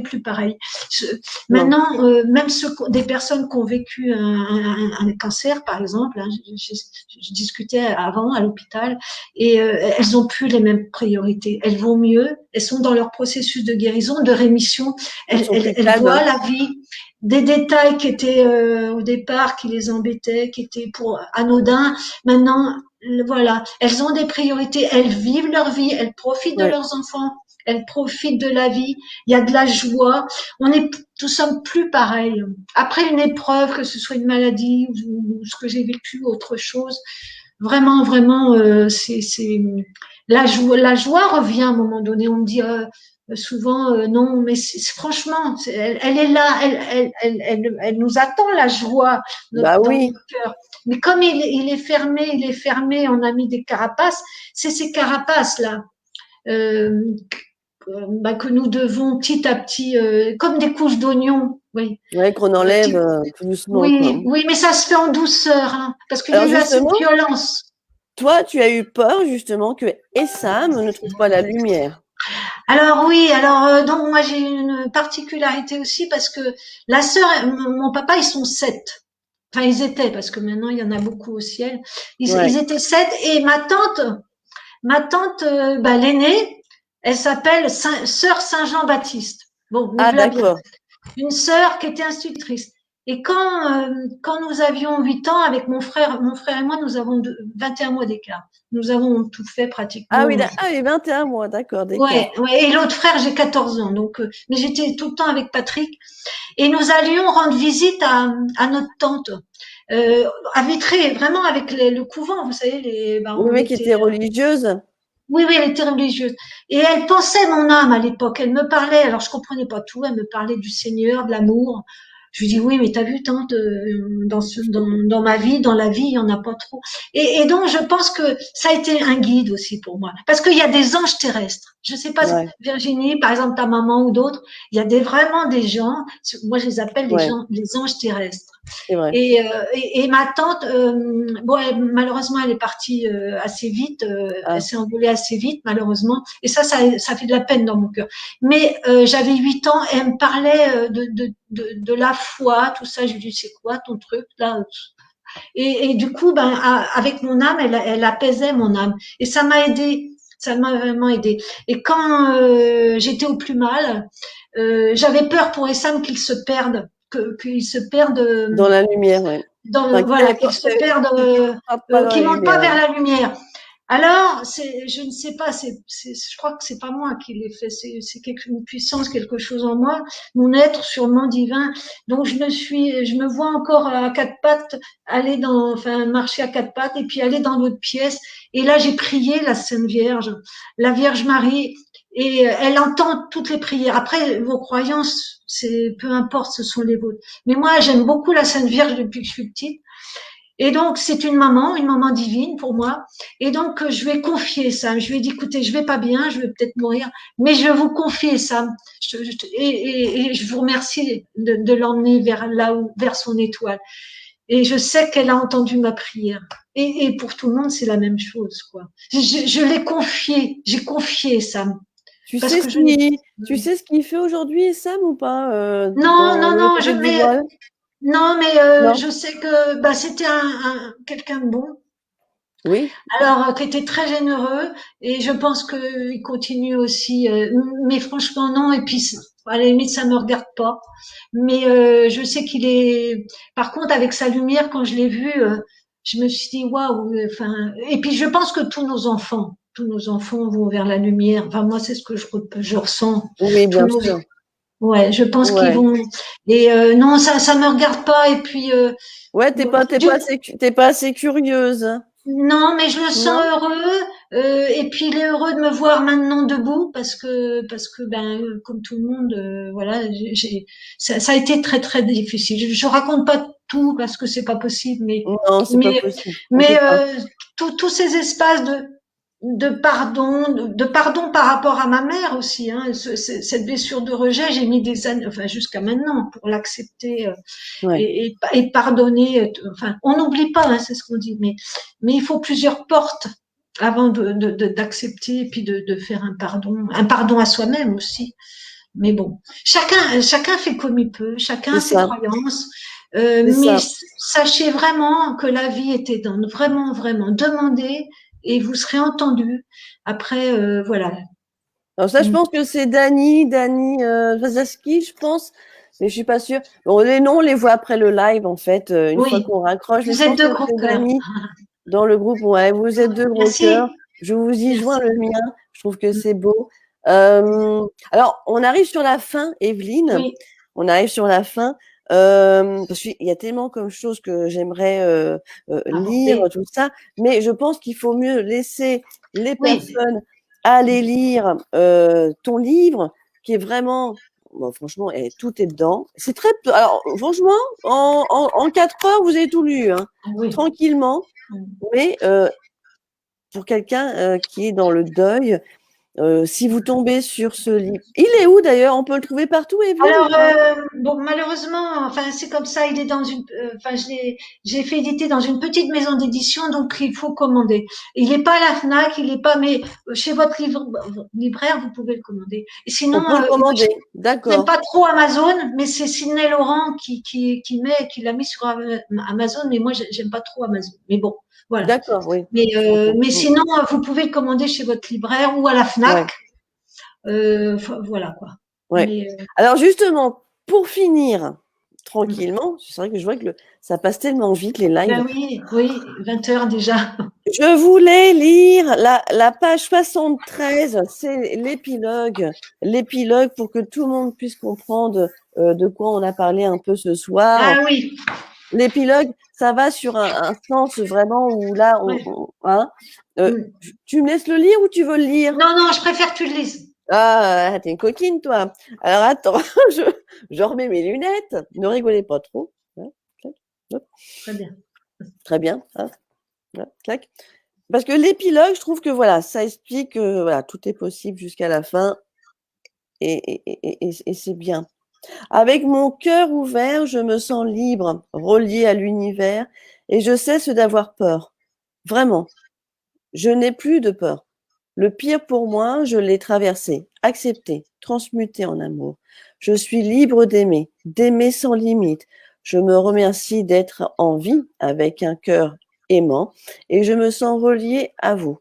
plus pareil.
Non.
Maintenant, même des personnes qui ont vécu un cancer, par exemple, hein, je discutais avant à l'hôpital et elles ont plus les mêmes priorités. Elles vont mieux, elles sont dans leur processus de guérison, de rémission.
Ils sont plus
Elles
calmes.
voient la vie, des détails qui étaient au départ qui les embêtaient, qui étaient pour anodins. Maintenant, voilà, elles ont des priorités, elles vivent leur vie, elles profitent de
Ouais.
leurs enfants, elles profitent de la vie. Il y a de la joie. Nous sommes plus pareils. Après une épreuve, que ce soit une maladie ou ce que j'ai vécu, autre chose, vraiment, vraiment, c'est la joie revient à un moment donné. On me dit souvent non, mais franchement, elle est là, elle nous attend la joie
Bah
dans
oui.
notre cœur. Mais comme il est fermé, on a mis des carapaces. C'est ces carapaces là bah, que nous devons petit à petit, comme des couches d'oignons. Vous Oui.
Ouais, qu'on enlève tout doucement, quoi.
Oui, oui, mais ça se fait en douceur, hein, parce qu'il y a
Alors
eu assez de
justement,
violence.
toi, tu as eu peur justement que Essam ne trouve pas la lumière.
Alors oui, alors donc moi j'ai une particularité aussi parce que la sœur, mon papa, ils sont 7. Enfin, ils étaient parce que maintenant il y en a beaucoup au ciel.
Ouais.
Ils étaient 7 et ma tante, bah, l'aînée, elle s'appelle Sœur Saint-Jean-Baptiste. Bon, me
Ah,
voilà bien.
d'accord.
Une sœur qui était institutrice. Et quand nous avions 8 ans, avec mon frère et moi, nous avons 21 mois d'écart. Nous avons tout fait
Ah
pratiquement.
oui, ah oui, 21 mois, d'accord, d'écart.
Ouais, ouais. Et l'autre frère, j'ai 14 ans. Donc, mais j'étais tout le temps avec Patrick. Et nous allions rendre visite à notre tante. À Vitré, vraiment avec le couvent, vous savez,
Oui,
on
oui, qui
était
était religieuse.
oui, oui, elle était religieuse. Et elle pensait mon âme à l'époque. Elle me parlait, alors je comprenais pas tout. Elle me parlait du Seigneur, de l'amour. Je lui dis oui, mais t'as vu, tante, dans ma vie, dans la vie, il y en a pas trop. Et donc, je pense que ça a été un guide aussi pour moi. Parce qu'il y a des anges terrestres. Je sais pas,
Ouais,
Virginie, par exemple, ta maman ou d'autres, il y a vraiment des gens, moi je les appelle
ouais,
les anges terrestres.
c'est vrai.
Et ma tante, bon, malheureusement, elle est partie assez vite. Elle
Ah,
s'est envolée assez vite, malheureusement. Et ça fait de la peine dans mon cœur. Mais j'avais 8 ans et elle me parlait de la foi, tout ça. Je lui dis, c'est quoi ton truc là? Et du coup, ben, avec mon âme, elle apaisait mon âme. Et ça m'a aidé. Ça m'a vraiment aidé. Et quand j'étais au plus mal, j'avais peur pour Essam qu'il se perde, qu'il se perde
dans la lumière, ouais. Enfin,
voilà, qu'ils se perdent,
pas dans
qu'ils
la
montent pas
lumière.
vers la lumière. Alors, je ne sais pas, je crois que c'est pas moi qui l'ai fait, c'est une puissance, quelque chose en moi, mon être sûrement divin. Donc je me vois encore à quatre pattes enfin marcher à quatre pattes et puis aller dans l'autre pièce. Et là, j'ai prié la Sainte Vierge, la Vierge Marie, et elle entend toutes les prières. Après, vos croyances, c'est peu importe, ce sont les vôtres. Mais moi, j'aime beaucoup la Sainte Vierge depuis que je suis petite. Et donc, c'est une maman divine pour moi. Et donc, je lui ai confié ça. Je lui ai dit, écoutez, je vais pas bien, je vais peut-être mourir, mais je vais vous confier ça. Et je vous remercie de l'emmener vers là où, vers son étoile. Et je sais qu'elle a entendu ma prière. Et pour tout le monde, c'est la même chose, quoi. Je l'ai confié, j'ai confié ça.
Tu
Parce
sais
que
ce qu'il fait aujourd'hui, Sam, ou pas,
non,
dans
non,
le
non,
côté du voile?
non, mais
Non?
je sais que bah, c'était quelqu'un de bon.
Oui?
Alors, qui était très généreux et je pense qu'il continue aussi. Mais franchement, non. Et puis, à la limite, ça me regarde pas. Mais je sais qu'il est. Par contre, avec sa lumière, quand je l'ai vu, je me suis dit waouh. Enfin, et puis, je pense que tous nos enfants vont vers la lumière. Enfin, moi, c'est ce que je ressens.
Oui,
Tous
bien
nos,
sûr.
ouais, je pense qu'ils
Ouais.
vont. Et non, ça me regarde pas. Et puis,
Ouais,
du,
t'es pas assez curieuse.
non, mais je le sens
Non?
heureux. Et puis il est heureux de me voir maintenant debout parce que ben comme tout le monde, voilà, ça a été très très difficile. Je raconte pas tout parce que c'est pas possible,
Non, c'est pas
mais
possible. On
mais
peut pas.
tous ces espaces de pardon par rapport à ma mère aussi. Hein, cette blessure de rejet, j'ai mis des années, enfin jusqu'à maintenant, pour l'accepter
Ouais.
et pardonner. Enfin, on n'oublie pas, hein, c'est ce qu'on dit, mais il faut plusieurs portes avant d'accepter et puis de faire un pardon à soi-même aussi. Mais bon, chacun fait comme il peut, chacun
C'est
a ses
ça.
croyances.
C'est
Mais
ça.
sachez vraiment que la vie est éteinte, vraiment, vraiment. Demandez et vous serez entendu. Après, voilà.
Alors ça, je pense que c'est Dani Vazaski, je pense, mais je suis pas sûre. Bon, les noms, on les voit après le live, en fait, une fois
Oui,
qu'on raccroche. Mais je
vous êtes
pense que
deux gros
c'est
cœurs.
Dani dans le groupe. Ouais, vous êtes deux gros cœurs.
Merci,
Je vous y joins
merci.
le mien. Je trouve que c'est beau. Alors, on arrive sur la fin, Evelyne.
Oui,
On arrive sur la fin. Parce qu'il y a tellement comme choses que j'aimerais lire,
aborder.
tout ça. Mais je pense qu'il faut mieux laisser les
Oui,
personnes aller lire ton livre, qui est vraiment, bon, franchement, tout est dedans. C'est très peu. Alors, franchement, en 4 heures, vous avez tout lu, hein,
oui.
tranquillement. Mais pour quelqu'un qui est dans le deuil, si vous tombez sur ce livre, il est où d'ailleurs? On peut le trouver partout, Evelyne?
Alors, bon, malheureusement, enfin, c'est comme ça, il est dans une, enfin, j'ai fait éditer dans une petite maison d'édition, donc il faut commander. Il n'est pas à la Fnac, il n'est pas, mais chez votre libraire, vous pouvez le commander. Et sinon,
On peut le commander,
j'aime
d'accord.
pas trop Amazon, mais c'est Sidney Laurent qui l'a mis sur Amazon, mais moi, j'aime pas trop Amazon. Mais bon, voilà.
D'accord, oui.
Mais sinon, vous pouvez le commander chez votre libraire ou à la
Ouais,
Fnac. Voilà, quoi.
ouais.
Mais,
Alors justement, pour finir tranquillement, c'est vrai que je vois que ça passe tellement vite les lives.
ben oui, oui, 20 heures déjà.
Je voulais lire la page 73, c'est l'épilogue. L'épilogue pour que tout le monde puisse comprendre de quoi on a parlé un peu ce soir.
Ah oui,
L'épilogue, ça va sur un sens vraiment où là,
ouais.
hein, tu me laisses le lire ou tu veux le lire?
Non, non, je préfère que tu le lises.
Ah, t'es une coquine, toi. Alors attends, je remets mes lunettes. Ne rigolez pas trop. Hein, clac, hop.
Très bien.
Très bien. Hein, là, clac. Parce que l'épilogue, je trouve que voilà, ça explique que voilà, tout est possible jusqu'à la fin et c'est bien. Avec mon cœur ouvert, je me sens libre, relié à l'univers et je cesse d'avoir peur. Vraiment, je n'ai plus de peur. Le pire pour moi, je l'ai traversé, accepté, transmuté en amour. Je suis libre d'aimer, d'aimer sans limite. Je me remercie d'être en vie avec un cœur aimant et je me sens relié à vous.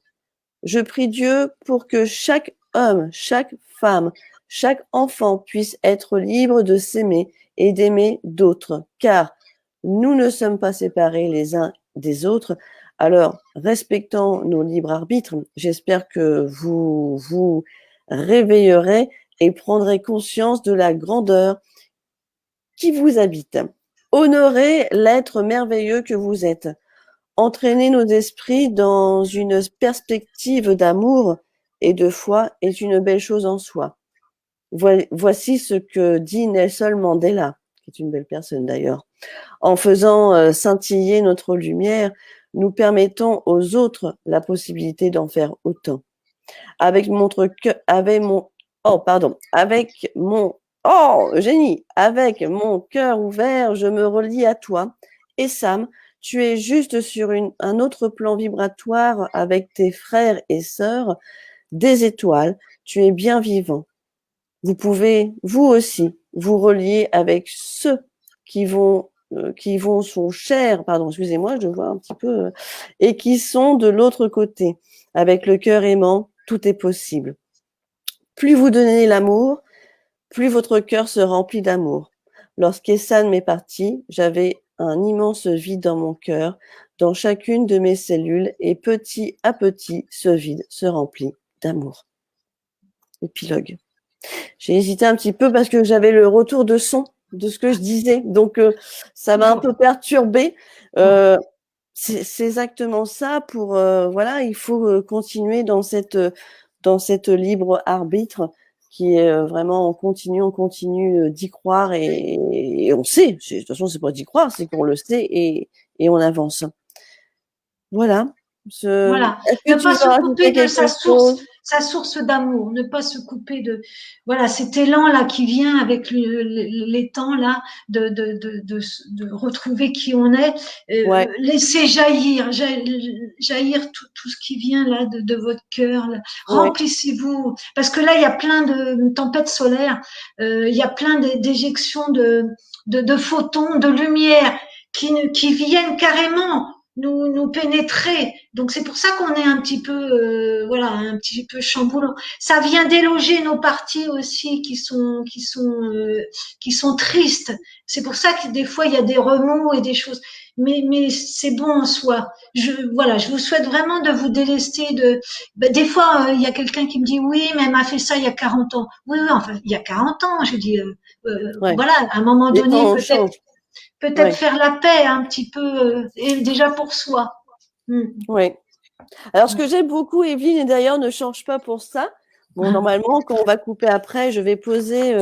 Je prie Dieu pour que chaque homme, chaque femme, chaque enfant puisse être libre de s'aimer et d'aimer d'autres, car nous ne sommes pas séparés les uns des autres. Alors, respectant nos libres arbitres, j'espère que vous vous réveillerez et prendrez conscience de la grandeur qui vous habite. Honorez l'être merveilleux que vous êtes. Entraîner nos esprits dans une perspective d'amour et de foi est une belle chose en soi. Voici ce que dit Nelson Mandela, qui est une belle personne d'ailleurs. En faisant scintiller notre lumière, nous permettons aux autres la possibilité d'en faire autant. Avec avec mon cœur ouvert, je me relie à toi. Et Sam, tu es juste sur un autre plan vibratoire avec tes frères et sœurs, des étoiles. Tu es bien vivant. Vous pouvez, vous aussi, vous relier avec ceux qui vont sont chers, pardon, excusez-moi, je vois un petit peu, et qui sont de l'autre côté. Avec le cœur aimant, tout est possible. Plus vous donnez l'amour, plus votre cœur se remplit d'amour. Lorsqu'Essan m'est parti, j'avais un immense vide dans mon cœur, dans chacune de mes cellules, et petit à petit, ce vide se remplit d'amour. Épilogue. J'ai hésité un petit peu parce que j'avais le retour de son de ce que je disais, donc ça m'a un peu perturbée. C'est exactement ça. Pour voilà, il faut continuer dans cette libre arbitre qui est vraiment on continue d'y croire et on sait. De toute façon, c'est pas d'y croire, c'est qu'on le sait et on avance. Voilà.
Voilà,
Est-ce
ne
que tu
pas
veux
se couper
rajouter
de
quelque chose?
sa source d'amour, ne pas se couper de, voilà, cet élan là qui vient avec les temps là de retrouver qui on est,
Ouais,
laissez jaillir tout ce qui vient là de votre cœur, là.
ouais,
Remplissez-vous, parce que là il y a plein de tempêtes solaires, il y a plein d'éjections de photons, de lumière qui viennent carrément nous pénétrer. Donc c'est pour ça qu'on est un petit peu voilà, un petit peu chamboulant. Ça vient déloger nos parties aussi qui sont tristes. C'est pour ça que des fois il y a des remous et des choses. Mais c'est bon en soi. Je vous souhaite vraiment de vous délester de. Ben, des fois, il y a quelqu'un qui me dit oui, mais elle m'a fait ça il y a 40 ans. Oui, oui, enfin, il y a 40 ans. Je dis
ouais.
voilà, à un moment
Les
donné,
temps changent.
peut-être
Ouais,
faire la paix un petit peu, et déjà pour soi. Mm.
ouais. Alors, ce que j'aime beaucoup, Evelyne, et d'ailleurs, ne change pas pour ça. Bon, normalement, quand on va couper après, je vais poser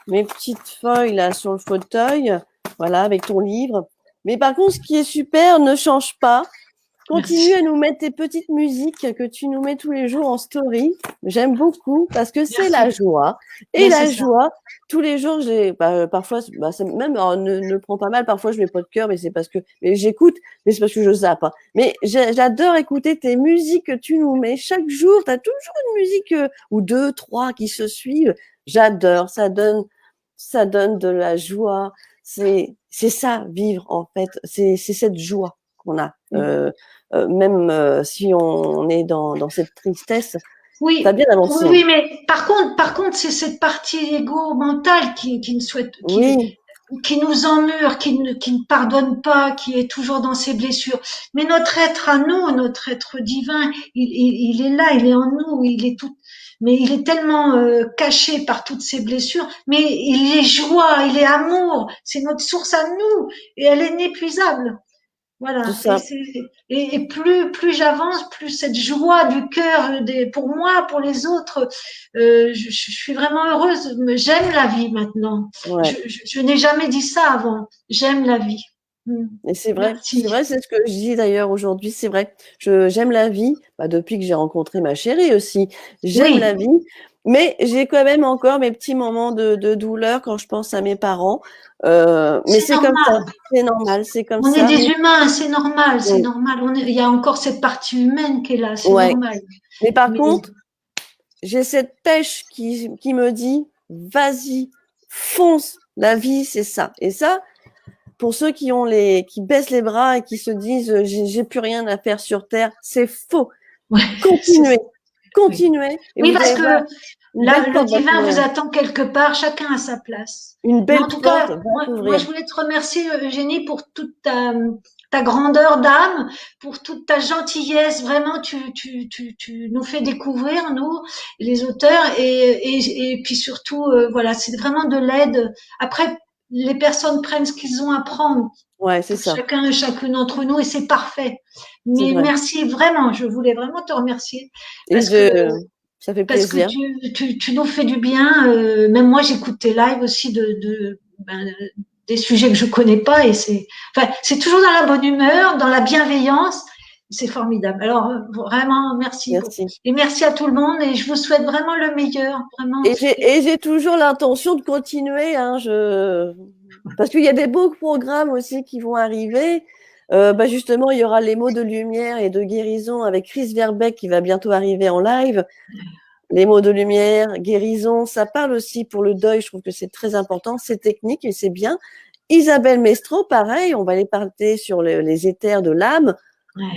mes petites feuilles là sur le fauteuil, voilà, avec ton livre. Mais par contre, ce qui est super ne change pas. Continue à nous mettre tes petites musiques que tu nous mets tous les jours en story. J'aime beaucoup parce que c'est la joie. Et la joie, tous les jours, parfois, même ne prend pas mal. Parfois, je mets pas de cœur, mais c'est parce que j'écoute, mais c'est parce que je zappe. Hein. Mais j'adore écouter tes musiques que tu nous mets chaque jour. Tu as toujours une musique ou deux, trois qui se suivent. J'adore. Ça donne de la joie. C'est ça, vivre, en fait. C'est cette joie qu'on a. Même si on est dans cette tristesse,
oui,
ça a bien avancé.
Oui, mais par contre, c'est cette partie égo mentale qui ne souhaite, qui nous emmure, qui ne pardonne pas, qui est toujours dans ses blessures. Mais notre être à nous, notre être divin, il est là, il est en nous, il est tout, mais il est tellement caché par toutes ces blessures. Mais il est joie, il est amour, c'est notre source à nous, et elle est inépuisable. Voilà. Et plus j'avance, plus cette joie du cœur, pour moi, pour les autres, je suis vraiment heureuse. J'aime la vie maintenant.
Ouais.
Je n'ai jamais dit ça avant. J'aime la vie.
Et c'est vrai, c'est ce que je dis d'ailleurs aujourd'hui, c'est vrai. J'aime la vie, depuis que j'ai rencontré ma chérie aussi. J'aime la vie, mais j'ai quand même encore mes petits moments de douleur quand je pense à mes parents. Mais c'est comme ça, c'est normal, c'est comme ça.
On est des humains, c'est normal, c'est normal. Il y a encore cette partie humaine qui est là, c'est normal.
Mais par contre, j'ai cette pêche qui me dit, vas-y, fonce, la vie, c'est ça. Et ça, pour ceux qui baissent les bras et qui se disent j'ai plus rien à faire sur terre, c'est faux. Continuez.
Oui, parce que le divin vous attend quelque part, chacun à sa place.
Une belle
en tout cas, moi, je voulais te remercier, Eugénie, pour toute ta grandeur d'âme, pour toute ta gentillesse. Vraiment, tu nous fais découvrir, nous, les auteurs, et puis surtout, voilà, c'est vraiment de l'aide. Après, les personnes prennent ce qu'ils ont à prendre.
Ouais, c'est ça.
Chacun et chacune d'entre nous, et c'est parfait. Mais merci vraiment, je voulais vraiment te remercier.
Ça fait plaisir.
Parce que tu nous fais du bien. Même moi, j'écoute tes lives aussi des sujets que je connais pas, et c'est toujours dans la bonne humeur, dans la bienveillance. C'est formidable. Alors vraiment, merci. Et merci à tout le monde, et je vous souhaite vraiment le meilleur. Vraiment.
Et j'ai toujours l'intention de continuer. Hein, parce qu'il y a des beaux programmes aussi qui vont arriver. Justement, il y aura les mots de lumière et de guérison avec Chris Verbeek qui va bientôt arriver en live. Les mots de lumière, guérison, ça parle aussi pour le deuil. Je trouve que c'est très important, c'est technique et c'est bien. Isabelle Mestro, pareil, on va aller parler sur les éthers de l'âme.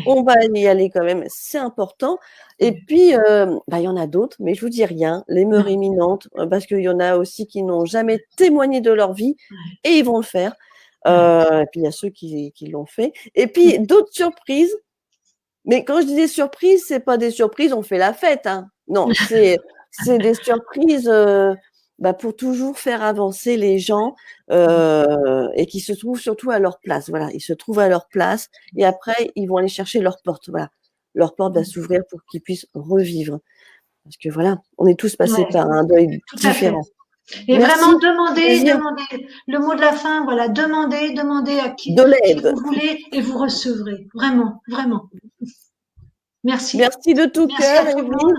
On va y aller quand même, c'est important. Et puis, il y en a d'autres, mais je vous dis rien. Les mœurs imminentes, parce qu'il y en a aussi qui n'ont jamais témoigné de leur vie et ils vont le faire. Et puis, il y a ceux qui l'ont fait. Et puis, d'autres surprises. Mais quand je dis des surprises, c'est pas des surprises, on fait la fête. Hein. Non, c'est des surprises pour toujours faire avancer les gens et qui se trouvent surtout à leur place. Voilà, ils se trouvent à leur place et après, ils vont aller chercher leur porte. Voilà, leur porte va s'ouvrir pour qu'ils puissent revivre. Parce que voilà, on est tous passés par un deuil différent.
Et vraiment, demandez le mot de la fin, voilà, demandez à qui vous voulez et vous recevrez. Vraiment, vraiment. Merci.
Merci de tout cœur, Evelyne.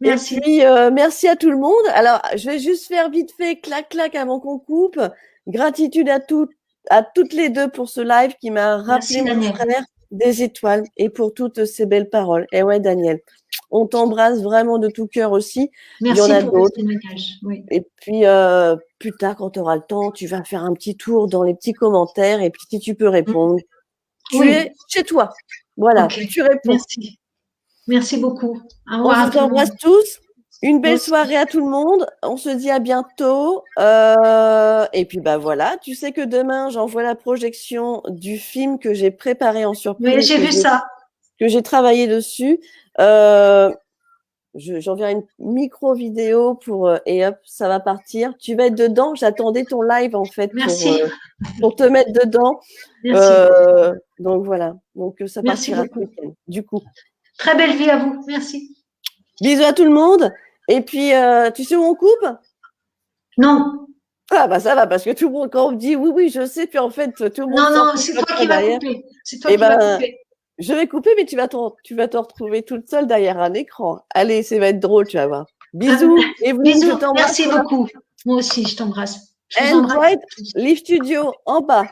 Merci. Et puis, merci à tout le monde. Alors, je vais juste faire vite fait, clac, avant qu'on coupe. Gratitude à toutes les deux pour ce live qui m'a rappelé mon frère des étoiles et pour toutes ces belles paroles. Et ouais, Daniel, on t'embrasse vraiment de tout cœur aussi.
Merci. Il y en a d'autres. Oui.
Et puis, plus tard, quand tu auras le temps, tu vas faire un petit tour dans les petits commentaires et puis si tu peux répondre, tu es chez toi. Voilà, tu réponds.
Merci. Merci beaucoup.
On vous embrasse tous. Une belle soirée à tout le monde. On se dit à bientôt. Et puis, voilà, tu sais que demain, j'envoie la projection du film que j'ai préparé en surprise.
Oui, j'ai vu ça.
Que j'ai travaillé dessus. J'enverrai une micro-vidéo et hop, ça va partir. Tu vas être dedans. J'attendais ton live, en fait, pour te mettre dedans.
Merci.
Donc, voilà. Donc, ça partira ce week-end, du coup.
Très belle vie à vous. Merci.
Bisous à tout le monde. Et puis, tu sais où on coupe?
Non.
Ah, ça va, parce que tout le monde, quand on me dit oui, je sais, puis en fait, tout le monde.
Non, c'est toi qui vas couper. C'est toi qui vas couper.
Je vais couper, mais tu vas te retrouver toute seule derrière un écran. Allez, ça va être drôle, tu vas voir. Bisous. Evelyne,
Bisous,
je t'embrasse.
merci beaucoup. Moi aussi, je t'embrasse. Je vous
And
embrasse.
Bright Live Studio en bas.